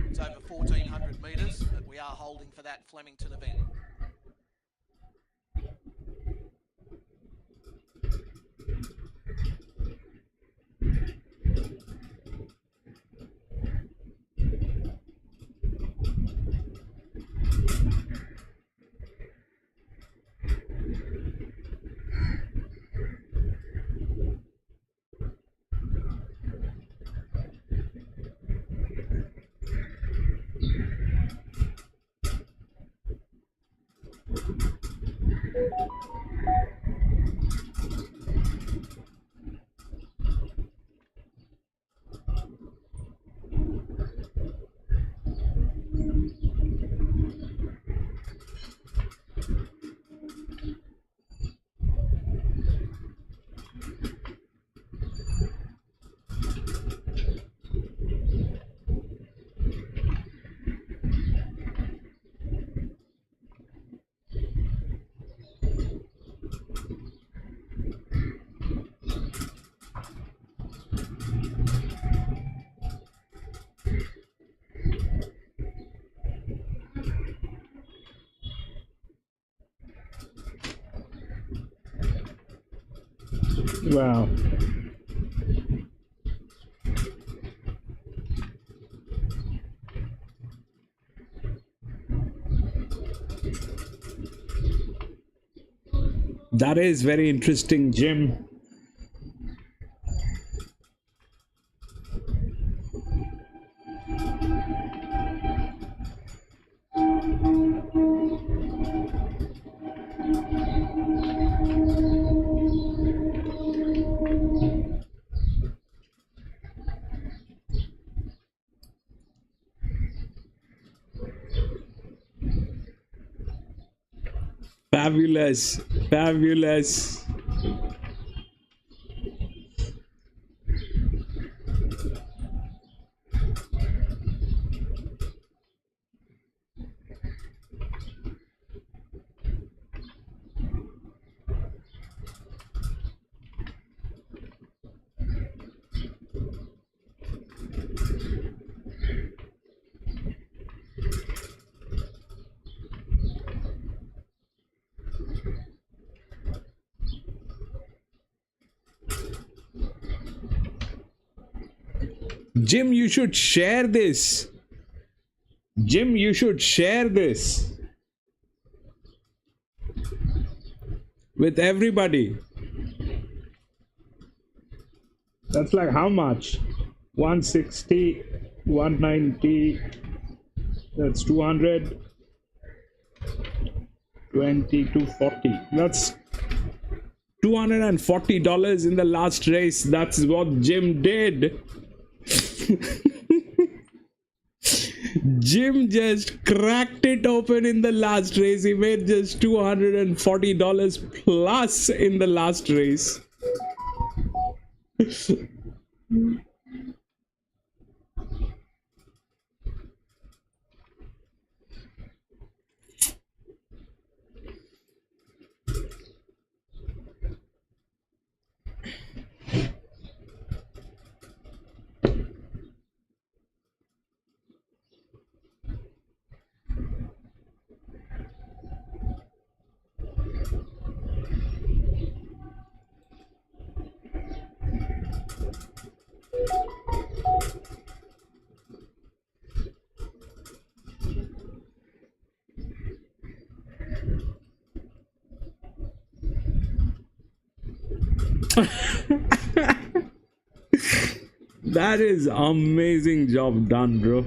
It's over 1,400 metres, but we are holding for that Flemington event. Wow. That is very interesting, Jim. Fabulous, fabulous. Jim, you should share this. Jim, you should share this with everybody. That's like how much? 160, 190, that's 200, 20 to 40. That's $240 in the last race. That's what Jim did. Jim just cracked it open in the last race. He made just $240 plus in the last race. That is amazing job done, bro.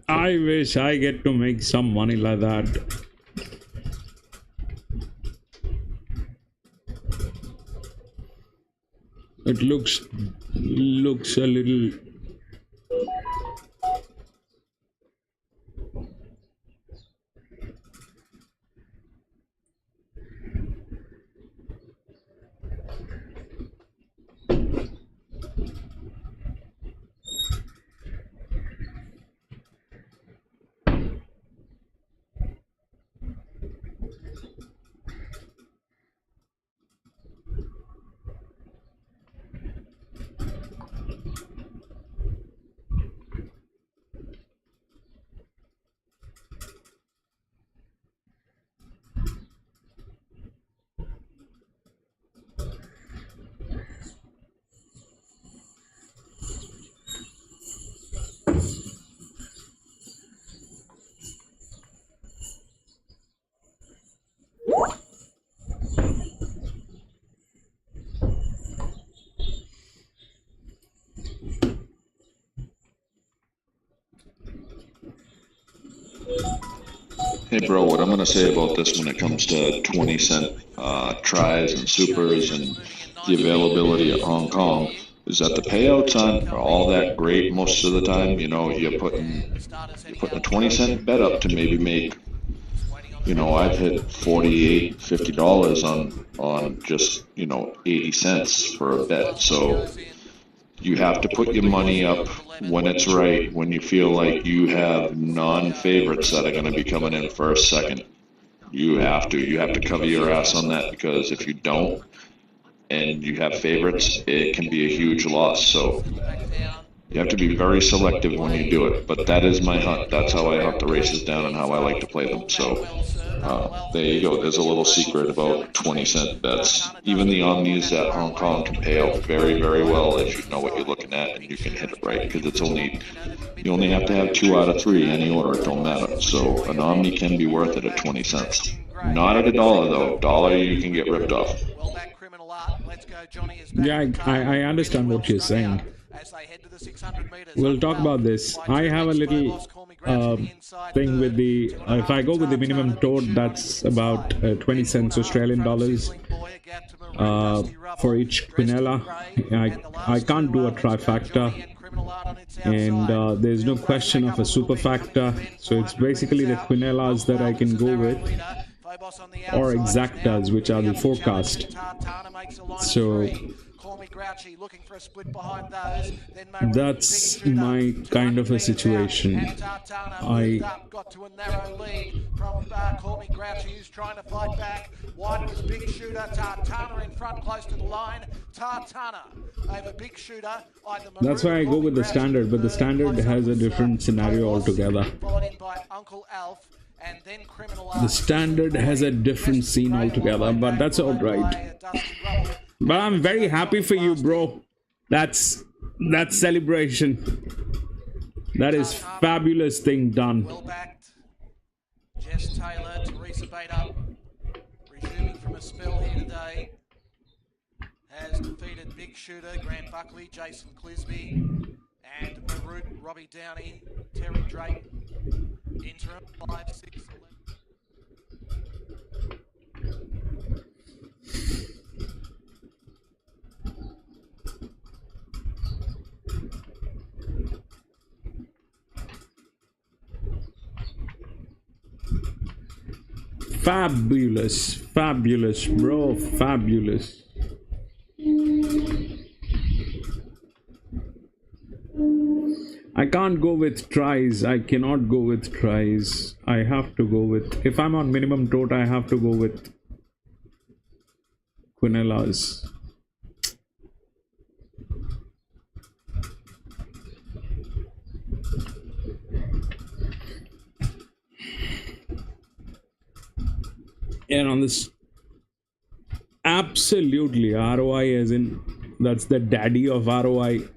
I wish I get to make some money like that. It looks a little Hey bro, what I'm going to say about this when it comes to 20-cent tries and supers and the availability at Hong Kong is that the payouts aren't all that great most of the time. You know, you're putting a 20-cent bet up to maybe make, you know, I've hit $48, $50 on just, you know, 80 cents for a bet. So you have to put your money up when it's right, when you feel like you have non-favorites that are going to be coming in first, second. You have to cover your ass on that, because if you don't and you have favorites, it can be a huge loss. So you have to be very selective when you do it. But that is my hunt. That's how I hunt the races down and how I like to play them. So there you go. There's a little secret about 20-cent bets. Even the omnis at Hong Kong can pay out very, very well if you know what you're looking at and you can hit it right, because you only have to have 2 out of 3 any order. It don't matter. So an omni can be worth it at 20 cents. Not at $1 though. $1 you can get ripped off. Yeah, I understand what you're saying. We'll talk about this. I have a little thing with the if I go with the minimum tote, that's about 20 cents Australian dollars for each quinella. I can't do a trifecta, and there's no question of a superfacta, so it's basically the quinellas that I can go with, or exactas, which are the forecast. So Grouchy looking for a split behind those. Then That's my kind of a situation. And Tartana moved up, got to a narrow lead from Call Me Grouchy, who's trying to fight back. Wide was Big Shooter. Tartana in front, close to the line. Tartana over Big Shooter. That's why I go with the standard, but the standard has a different scenario altogether. Followed in by Uncle Alf. And then Criminal The standard has a different scene altogether, but that's alright. But I'm very happy for you, bro. That's celebration. That is fabulous thing done. Well backed. Jess Taylor, Teresa Bader, resuming from a spell here today, has defeated Big Shooter, Grant Buckley, Jason Clisby, and Marut, Robbie Downey, Terry Drake. Interim 5, 6, 11. Fabulous, bro, fabulous. I can't go with tries. I cannot go with tries. I have to go with, if I'm on minimum tot, I have to go with Quinellas. And on this, absolutely ROI, as in that's the daddy of ROI.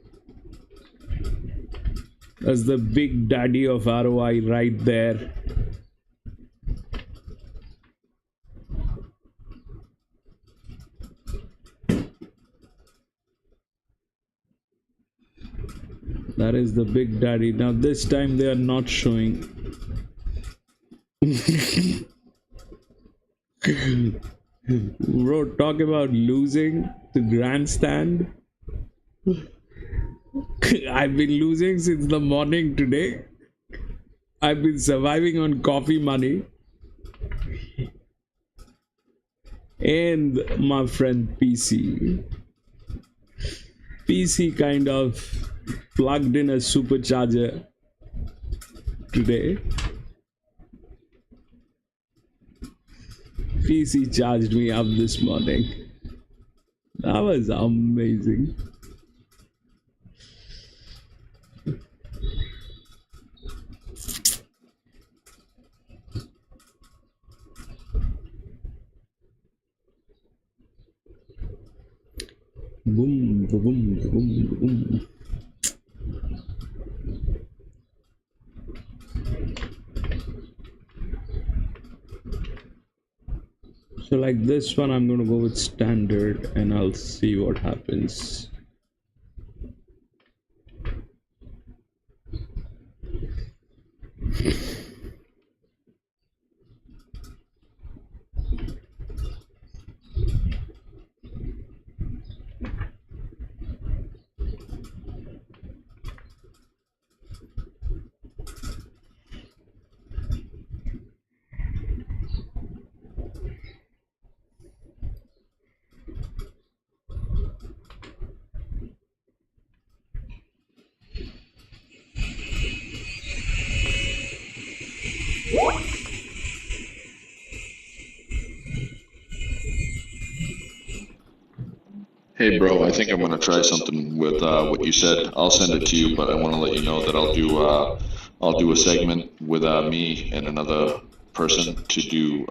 That's the big daddy of ROI right there. That is the big daddy. Now this time they are not showing. Bro, talk about losing the grandstand. I've been losing since the morning today. I've been surviving on coffee money. And my friend PC. PC kind of plugged in a supercharger today. PC charged me up this morning. That was amazing. Boom, boom, boom, boom. So like this one, I'm gonna go with standard and I'll see what happens. Hey bro, I think I'm gonna try something with what you said. I'll send it to you, but I want to let you know that I'll do a segment with me and another person to do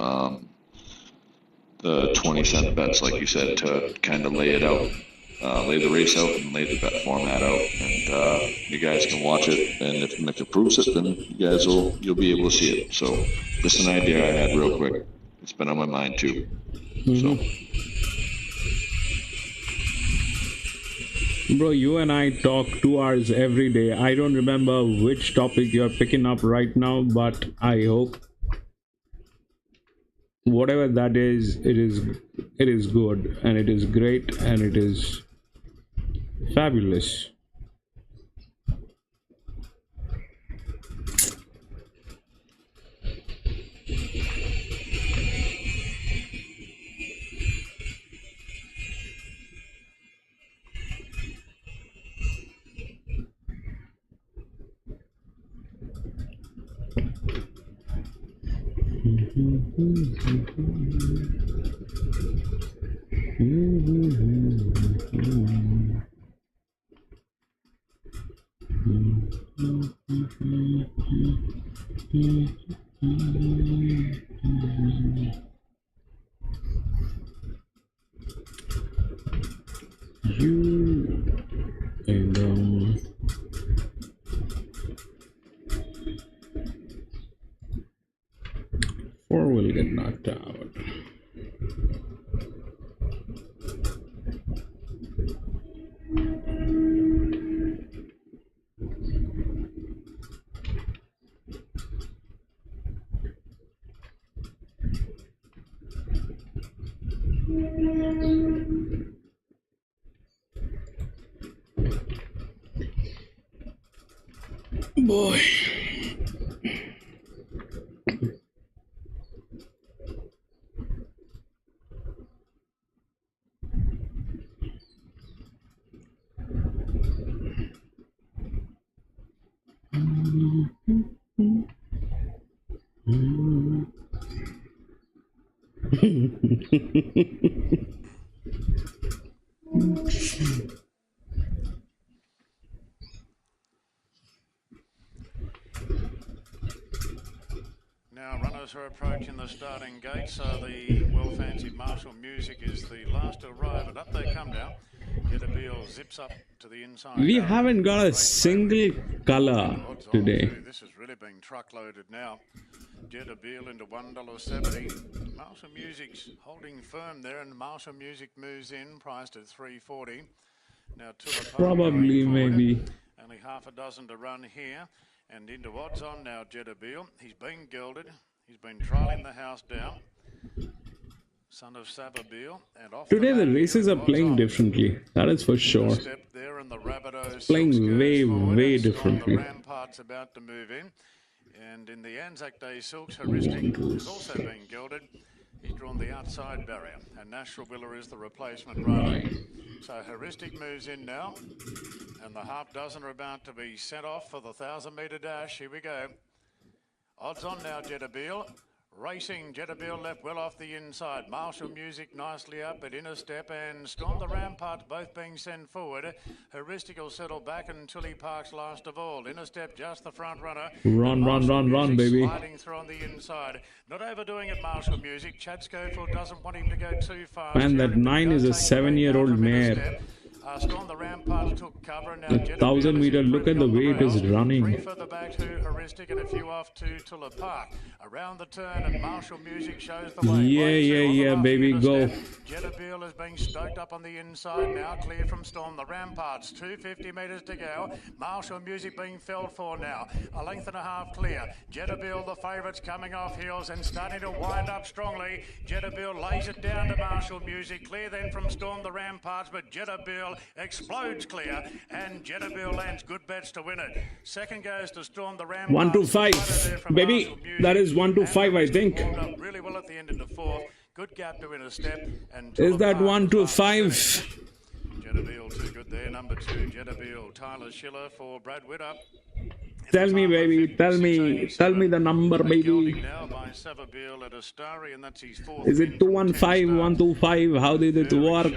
the 20-cent bets, like you said, to kind of lay it out, lay the race out and lay the bet format out, and you guys can watch it. And if Mick approves it, then you guys you'll be able to see it. So just an idea I had real quick. It's been on my mind too. So. Bro, you and I talk 2 hours every day. I don't remember which topic you're picking up right now, but I hope whatever that is, it is good and it is great and it is fabulous. And 4 will get knocked out. Boy. Now runners are approaching the starting gate, so the well-fancied Marshall Music is the last to arrive, and up they come now. Jedabeel zips up to the inside. We haven't got a single color today. This has really been truckloaded now. Jedabeel into $1.70. Marshall Music's holding firm there, and Marshall Music moves in, priced at $3.40. Now Probably, maybe. Only half a dozen to run here. And into odds on now, Jedabeel. He's been gelded. He's been trialling the house down. Son of Savabeel. And off Today the races are playing differently. That is for sure. Step there and the Rabbitohs Playing way differently. The Rampart's about to move in. And in the Anzac Day Silks, Heuristic has also been gelded. He's drawn the outside barrier. And Natural Willer is the replacement rider. So Heuristic moves in now. And the half dozen are about to be sent off for the 1,000-metre dash. Here we go. Odds on now, Jedabeel. Racing, Jedabeel left well off the inside. Marshall Music nicely up at inner step, and Storm the Ramparts both being sent forward. Heuristic will settle back until he parks last of all. Inner step, just the front runner. Run, baby. Sliding through on the inside. Not overdoing it, Marshall Music. Chad Schofield doesn't want him to go too fast. Man, that 9 is a 7-year-old mare. Storm the Ramparts took cover, and now 1,000 meter, look at the way it is running. 3 further back to Heuristic and a few off to Tulla Park. Around the turn, and Marshall Music shows the way. Yeah, baby, go. Jedabeel is being stoked up on the inside, now clear from Storm the Ramparts. 250 metres to go. Marshall Music being felled for now. A length and a half clear. Jedabeel, the favourites, coming off heels and starting to wind up strongly. Jedabeel lays it down to Marshall Music. Clear then from Storm the Ramparts, but Jedabeel explodes clear, and Jedabeel lands good bets to win it. Second goes to Storm the Ramparts. 1 to 5, baby. That is 1 to 5, I think. Warmed up really well at the end of the fourth. Good gap to win a step. And Is that 1 to 5? Jedabeel too good there. Number 2, Jedabeel. Tyler Schiller for Brad Witter. Tell me, baby. Tell me the number, baby. Now by Savabeel at Astari, and that's his fourth. Is it 215, 125? How did it work?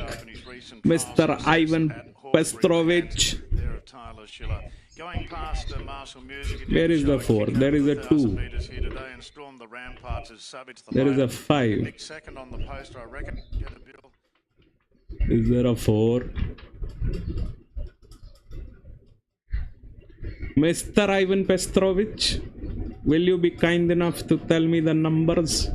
Mr. Ivan Pestrovich. There are Tyler Schiller. Going past Marshall Music. Where is the 4? There is a 2. There is a 5. Second on the poster, I reckon. Is there a 4? Mr. Ivan Pestrovich, will you be kind enough to tell me the numbers?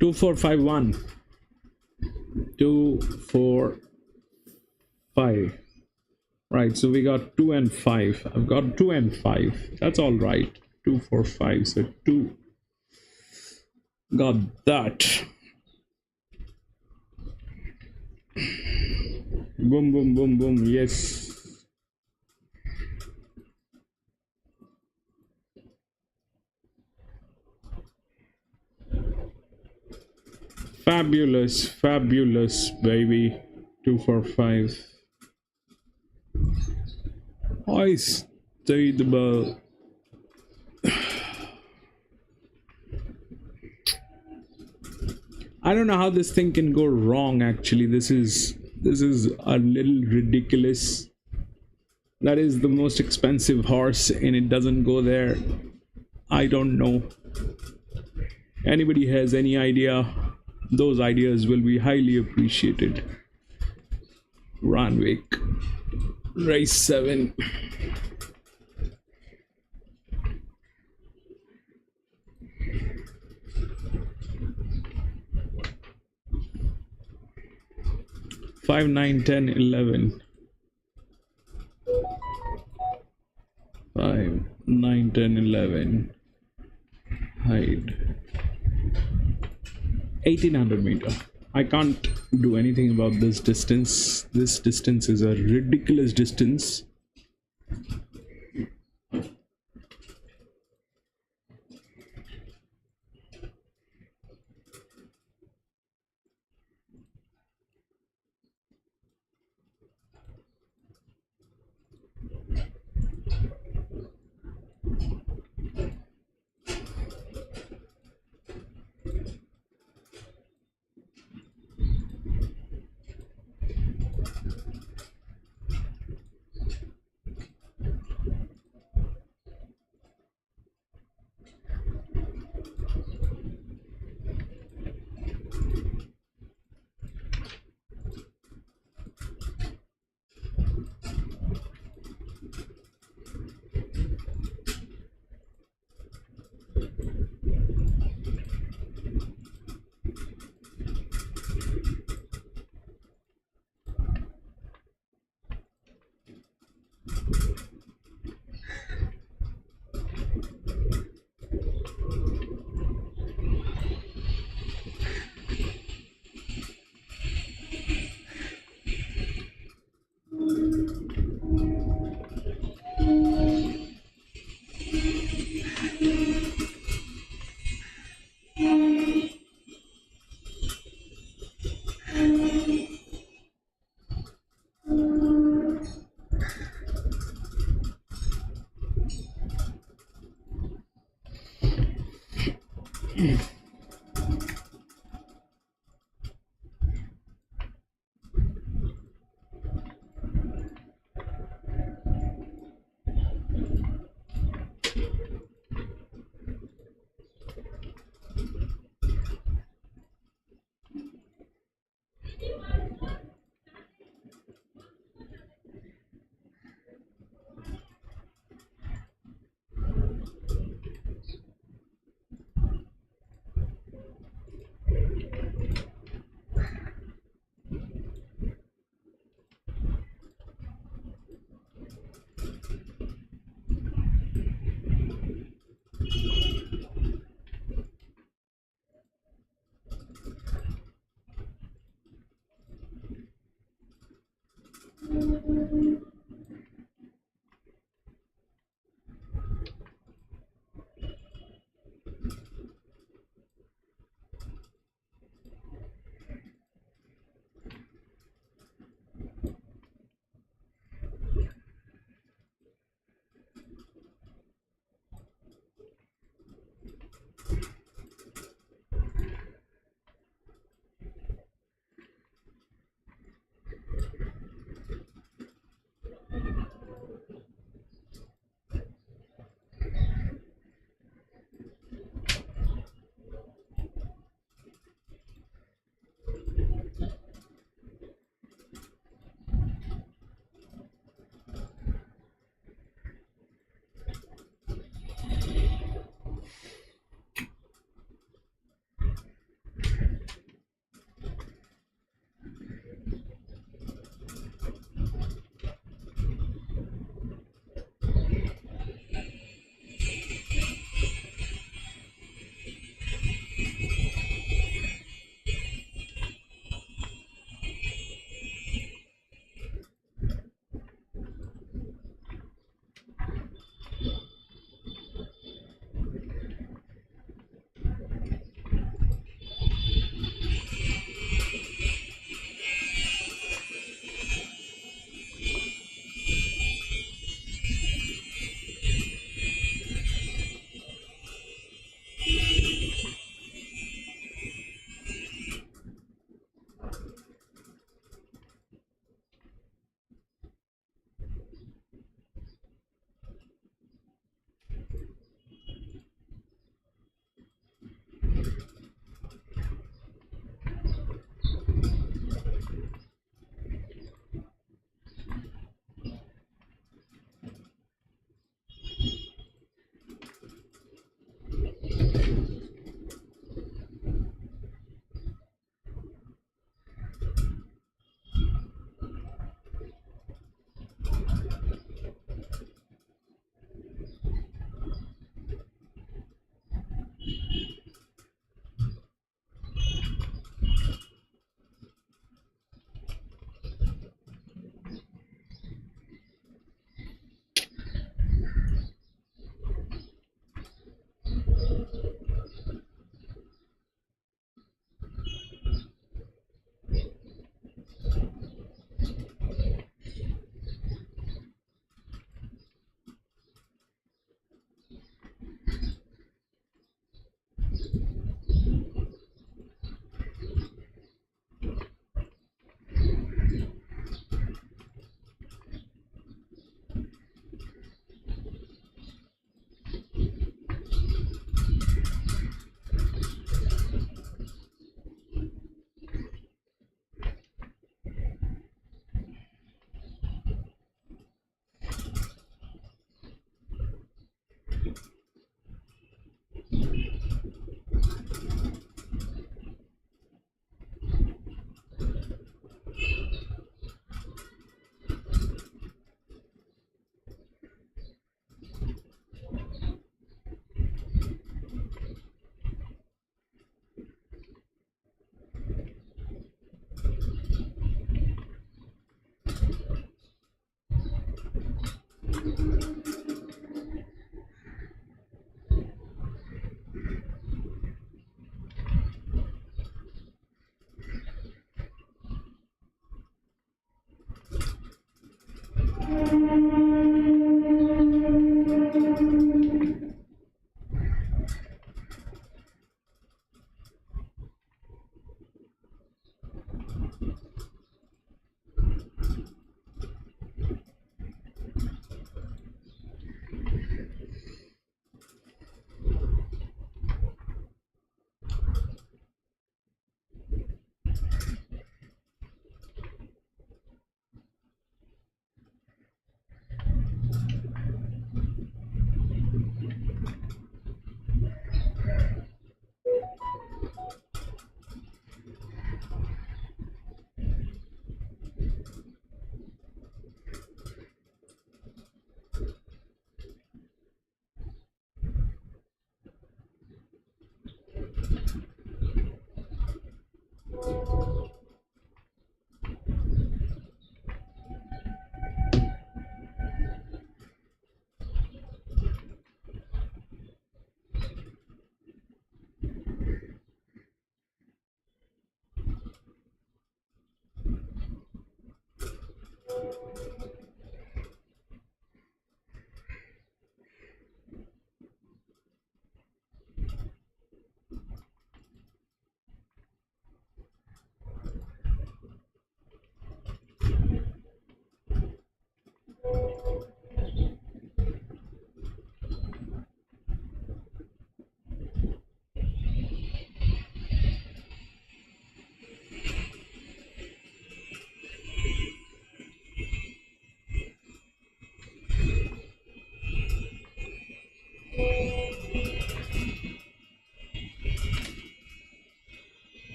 Two, 4, 5, 1. 2, 4, 5. Right, so we got 2 and 5. I've got 2 and 5. That's all right. 2, 4, 5. So 2. Got that. Boom, boom, boom, boom. Yes. Fabulous, fabulous, baby. 245. I stayed about. I don't know how this thing can go wrong. Actually, this is a little ridiculous. That is the most expensive horse, and it doesn't go there. I don't know. Anybody has any idea? Those ideas will be highly appreciated. Randwick, race 7. Five, 9, 10, 11. 5, 9, 10, 11. Hide. 1800 meter. I can't do anything about this distance. This distance is a ridiculous distance.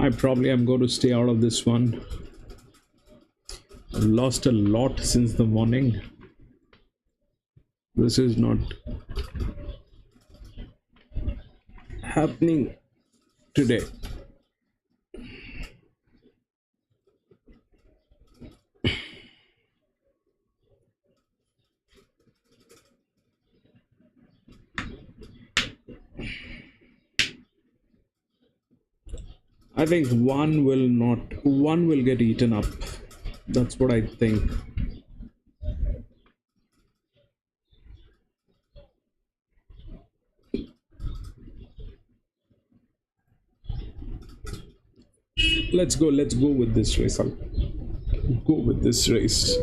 I probably am going to stay out of this one. I've lost a lot since the morning. This is not happening today. I think one will get eaten up. That's what I think. Let's go with this race. I'll go with this race.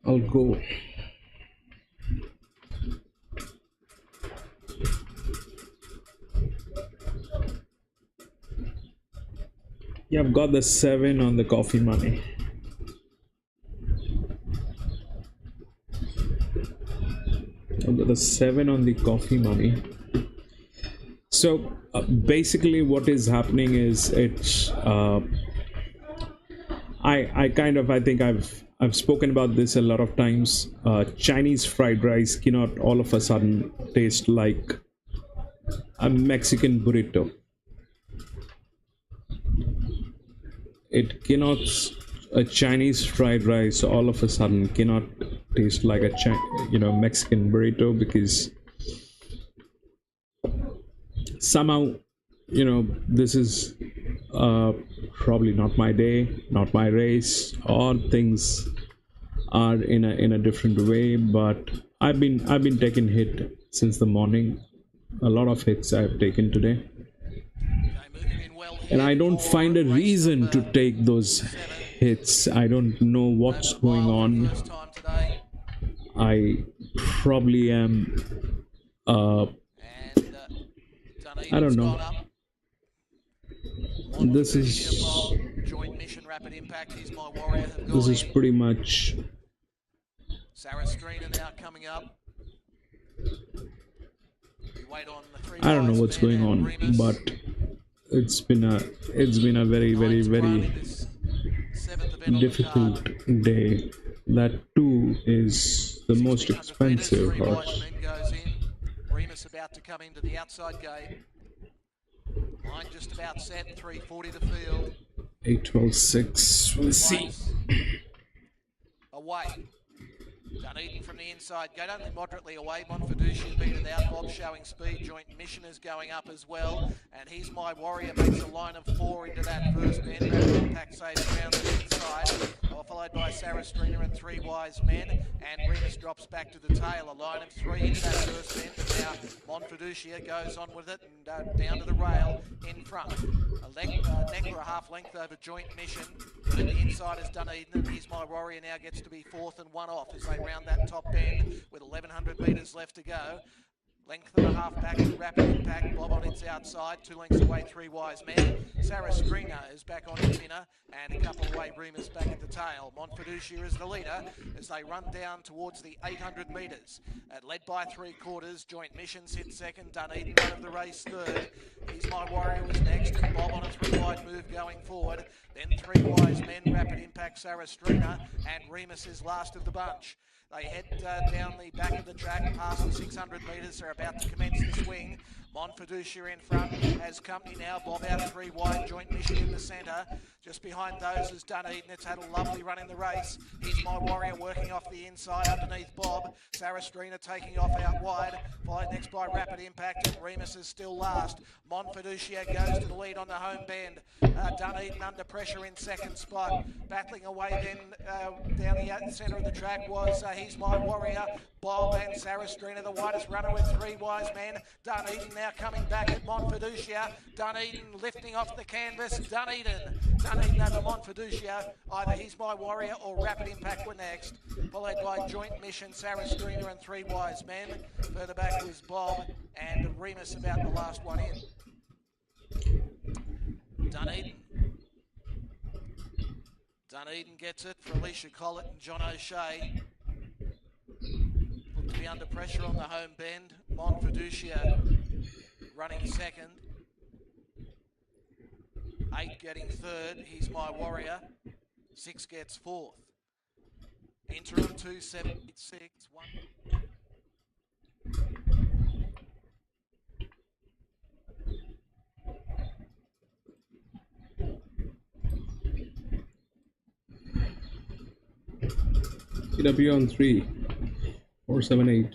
I'll go. Yeah, I've got the 7 on the coffee money. I've got the 7 on the coffee money. So basically what is happening is it's I think I've spoken about this a lot of times. Chinese fried rice cannot all of a sudden taste like a Mexican burrito. It cannot, a Chinese fried rice all of a sudden cannot taste like a Mexican burrito, because somehow this is probably not my day, not my race, or things are in a different way. But I've been taking hit since the morning. A lot of hits I've taken today, and I don't find a reason to take those hits. I don't know what's going on. I probably am I don't know. This is pretty much. Sarah Screener now coming up. I don't know what's going on, but it's been a very difficult day. That too is the most expensive horse. Remus about to come into the outside gate. Line just about set, 3:40 to field. 8-12-6. We'll see. Away. Dunedin from the inside gate, only moderately away. Monfiducia beat it out. Bob showing speed. Joint Mission is going up as well. And He's My Warrior makes a line of 4 into that first bend. Impact saves around the inside. Followed by Sarah Stringer and 3 Wise Men. And Remus drops back to the tail. A line of 3 into that first bend. Now Monfiducia goes on with it and down to the rail in front. A neck or a half length over Joint Mission. But the inside is Dunedin, and He's My Warrior now gets to be 4th and 1 off as they round that top bend with 1,100 metres left to go. Length and a half back to Rapid Impact. Bob on its outside. 2 lengths away, 3 Wise Men. Sarah Stringer is back on its winner. And a couple away, Remus back at the tail. Monfiducia is the leader as they run down towards the 800 metres. Led by 3/4. Joint Mission sits second. Dunedin out of the race third. He's My Warrior was next. And Bob on a 3-wide move going forward. Then 3 Wise Men, Rapid Impact, Sarah Stringer. And Remus is last of the bunch. They head down the back of the track past the 600 metres. They're about to commence the swing. Monfiducia in front has company now. Bob out 3 wide. Joint Mission in the centre. Just behind those is Dunedin. It's had a lovely run in the race. He's My Warrior working off the inside underneath Bob. Sarah Stringer taking off out wide. Followed next by Rapid Impact, and Remus is still last. Monfiducia goes to the lead on the home bend. Dunedin under pressure in second spot. Battling away then down the centre of the track was He's My Warrior. Bob and Sarah Stringer, the widest runner with 3 Wise Men. Dunedin now coming back at Monfiducia. Dunedin lifting off the canvas. Dunedin over Monfiducia. Either He's My Warrior or Rapid Impact were next. Followed by Joint Mission, Sarah Stringer and 3 Wise Men. Further back was Bob and Remus about the last one in. Dunedin gets it for Alicia Collett and John O'Shea. Look to be under pressure on the home bend. Monfiducia running second. 8 getting third. He's My Warrior. 6 gets fourth. Interim 276. 1. CW on 3. 478.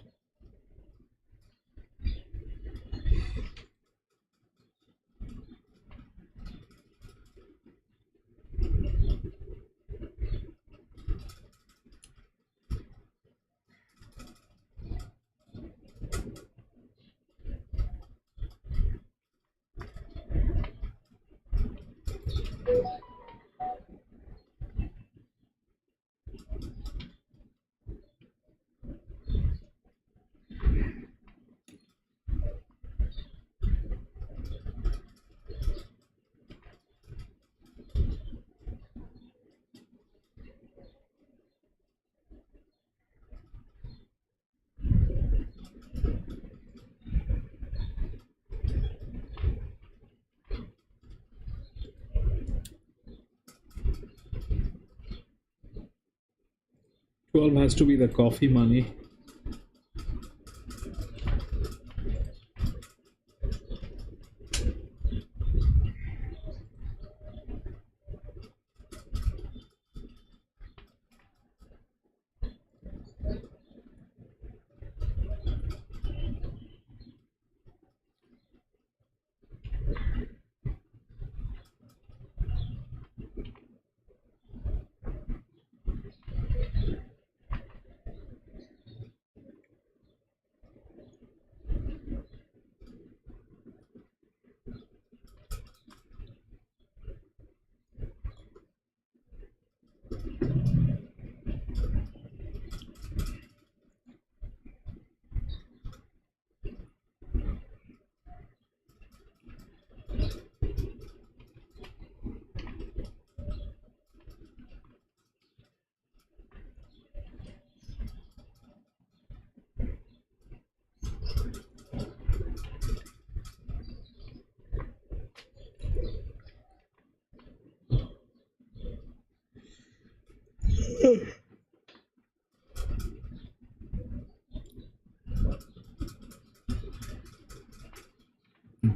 $12 has to be the coffee money.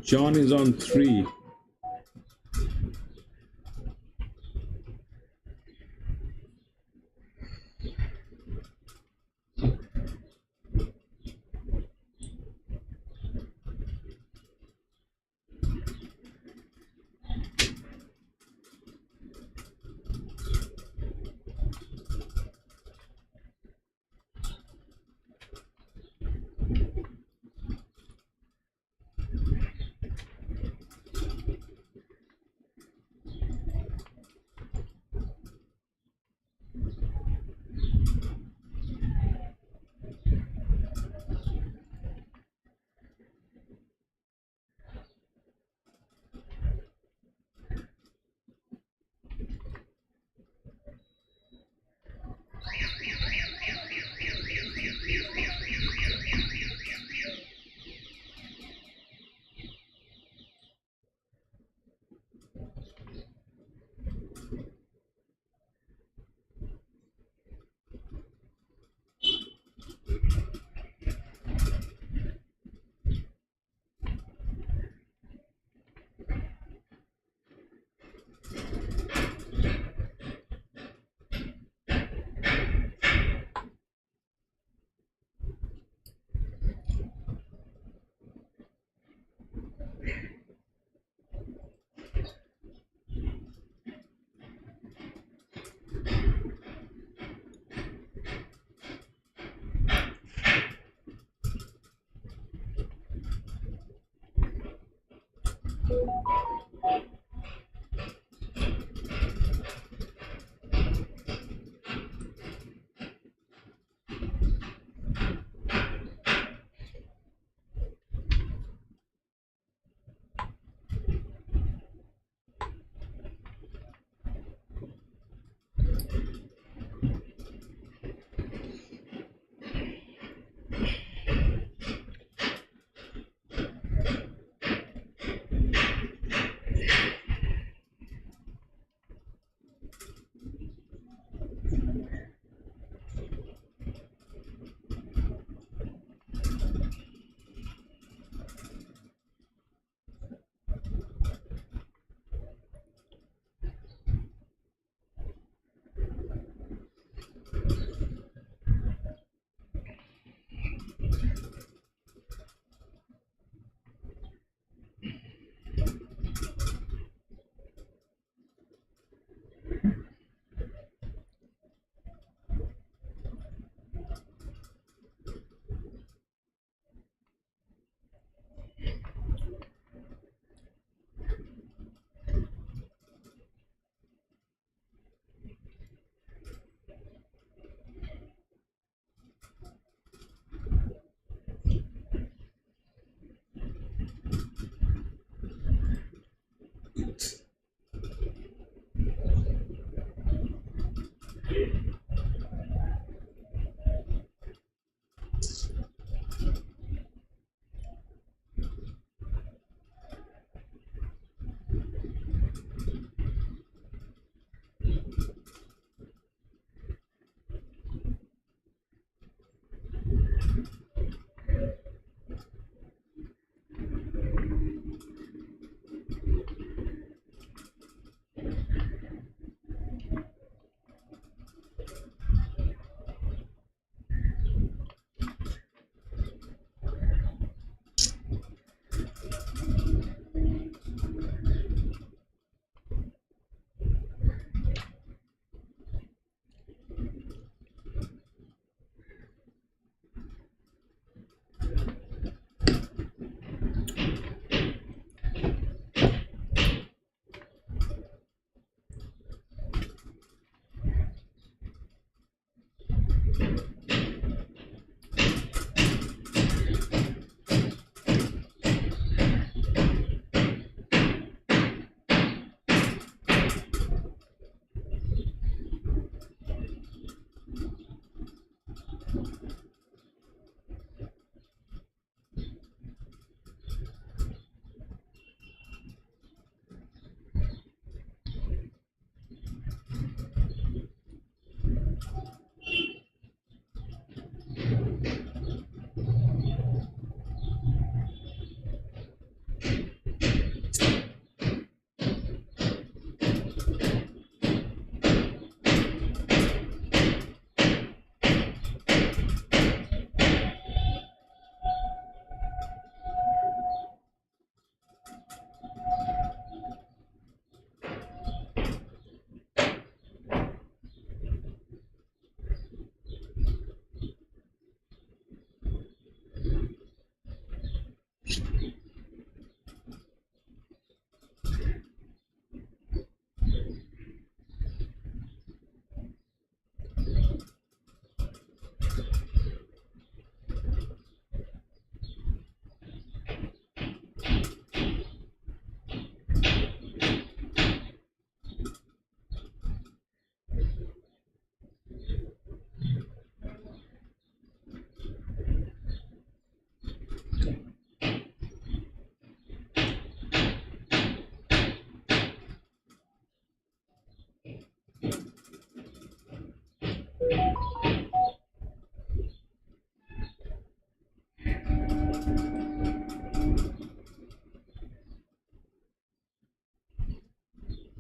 John is on 3.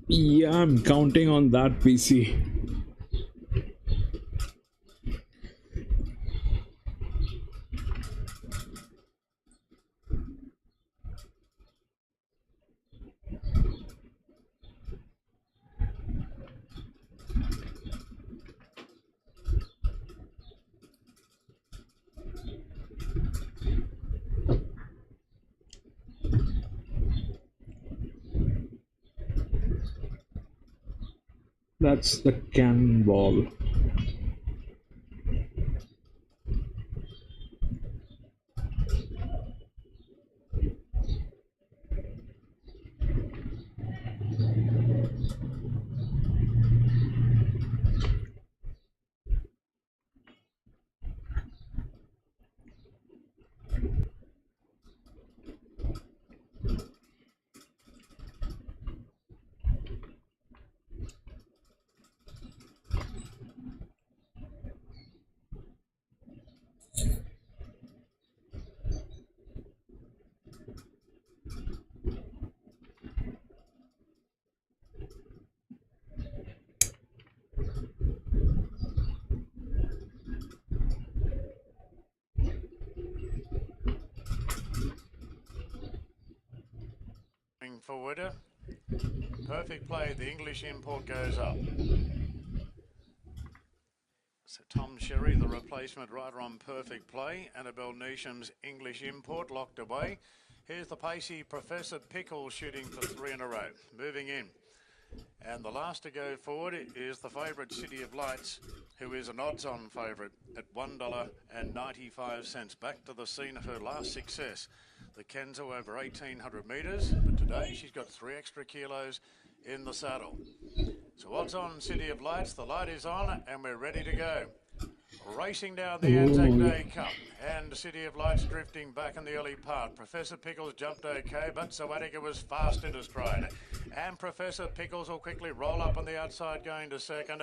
Yeah, I'm counting on that, PC. That's the cannonball. forward. Perfect play. The English import goes up. So Tom Sherry, the replacement rider on Perfect Play. Annabelle Neesham's English import locked away. Here's the pacey Professor Pickles shooting for 3 in a row. Moving in. And the last to go forward is the favourite City of Lights, who is an odds-on favourite at $1.95. Back to the scene of her last success. The Kenzo over 1,800 metres, but today she's got 3 extra kilos in the saddle. So odds-on City of Lights, the light is on and we're ready to go. Racing down the Anzac Day Cup, and City of Lights drifting back in the early part. Professor Pickles jumped okay, but Zawatica was fast into stride. And Professor Pickles will quickly roll up on the outside going to second,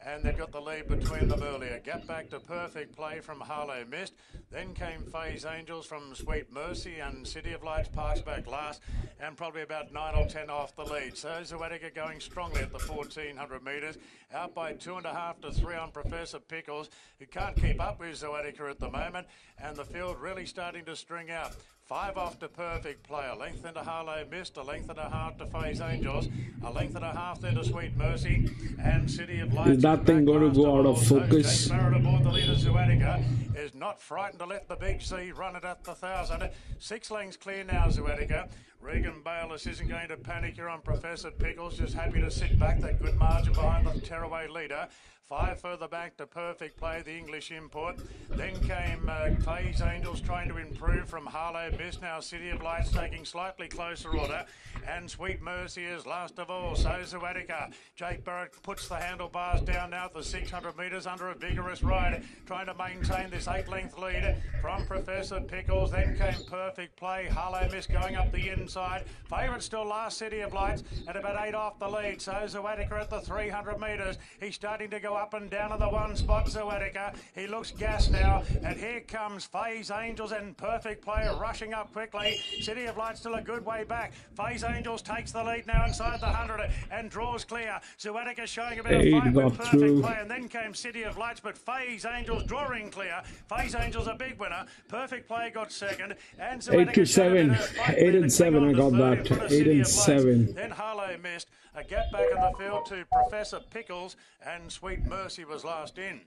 and they've got the lead between them earlier. Gap back to Perfect Play from Harlow Mist. Then came Faye's Angels from Sweet Mercy, and City of Lights parks back last, and probably about 9 or 10 off the lead. So Zawatica going strongly at the 1,400 metres, out by 2.5 to 3 on Professor Pickles, who can't keep up with Zawatica at the moment, and the field really starting to string out. 5 off to Perfect Play, a length into Harlow Mist, a length and a half to Faye's Angels, a length and a half then to Sweet Mercy, and City of Lights. Is that thing going to go out of focus? Barrett aboard the leader, Zawatica, is not frightened to let the big C run it at the 1,000. 6 lengths clear now, Zawatica. Regan Bayliss isn't going to panic here on Professor Pickles, just happy to sit back, that good margin behind the tearaway leader. 5 further back to Perfect Play, the English import. Then came Faye's Angels trying to improve from Harlow Mist. Now City of Lights taking slightly closer order. And Sweet Mercy is last of all. So Zawatica. Jake Barrett puts the handlebars down now at the 600 metres under a vigorous ride, trying to maintain this 8-length lead from Professor Pickles. Then came Perfect Play. Harlow Mist going up the inside. Favourite still last, City of Lights, at about 8 off the lead. So Zawatica at the 300 metres. He's starting to go up and down to the 1 spot, Zawatica. He looks gassed now, and here comes Faye's Angels and Perfect Play rushing up quickly. City of Lights still a good way back. Faye's Angels takes the lead now inside the 100 and draws clear. Zawatica showing a bit of fight with Perfect Play, and then came City of Lights, but Faye's Angels drawing clear. Faye's Angels a big winner. Perfect Play got second, and 8 to 7, 8 and 7. I got that. 8 and 7. Then Harlow Mist, a gap back in the field to Professor Pickles, and Sweet Mercy was last in.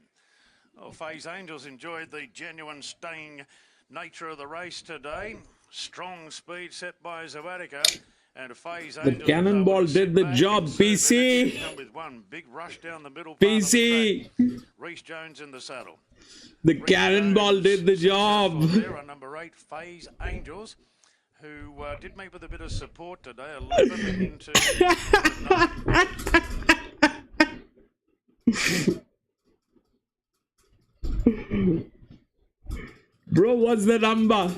Oh, Faye's Angels enjoyed the genuine stunning nature of the race today. Strong speed set by Zawatica. And Faye's The Cannonball did the job, PC. With one big rush down the middle. PC. Reece Jones in the saddle. The Cannonball did the job. There are number 8, Faye's Angels, who did meet with a bit of support today. 11 into. Bro, what's the number?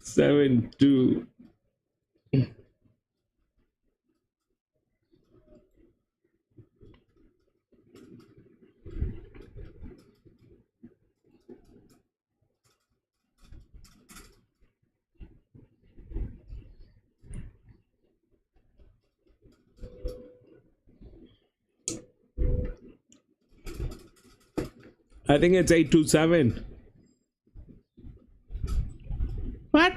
7-2. I think it's 827. What?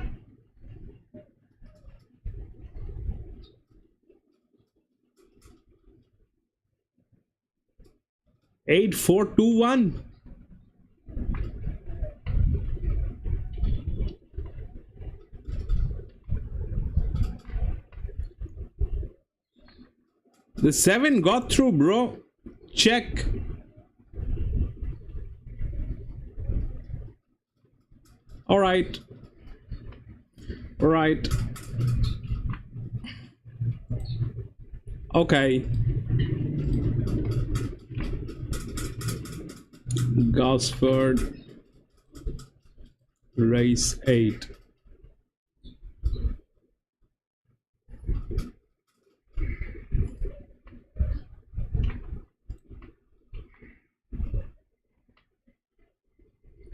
Eight, 4, 2, 1. The 7 got through, bro. Check. All right. All right. Okay. Gosford. Race 8.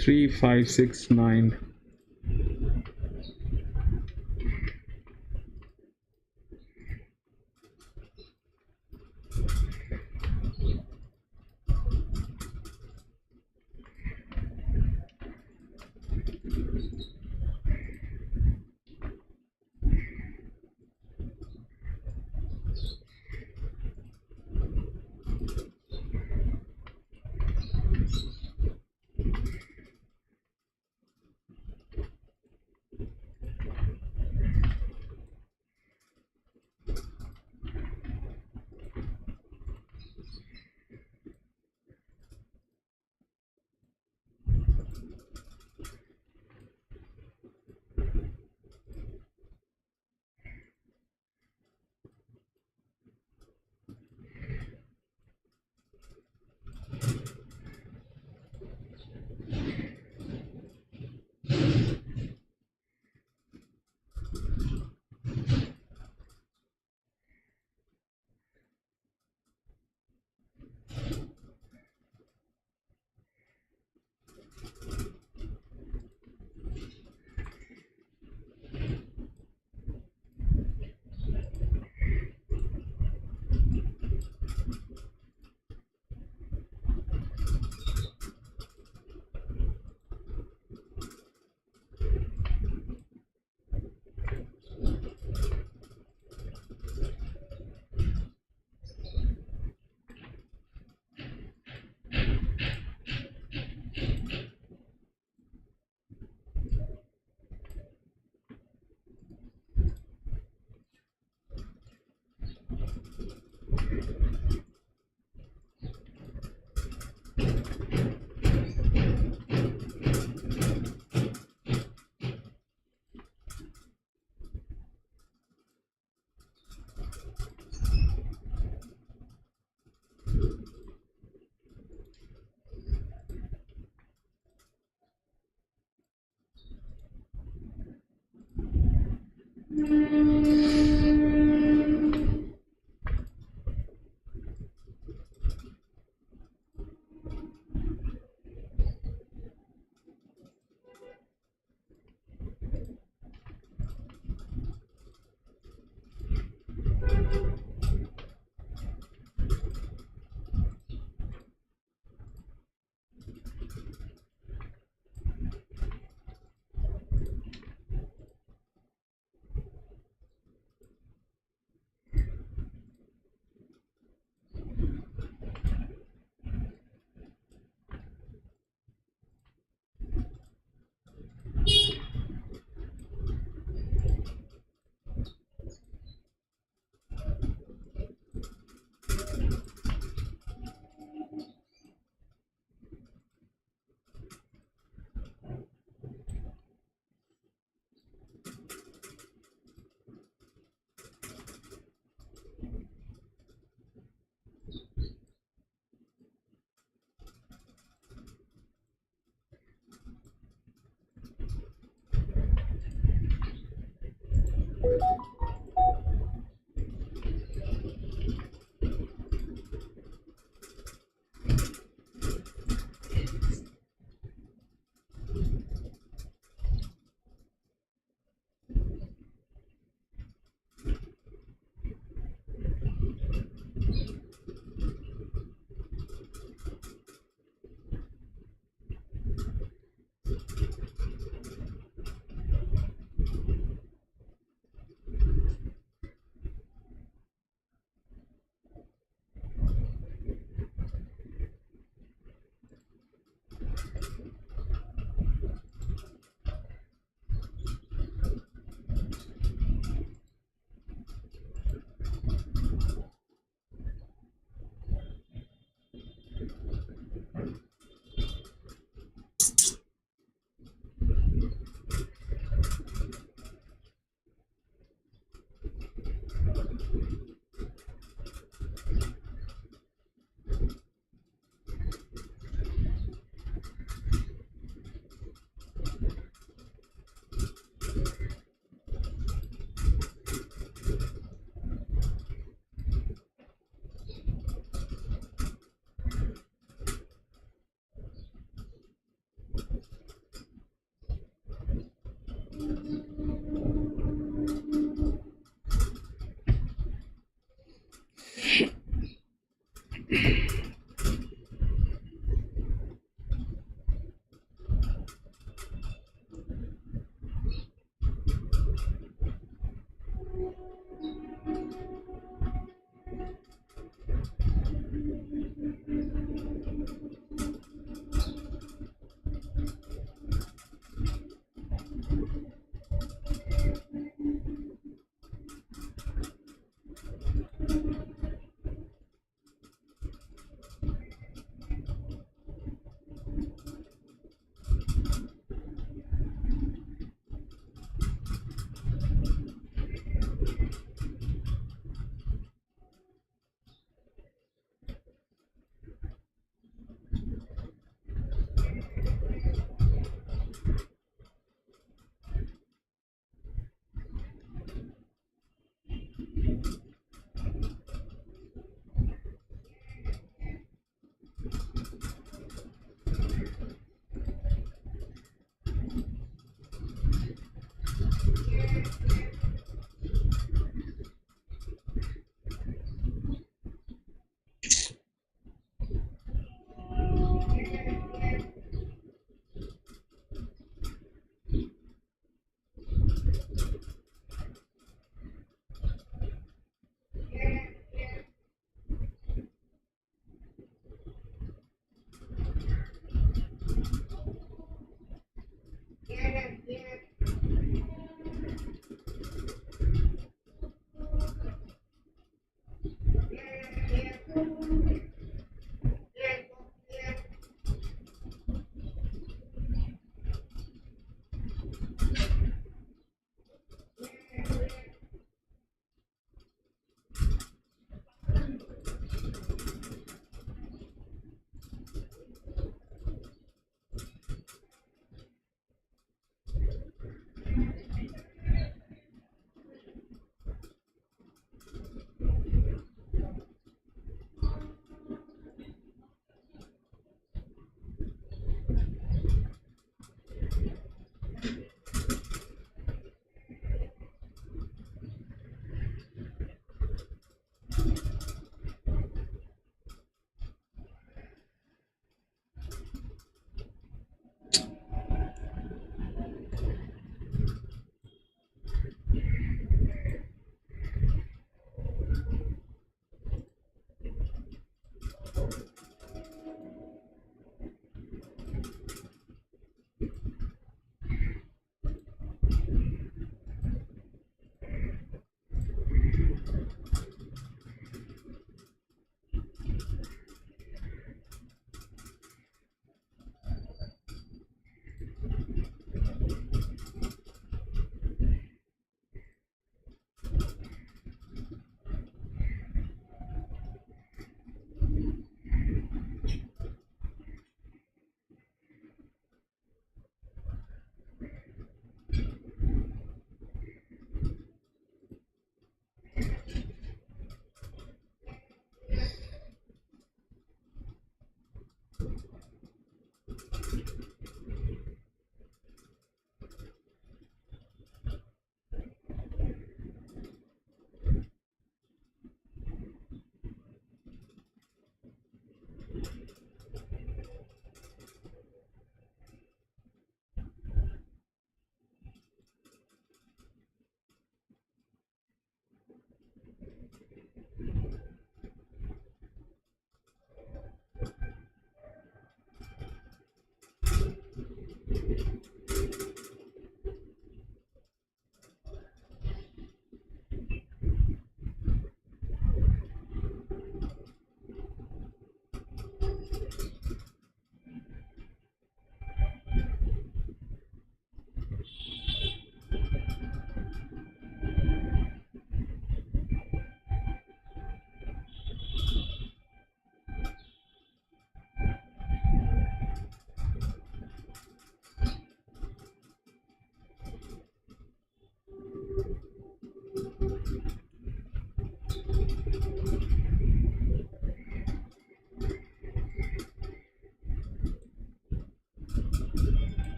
Three, 5, 6, 9.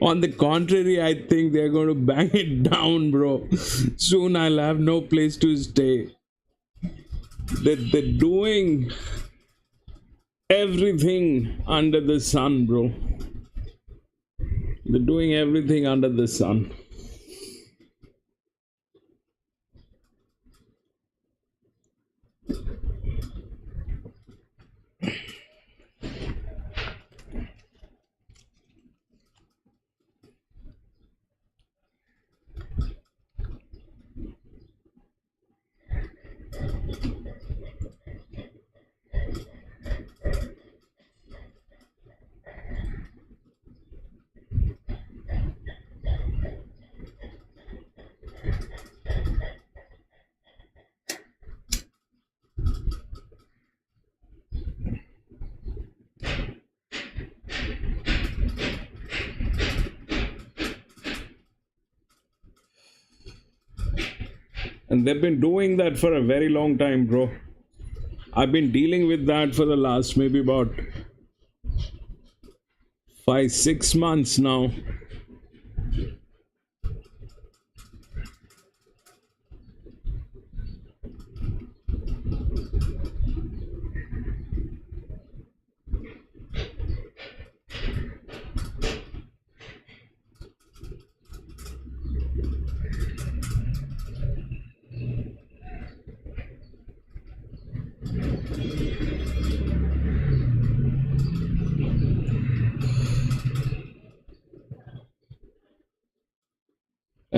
On the contrary, I think they're going to bang it down, bro. Soon I'll have no place to stay. They're doing everything under the sun, bro. They're doing everything under the sun. And they've been doing that for a very long time, bro. I've been dealing with that for the last maybe about 5-6 months now.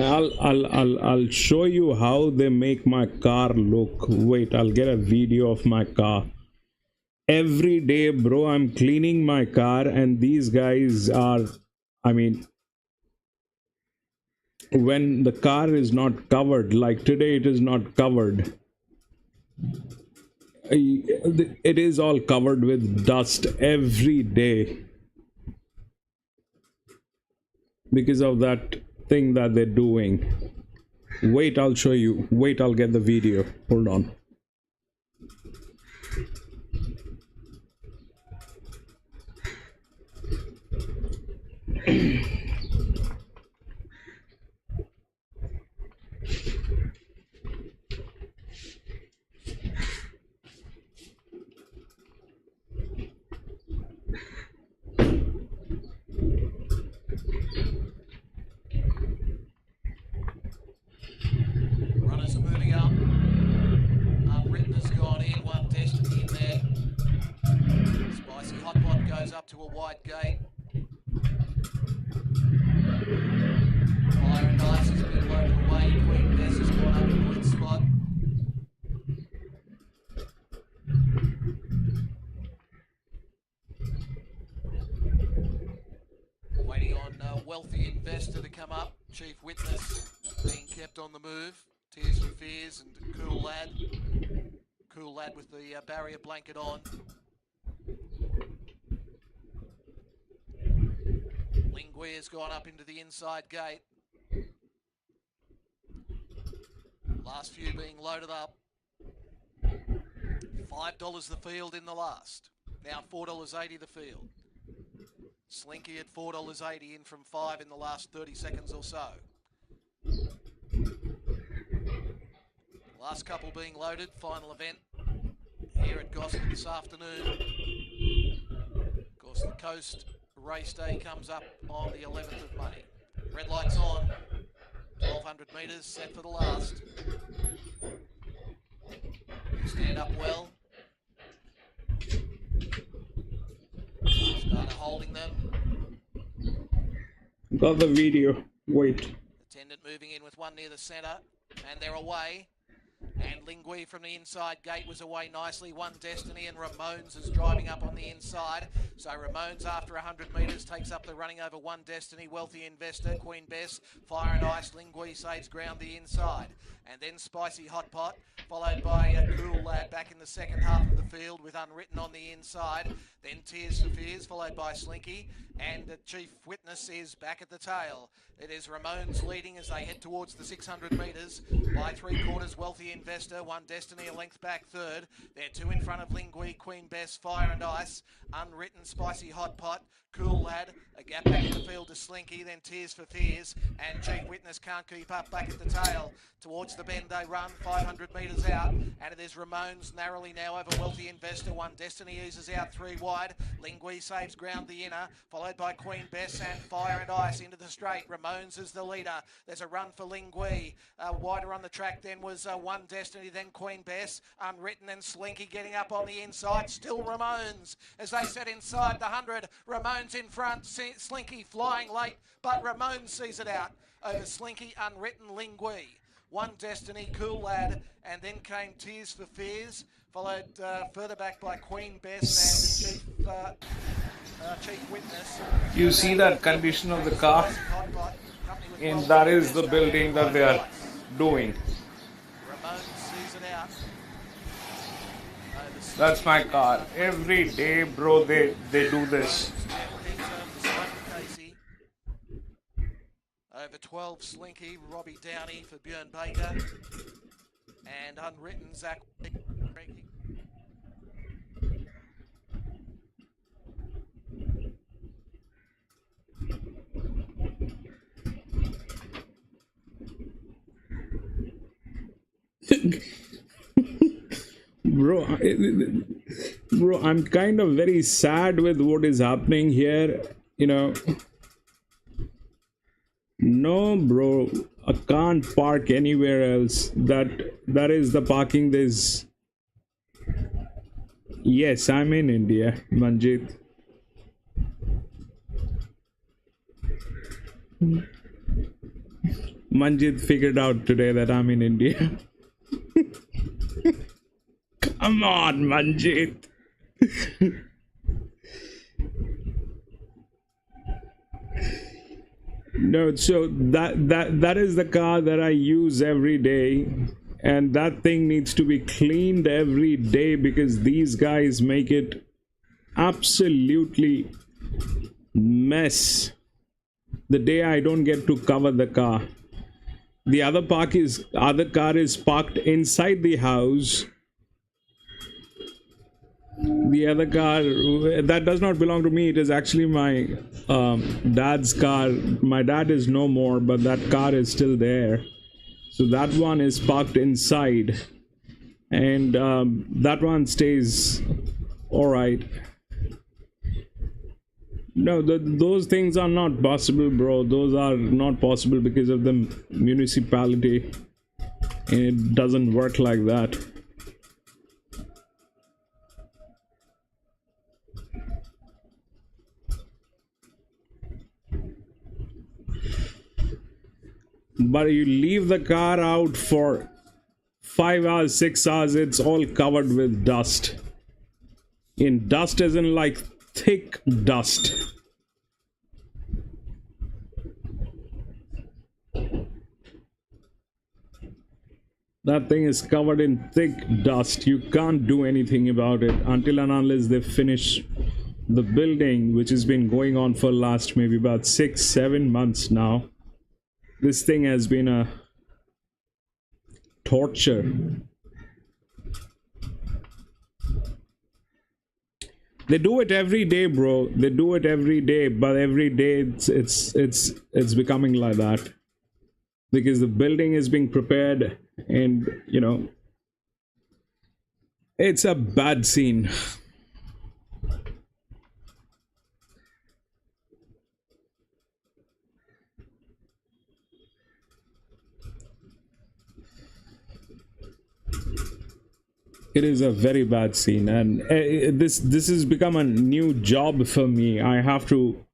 I'll show you how they make my car look. Wait, I'll get a video of my car. Every day, bro, I'm cleaning my car, and these guys are, I mean, when the car is not covered, like today it is not covered. It is all covered with dust every day because of that thing that they're doing. Wait, I'll show you. Wait, I'll get the video. Hold on. Runners are moving up. Unwritten has gone in, one Destiny in there. Spicy Hot Pot goes up to a wide gate. Fire and Ice has been loaded away. Queanbeyan has gone up a good spot. Waiting on Wealthy Investor to come up. Chief Witness being kept on the move. Tears for Fears and Cool Lad. Cool Lad with the barrier blanket on. Linguia's gone up into the inside gate. Last few being loaded up. $5 the field in the last. Now $4.80 the field. Slinky at $4.80 in from 5 in the last 30 seconds or so. Last couple being loaded. Final event here at Gosford this afternoon. Of course, the Coast race day comes up on the 11th of May. Red lights on. 1,200 metres set for the last. Stand up well. holding them. Got the video. Wait. Attendant moving in with one near the centre, and they're away. And Lingui from the inside gate was away nicely. One Destiny, and Ramones is driving up on the inside. So Ramones, after 100 metres, takes up the running over One Destiny. Wealthy Investor, Queen Bess, Fire and Ice. Lingui saves ground the inside. And then Spicy Hot Pot, followed by a Cool Lad back in the second half of the field with Unwritten on the inside. Then Tears for Fears, followed by Slinky. And the Chief Witness is back at the tail. It is Ramones leading as they head towards the 600 metres. By 3/4, Wealthy Investor. One Destiny a length back third. They're two in front of Lingui, Queen Bess, Fire and Ice. Unwritten, Spicy Hot Pot. Cool Lad, a gap back in the field to Slinky, then Tears for Fears, and Chief Witness can't keep up back at the tail. Towards the bend they run, 500 metres out, and it is Ramones narrowly now over Wealthy Investor. One Destiny eases out 3 wide. Lingui saves ground the inner, followed by Queen Bess and Fire and Ice into the straight. Ramones is the leader. There's a run for Lingui. Wider on the track then was One Destiny, then Queen Bess, Unwritten, and Slinky getting up on the inside. Still Ramones as they set inside the 100. Ramones in front, Slinky flying late, but Ramones sees it out over Slinky, Unwritten, Lingui. One Destiny, Cool Lad, and then came Tears for Fears, followed further back by Queen Bess and Chief Witness. You see that condition of the car, and that is the building that they are doing. Ramones sees it out. That's my car. Every day, bro, they do this. Over 12, Slinky, Robbie Downey for Björn Baker, and Unwritten, Zach. Bro, I'm kind of very sad with what is happening here, you know. No, bro, I can't park anywhere else. That is the parking. This. Yes, I'm in India, Manjit. Manjit figured out today that I'm in India. Come on, Manjit. No, so that is the car that I use every day, and that thing needs to be cleaned every day because these guys make it absolutely mess the day I don't get to cover the car. The other car is parked inside the house. The other car that does not belong to me. It is actually my dad's car. My dad is no more, but that car is still there. So that one is parked inside, and that one stays all right. No, those things are not possible, bro. Those are not possible because of the municipality, and it doesn't work like that. But you leave the car out for 5 hours, 6 hours, it's all covered with dust. In dust as in like thick dust. That thing is covered in thick dust. You can't do anything about it until and unless they finish the building, which has been going on for last maybe about 6-7 months now. This thing has been a torture. They do it every day, bro. They do it every day, but every day it's becoming like that because the building is being prepared, and you know it's a bad scene. It is a very bad scene, and this has become a new job for me. I have to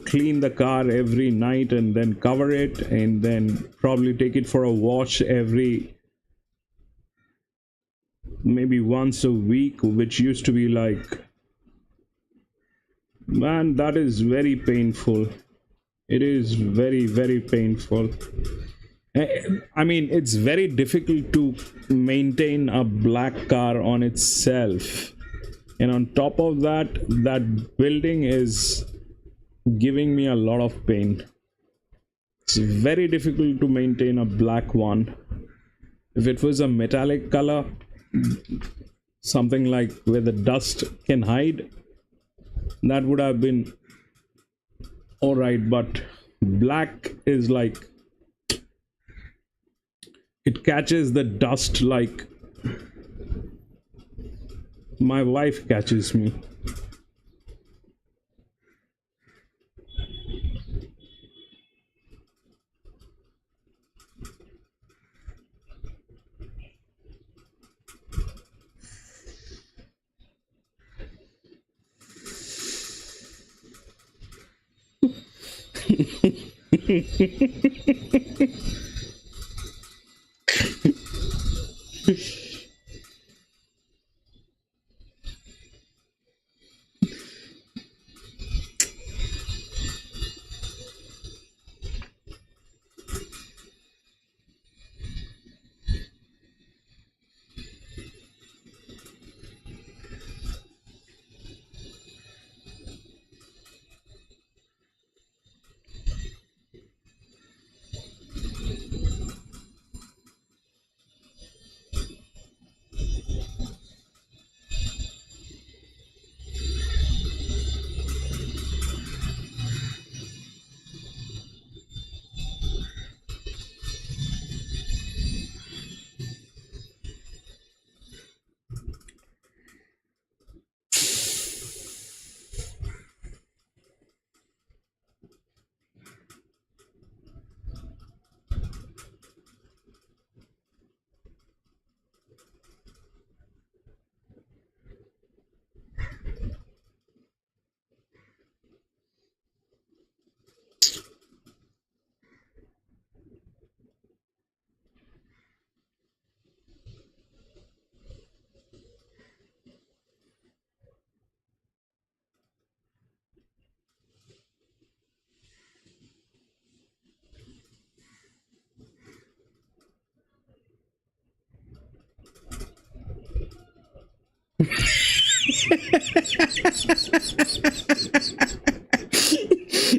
clean the car every night and then cover it, and then probably take it for a wash every maybe once a week, which used to be like, man, that is very painful. It is very, very painful. I mean, it's very difficult to maintain a black car on itself, and on top of that, that building is giving me a lot of pain. It's very difficult to maintain a black one. If it was a metallic color, something like where the dust can hide, that would have been all right, but black is like, it catches the dust like my wife catches me.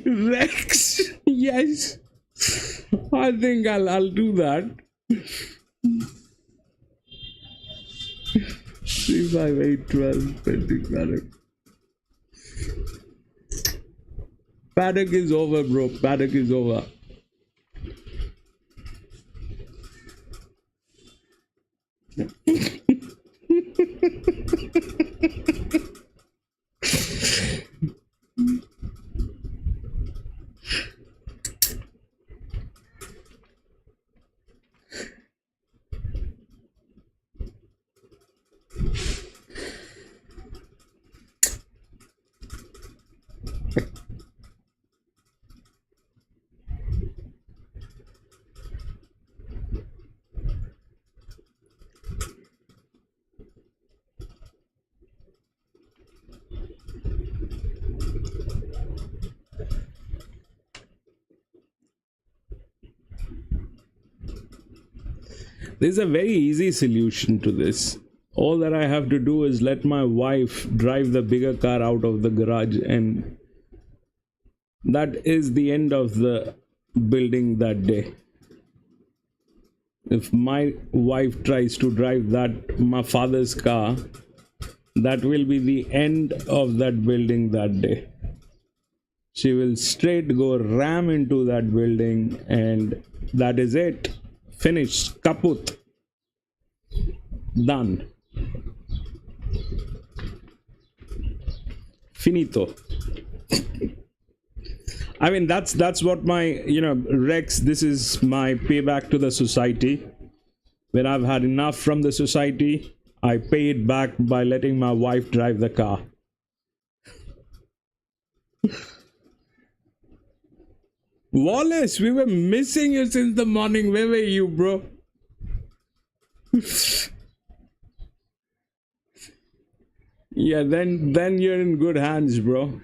Rex, yes, I think I'll do that. 3, 5, 8, 12, 20 paddock. Paddock is over, bro. Paddock is over. There's a very easy solution to this. All that I have to do is let my wife drive the bigger car out of the garage, and that is the end of the building that day. If my wife tries to drive that my father's car, that will be the end of that building that day. She will straight go ram into that building, and that is it. Finished. Kaput. Done. Finito. I mean, that's what my, Rex, this is my payback to the society. When I've had enough from the society, I pay it back by letting my wife drive the car. Wallace, we were missing you since the morning. Where were you, bro? Yeah, then you're in good hands, bro.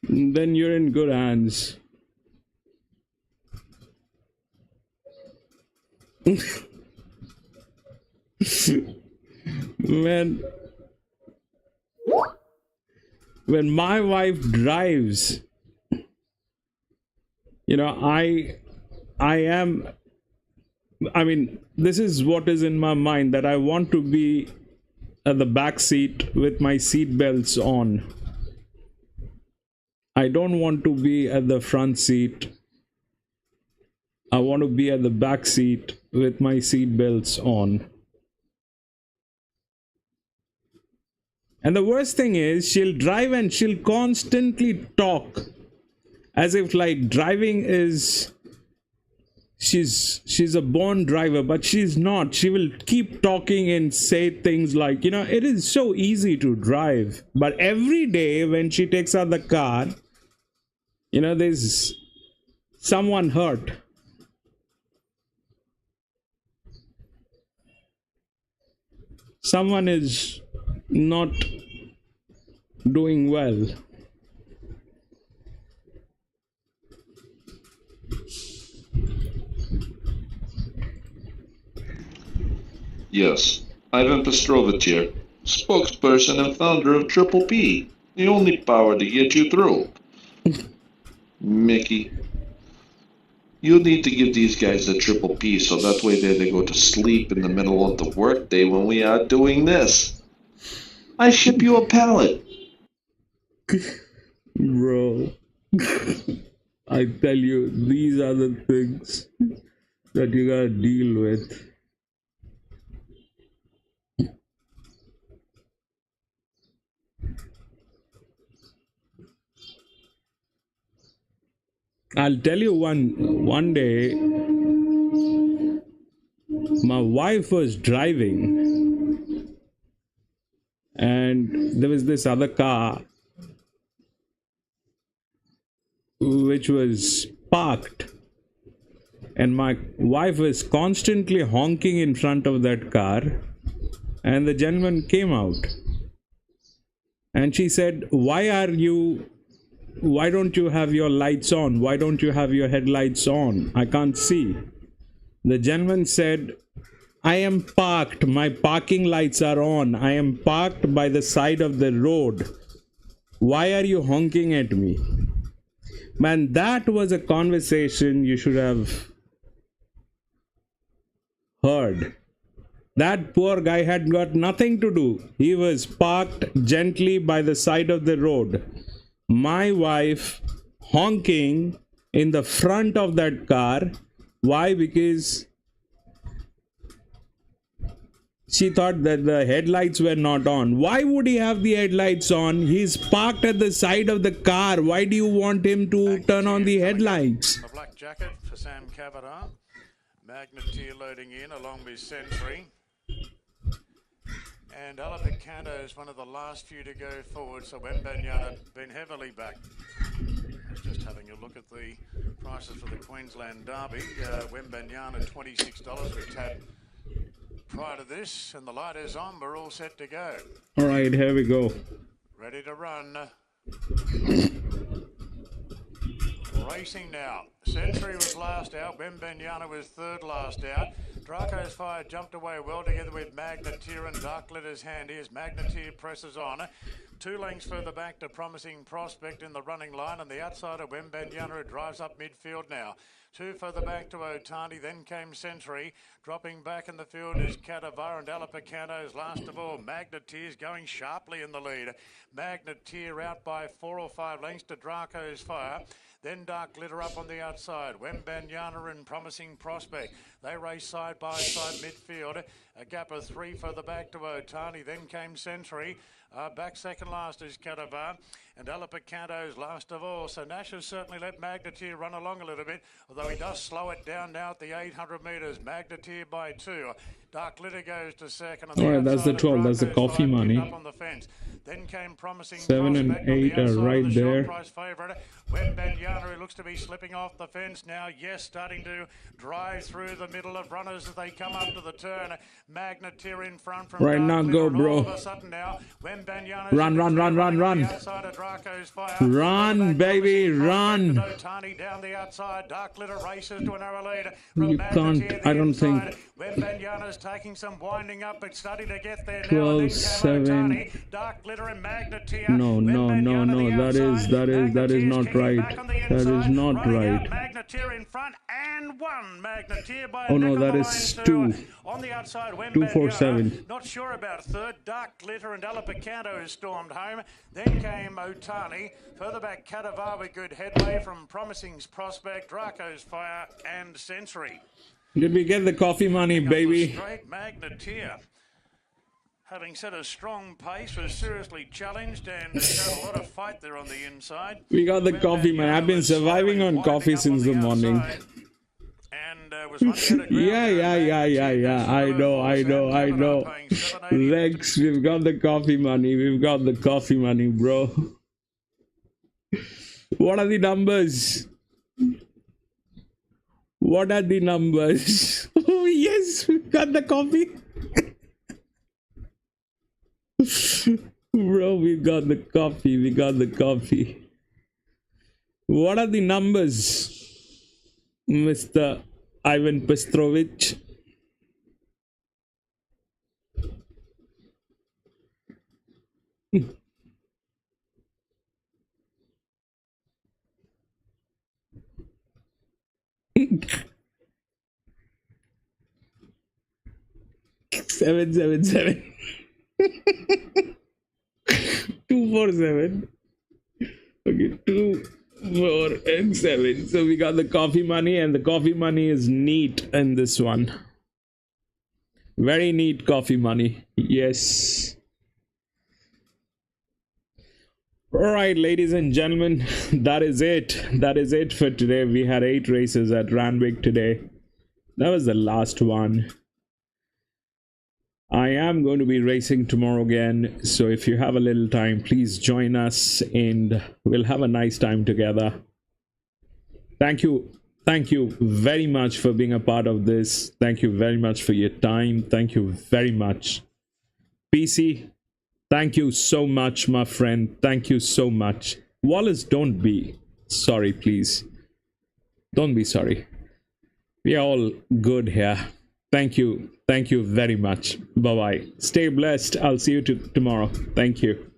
Then you're in good hands. Man, when my wife drives, you know, I mean, this is what is in my mind, that I want to be at the back seat with my seat belts on. I don't want to be at the front seat. I want to be at the back seat with my seat belts on. And the worst thing is, she'll drive and she'll constantly talk as if like driving is, she's a born driver, but she's not. She will keep talking and say things like, you know, it is so easy to drive. But every day when she takes out the car, you know, there's someone hurt. Someone is not doing well. Yes, Ivan Petrovich here, spokesperson and founder of Triple P, the only power to get you through. Mickey, you need to give these guys a Triple P so that way they go to sleep in the middle of the workday when we are doing this. I ship you a pallet. Bro, I tell you, these are the things that you gotta deal with. I'll tell you one day, my wife was driving and there was this other car which was parked, and my wife was constantly honking in front of that car, and the gentleman came out and she said, why don't you have your lights on? Why don't you have your headlights on? I can't see. The gentleman said, I am parked. My parking lights are on. I am parked by the side of the road. Why are you honking at me? Man, that was a conversation you should have heard. That poor guy had got nothing to do. He was parked gently by the side of the road. My wife honking in the front of that car. Why? Because she thought that the headlights were not on. Why would he have the headlights on? He's parked at the side of the car. Why do you want him to turn on the headlights? The black jacket for Sam Cavanaugh. Magneteer loading in along with Sentry. And Alapicando is one of the last few to go forward, so Queanbeyan have been heavily back. I was just having a look at the prices for the Queensland Derby. Queanbeyan at $26, which had prior to this, and the light is on. We're all set to go. All right, here we go. Ready to run. Racing now. Century was last out. Queanbeyan was third last out. Draco's Fire jumped away well together with Magneteer, and Darklitter's hand. Here's Magneteer presses on. 2 lengths further back to Promising Prospect in the running line, and the outside of Queanbeyan, who drives up midfield now. 2 further back to Otani, then came Century. Dropping back in the field is Cadavar, and Alapicano's last of all. Magneteer's going sharply in the lead. Magneteer out by 4 or 5 lengths to Draco's Fire. Then Dark Glitter up on the outside. Queanbeyan and Promising Prospect. They race side by side midfield. A gap of 3 further back to Otani. Then came Century. Back second last is Cadavar. and Alapicanto's last of all. So Nash has certainly let Magneteer run along a little bit, although he does slow it down now at the 800 metres. Magneteer by 2. Dark Glitter goes to second. All right, that's the 12. That's the coffee money. Up on the fence. Then came Promising 7 and 8 are right there. Queanbeyan, who looks to be slipping off the fence now. Yes, starting to drive through the middle of runners as they come up to the turn. Magneteer in front from right now, go, bro. All of a sudden now, run. Run, baby, run. Down the outside. Dark Glitter races to a narrow lead. You can't, I don't think. Queanbeyan is taking some winding up, but starting to get there now. 12, 7. Dark Glitter and Magneteer. No. That is not right. That is not right. Magneteer in front and one. Magneteer by oh no, that is 2. On the outside, 2, 4, 7. Not sure about third. Dark Glitter and Alapicanto stormed home. Then came Otani. Further back, Cadavar with good headway from Promising's Prospect, Draco's Fire and Sensory. Did we get the coffee money, baby? Straight Magneteer, having set a strong pace, was seriously challenged and showed a lot of fight there on the inside. We got the coffee money. I've been surviving on coffee since the morning. And was Yeah. I know. Rex, we've got the coffee money. Bro. What are the numbers? Oh, yes, we've got the coffee. Bro, we got the coffee. What are the numbers, Mr. Ivan Pestrovich? Seven. 2, 4, 7. Okay, 2, 4, and 7. So we got the coffee money, and the coffee money is neat in this one. Very neat coffee money. Yes. Alright, ladies and gentlemen, that is it. That is it for today. We had 8 races at Randwick today. That was the last one. I am going to be racing tomorrow again, so if you have a little time, please join us and we'll have a nice time together. Thank you very much for being a part of this. Thank you very much for your time. Thank you very much. PC, thank you so much, my friend. Thank you so much. Wallace, don't be sorry, please. Don't be sorry. We are all good here. Thank you very much. Bye-bye. Stay blessed. I'll see you tomorrow. Thank you.